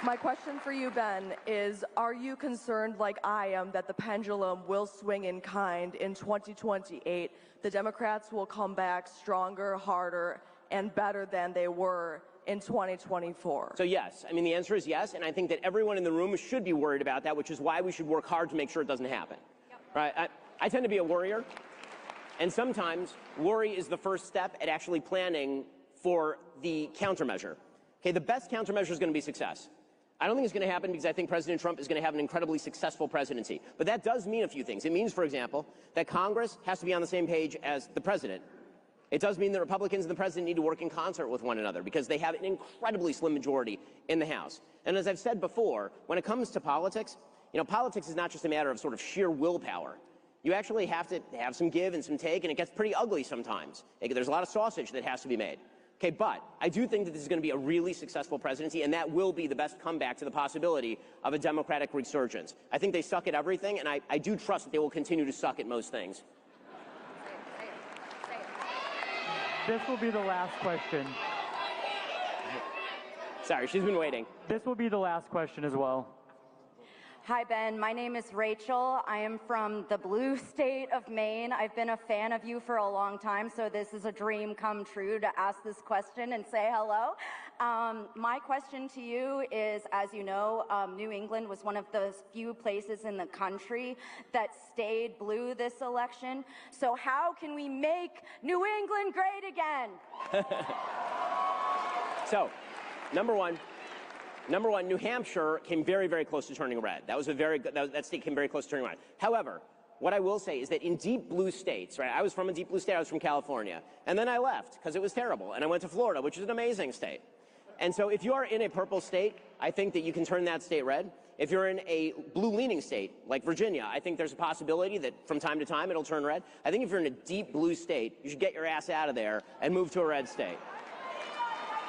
My question for you, Ben, is are you concerned like I am that the pendulum will swing in kind in 2028? The Democrats will come back stronger, harder, and better than they were in 2024? So yes, I mean the answer is yes, and I think that everyone in the room should be worried about that, which is why we should work hard to make sure it doesn't happen. Right? I tend to be a worrier, and sometimes worry is the first step at actually planning for the countermeasure. Okay, the best countermeasure is going to be success. I don't think it's going to happen because I think President Trump is going to have an incredibly successful presidency. But that does mean a few things. It means, for example, that Congress has to be on the same page as the president. It does mean that Republicans and the president need to work in concert with one another because they have an incredibly slim majority in the House. And as I've said before, when it comes to politics, you know, politics is not just a matter of sort of sheer willpower. You actually have to have some give and some take, and it gets pretty ugly sometimes. There's a lot of sausage that has to be made. Okay, but I do think that this is going to be a really successful presidency, and that will be the best comeback to the possibility of a Democratic resurgence. I think they suck at everything, and I do trust that they will continue to suck at most things. This will be the last question. Sorry, she's been waiting. This will be the last question as well. Hi, Ben. My name is Rachel. I am from the blue state of Maine. I've been a fan of you for a long time, so this is a dream come true to ask this question and say hello. My question to you is, as you know, New England was one of those few places in the country that stayed blue this election. So how can we make New England great again? So, number one, New Hampshire came very, very close to turning red. That was a very good, that state came very close to turning red. However, what I will say is that in deep blue states, right, I was from a deep blue state, I was from California, and then I left because it was terrible, and I went to Florida, which is an amazing state. And so if you are in a purple state, I think that you can turn that state red. If you're in a blue-leaning state, like Virginia, I think there's a possibility that from time to time it'll turn red. I think if you're in a deep blue state, you should get your ass out of there and move to a red state.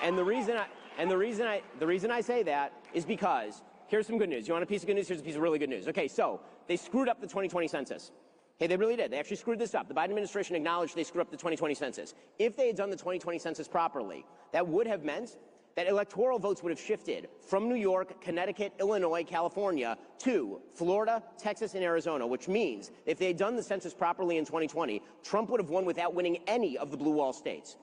And the reason I say that is because here's some good news. You want a piece of good news? Here's a piece of really good news. Okay, so they screwed up the 2020 census. Okay, they really did. They actually screwed this up. The Biden administration acknowledged they screwed up the 2020 census. If they had done the 2020 census properly, that would have meant that electoral votes would have shifted from New York, Connecticut, Illinois, California to Florida, Texas, and Arizona, which means if they had done the census properly in 2020, Trump would have won without winning any of the blue wall states.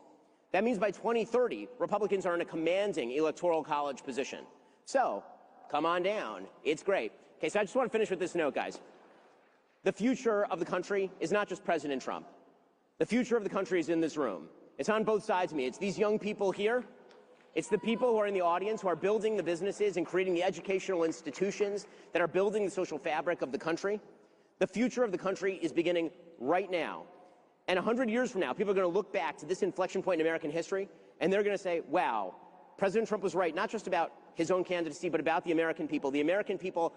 That means by 2030, Republicans are in a commanding electoral college position. So, come on down. It's great. Okay, so I just want to finish with this note, guys. The future of the country is not just President Trump. The future of the country is in this room. It's on both sides of me. It's these young people here. It's the people who are in the audience who are building the businesses and creating the educational institutions that are building the social fabric of the country. The future of the country is beginning right now. And 100 years from now, people are going to look back to this inflection point in American history, and they're going to say, wow, President Trump was right, not just about his own candidacy, but about the American people. The American people,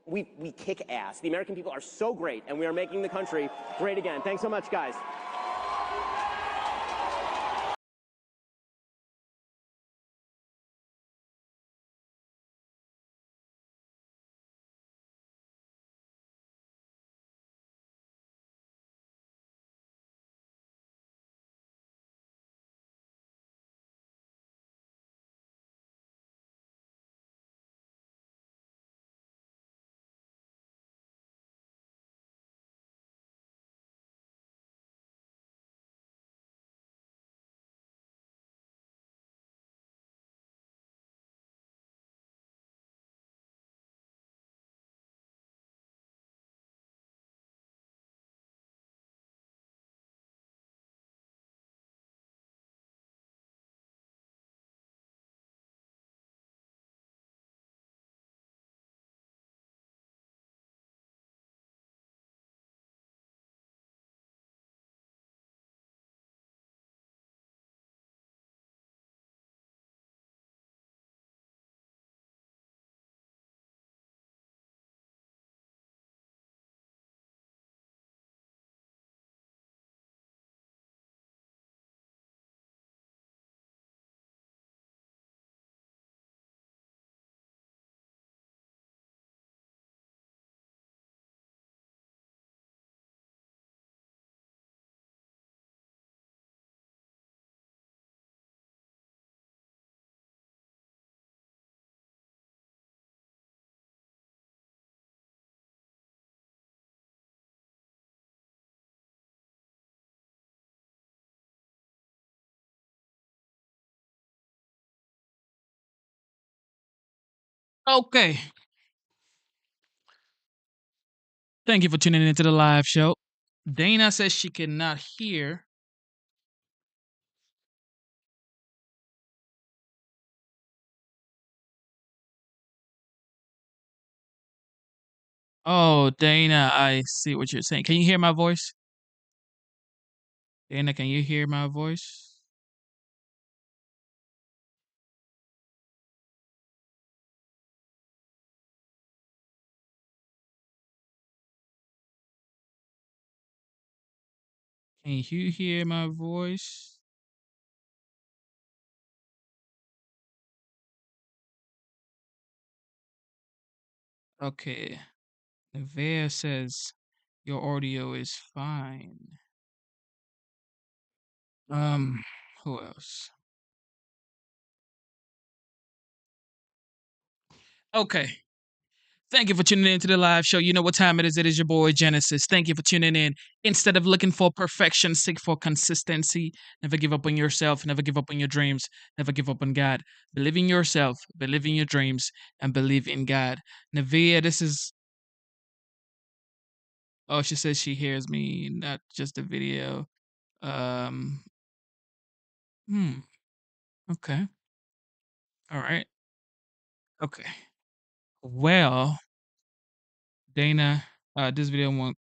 we kick ass. The American people are so great, and we are making the country great again. Thanks so much, guys. Okay. Thank you for tuning into the live show. Dana says she cannot hear. Oh, Dana, I see what you're saying. Can you hear my voice? Dana, can you hear my voice? Can you hear my voice? Okay. Nevea says your audio is fine. Who else? Okay. Thank you for tuning in to the live show. You know what time it is. It is your boy Genesis. Thank you for tuning in. Instead of looking for perfection, seek for consistency. Never give up on yourself. Never give up on your dreams. Never give up on God. Believe in yourself. Believe in your dreams. And believe in God. Navia, this is. Oh, she says she hears me, not just the video. Um. Hmm. Okay. All right. Okay. Well, Dana, this video went.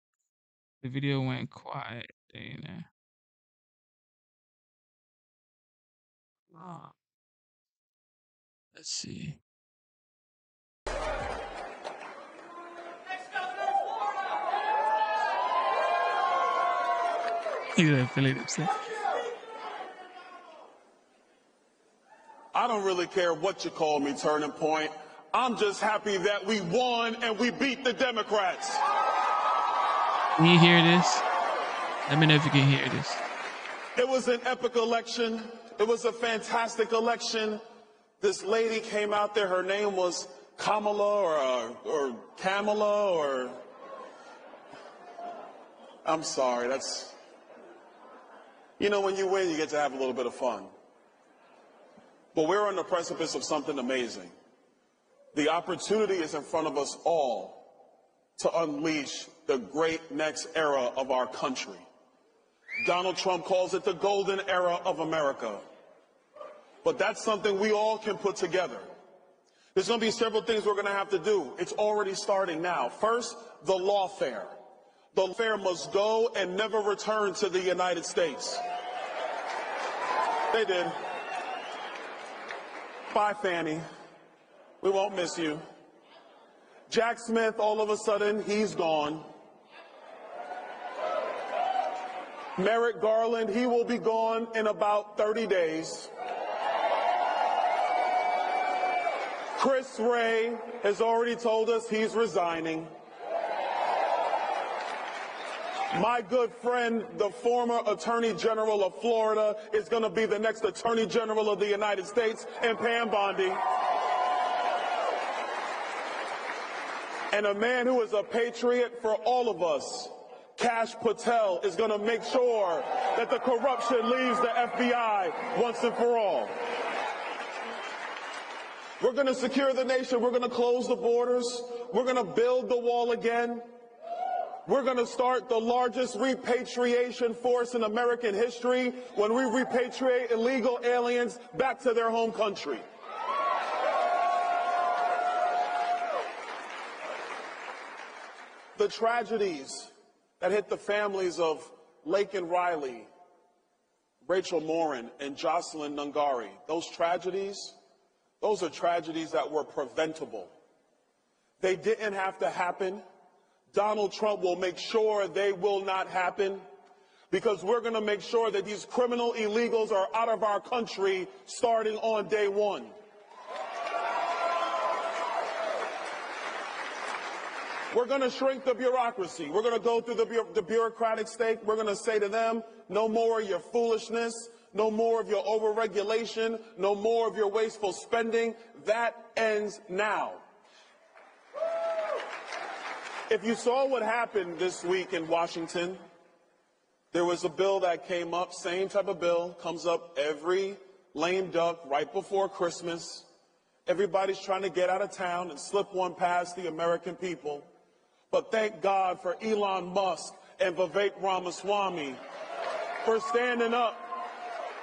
The video went quiet. Dana. Ah. Let's see. He's feeling upset. I don't really care what you call me, Turning Point. I'm just happy that we won and we beat the Democrats. Can you hear this? Let me know if you can hear this. It was an epic election. It was a fantastic election. This lady came out there. Her name was Kamala or Kamala or... I'm sorry, that's... You know, when you win, you get to have a little bit of fun. But we're on the precipice of something amazing. The opportunity is in front of us all to unleash the great next era of our country. Donald Trump calls it the golden era of America. But that's something we all can put together. There's going to be several things we're going to have to do. It's already starting now. First, the lawfare. The lawfare must go and never return to the United States. They did. Bye, Fannie. We won't miss you. Jack Smith, all of a sudden, he's gone. Merrick Garland, he will be gone in about 30 days. Chris Wray has already told us he's resigning. My good friend, the former Attorney General of Florida, is going to be the next Attorney General of the United States, and Pam Bondi. And a man who is a patriot for all of us, Kash Patel, is going to make sure that the corruption leaves the FBI once and for all. We're going to secure the nation. We're going to close the borders. We're going to build the wall again. We're going to start the largest repatriation force in American history when we repatriate illegal aliens back to their home country. The tragedies that hit the families of Laken Riley, Rachel Morin, and Jocelyn Nungari, those are tragedies that were preventable. They didn't have to happen. Donald Trump will make sure they will not happen, because we're going to make sure that these criminal illegals are out of our country starting on day one. We're going to shrink the bureaucracy. We're going to go through the bureaucratic state. We're going to say to them, no more of your foolishness, no more of your overregulation, no more of your wasteful spending. That ends now. If you saw what happened this week in Washington, there was a bill that came up, same type of bill, comes up every lame duck right before Christmas. Everybody's trying to get out of town and slip one past the American people. But thank God for Elon Musk and Vivek Ramaswamy for standing up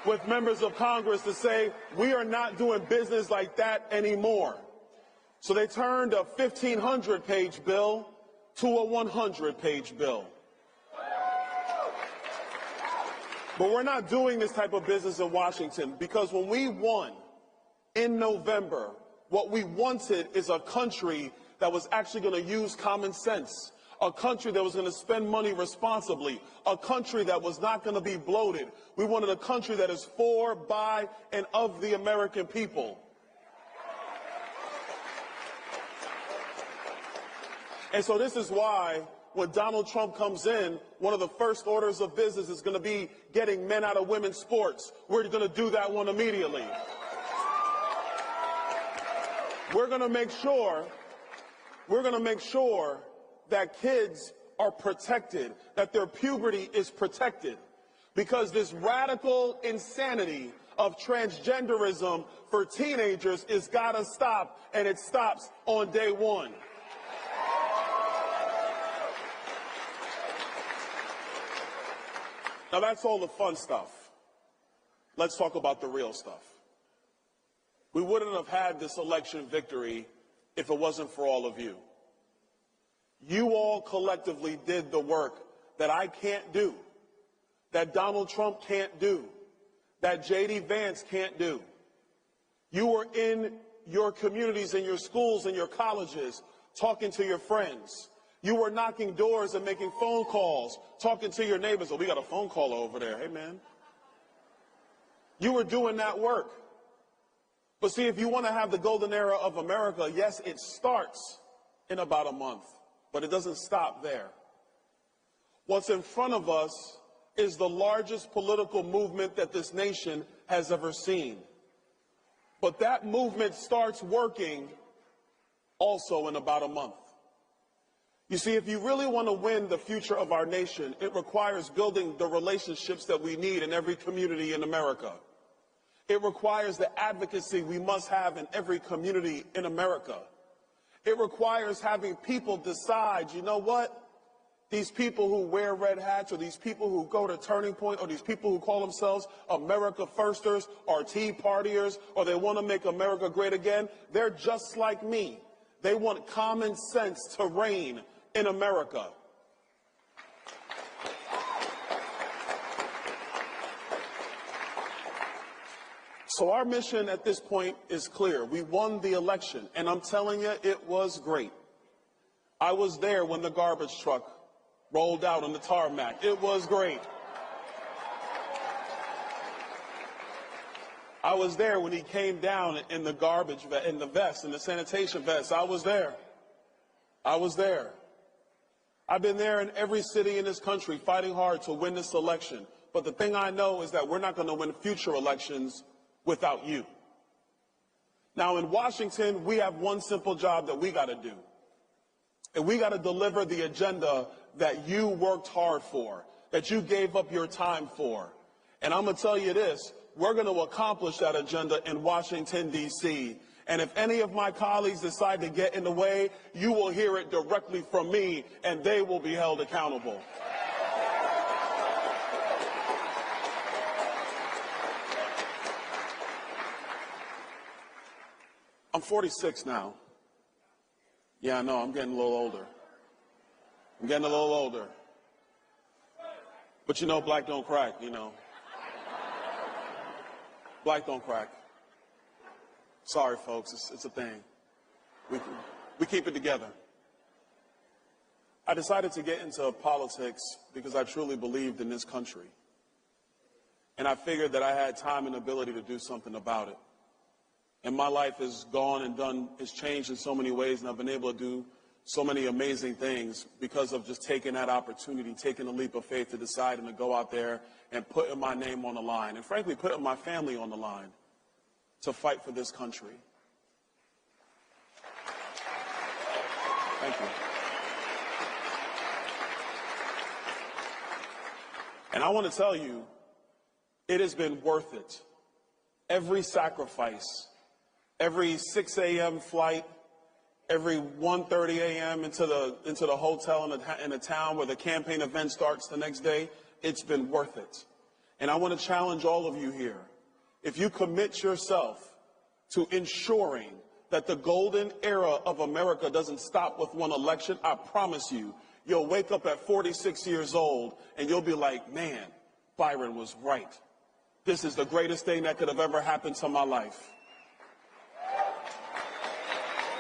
with members of Congress to say, we are not doing business like that anymore. So they turned a 1,500-page bill to a 100-page bill. But we're not doing this type of business in Washington, because when we won in November, what we wanted is a country that was actually going to use common sense, a country that was going to spend money responsibly, a country that was not going to be bloated. We wanted a country that is for, by, and of the American people. And so this is why when Donald Trump comes in, one of the first orders of business is going to be getting men out of women's sports. We're going to do that one immediately. We're going to make sure that kids are protected, that their puberty is protected, because this radical insanity of transgenderism for teenagers is got to stop, and it stops on day one. Now, that's all the fun stuff. Let's talk about the real stuff. We wouldn't have had this election victory if it wasn't for all of you. You all collectively did the work that I can't do, that Donald Trump can't do, that J.D. Vance can't do. You were in your communities and your schools and your colleges, talking to your friends. You were knocking doors and making phone calls, talking to your neighbors. Oh, we got a phone call over there. Hey, man. You were doing that work. But see, if you want to have the golden era of America, yes, it starts in about a month, but it doesn't stop there. What's in front of us is the largest political movement that this nation has ever seen. But that movement starts working also in about a month. You see, if you really want to win the future of our nation, it requires building the relationships that we need in every community in America. It requires the advocacy we must have in every community in America. It requires having people decide, you know what? These people who wear red hats, or these people who go to Turning Point, or these people who call themselves America Firsters, or Tea Partiers, or they want to make America great again, they're just like me. They want common sense to reign in America. So our mission at this point is clear. We won the election, and I'm telling you, it was great. I was there when the garbage truck rolled out on the tarmac. It was great. I was there when he came down in the garbage, in the vest, in the sanitation vest. I was there. I was there. I've been there in every city in this country fighting hard to win this election. But the thing I know is that we're not going to win future elections without you. Now, in Washington, we have one simple job that we got to do. And we got to deliver the agenda that you worked hard for, that you gave up your time for. And I'm going to tell you this, we're going to accomplish that agenda in Washington, D.C. And if any of my colleagues decide to get in the way, you will hear it directly from me, and they will be held accountable. I'm 46 now. Yeah, I know, I'm getting a little older. I'm getting a little older. But you know, black don't crack, you know. Black don't crack. Sorry, folks, it's a thing. We keep it together. I decided to get into politics because I truly believed in this country. And I figured that I had time and ability to do something about it. And my life has gone and done, has changed in so many ways, and I've been able to do so many amazing things because of just taking that opportunity, taking a leap of faith to decide and to go out there and putting my name on the line, and frankly, putting my family on the line to fight for this country. Thank you. And I want to tell you, it has been worth it. Every sacrifice, every 6 a.m. flight, every 1:30 a.m. into the hotel in the town where the campaign event starts the next day, it's been worth it. And I want to challenge all of you here. If you commit yourself to ensuring that the golden era of America doesn't stop with one election, I promise you, you'll wake up at 46 years old and you'll be like, man, Byron was right. This is the greatest thing that could have ever happened to my life.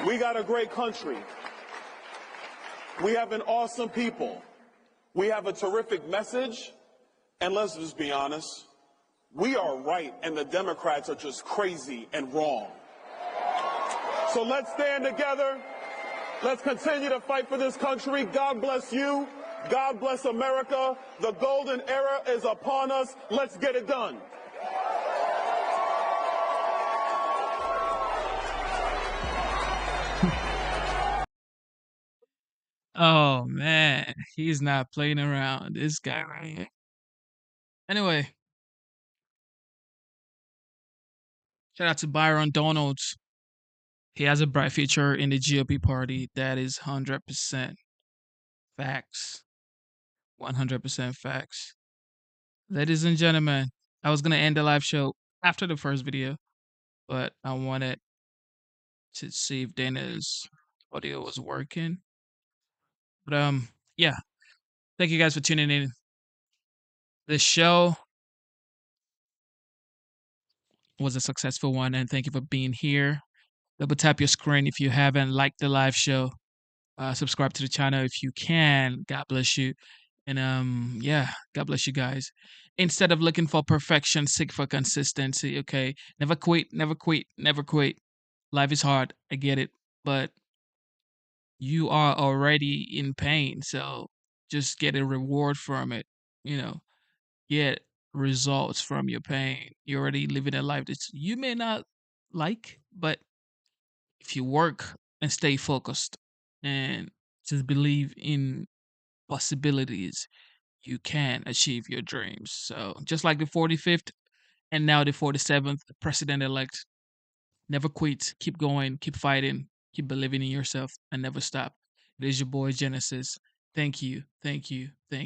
We got a great country. We have an awesome people. We have a terrific message. And let's just be honest, we are right and the Democrats are just crazy and wrong. So let's stand together. Let's continue to fight for this country. God bless you. God bless America. The golden era is upon us. Let's get it done. Oh man, he's not playing around. This guy right here. Anyway, shout out to Byron Donalds. He has a bright future in the GOP party. That is 100% facts. 100% facts. Ladies and gentlemen, I was going to end the live show after the first video, but I wanted to see if Dana's audio was working. But yeah. Thank you guys for tuning in. The show was a successful one, and thank you for being here. Double tap your screen if you haven't liked the live show. Subscribe to the channel if you can. God bless you. And yeah, God bless you guys. Instead of looking for perfection, seek for consistency. Okay. Never quit, never quit, never quit. Life is hard. I get it. But you are already in pain. So just get a reward from it. You know, get results from your pain. You're already living a life that you may not like, but if you work and stay focused and just believe in possibilities, you can achieve your dreams. So just like the 45th and now the 47th president elect, never quit, keep going, keep fighting, keep believing in yourself, and never stop. It is your boy Genesis. Thank you, thank you, thank you.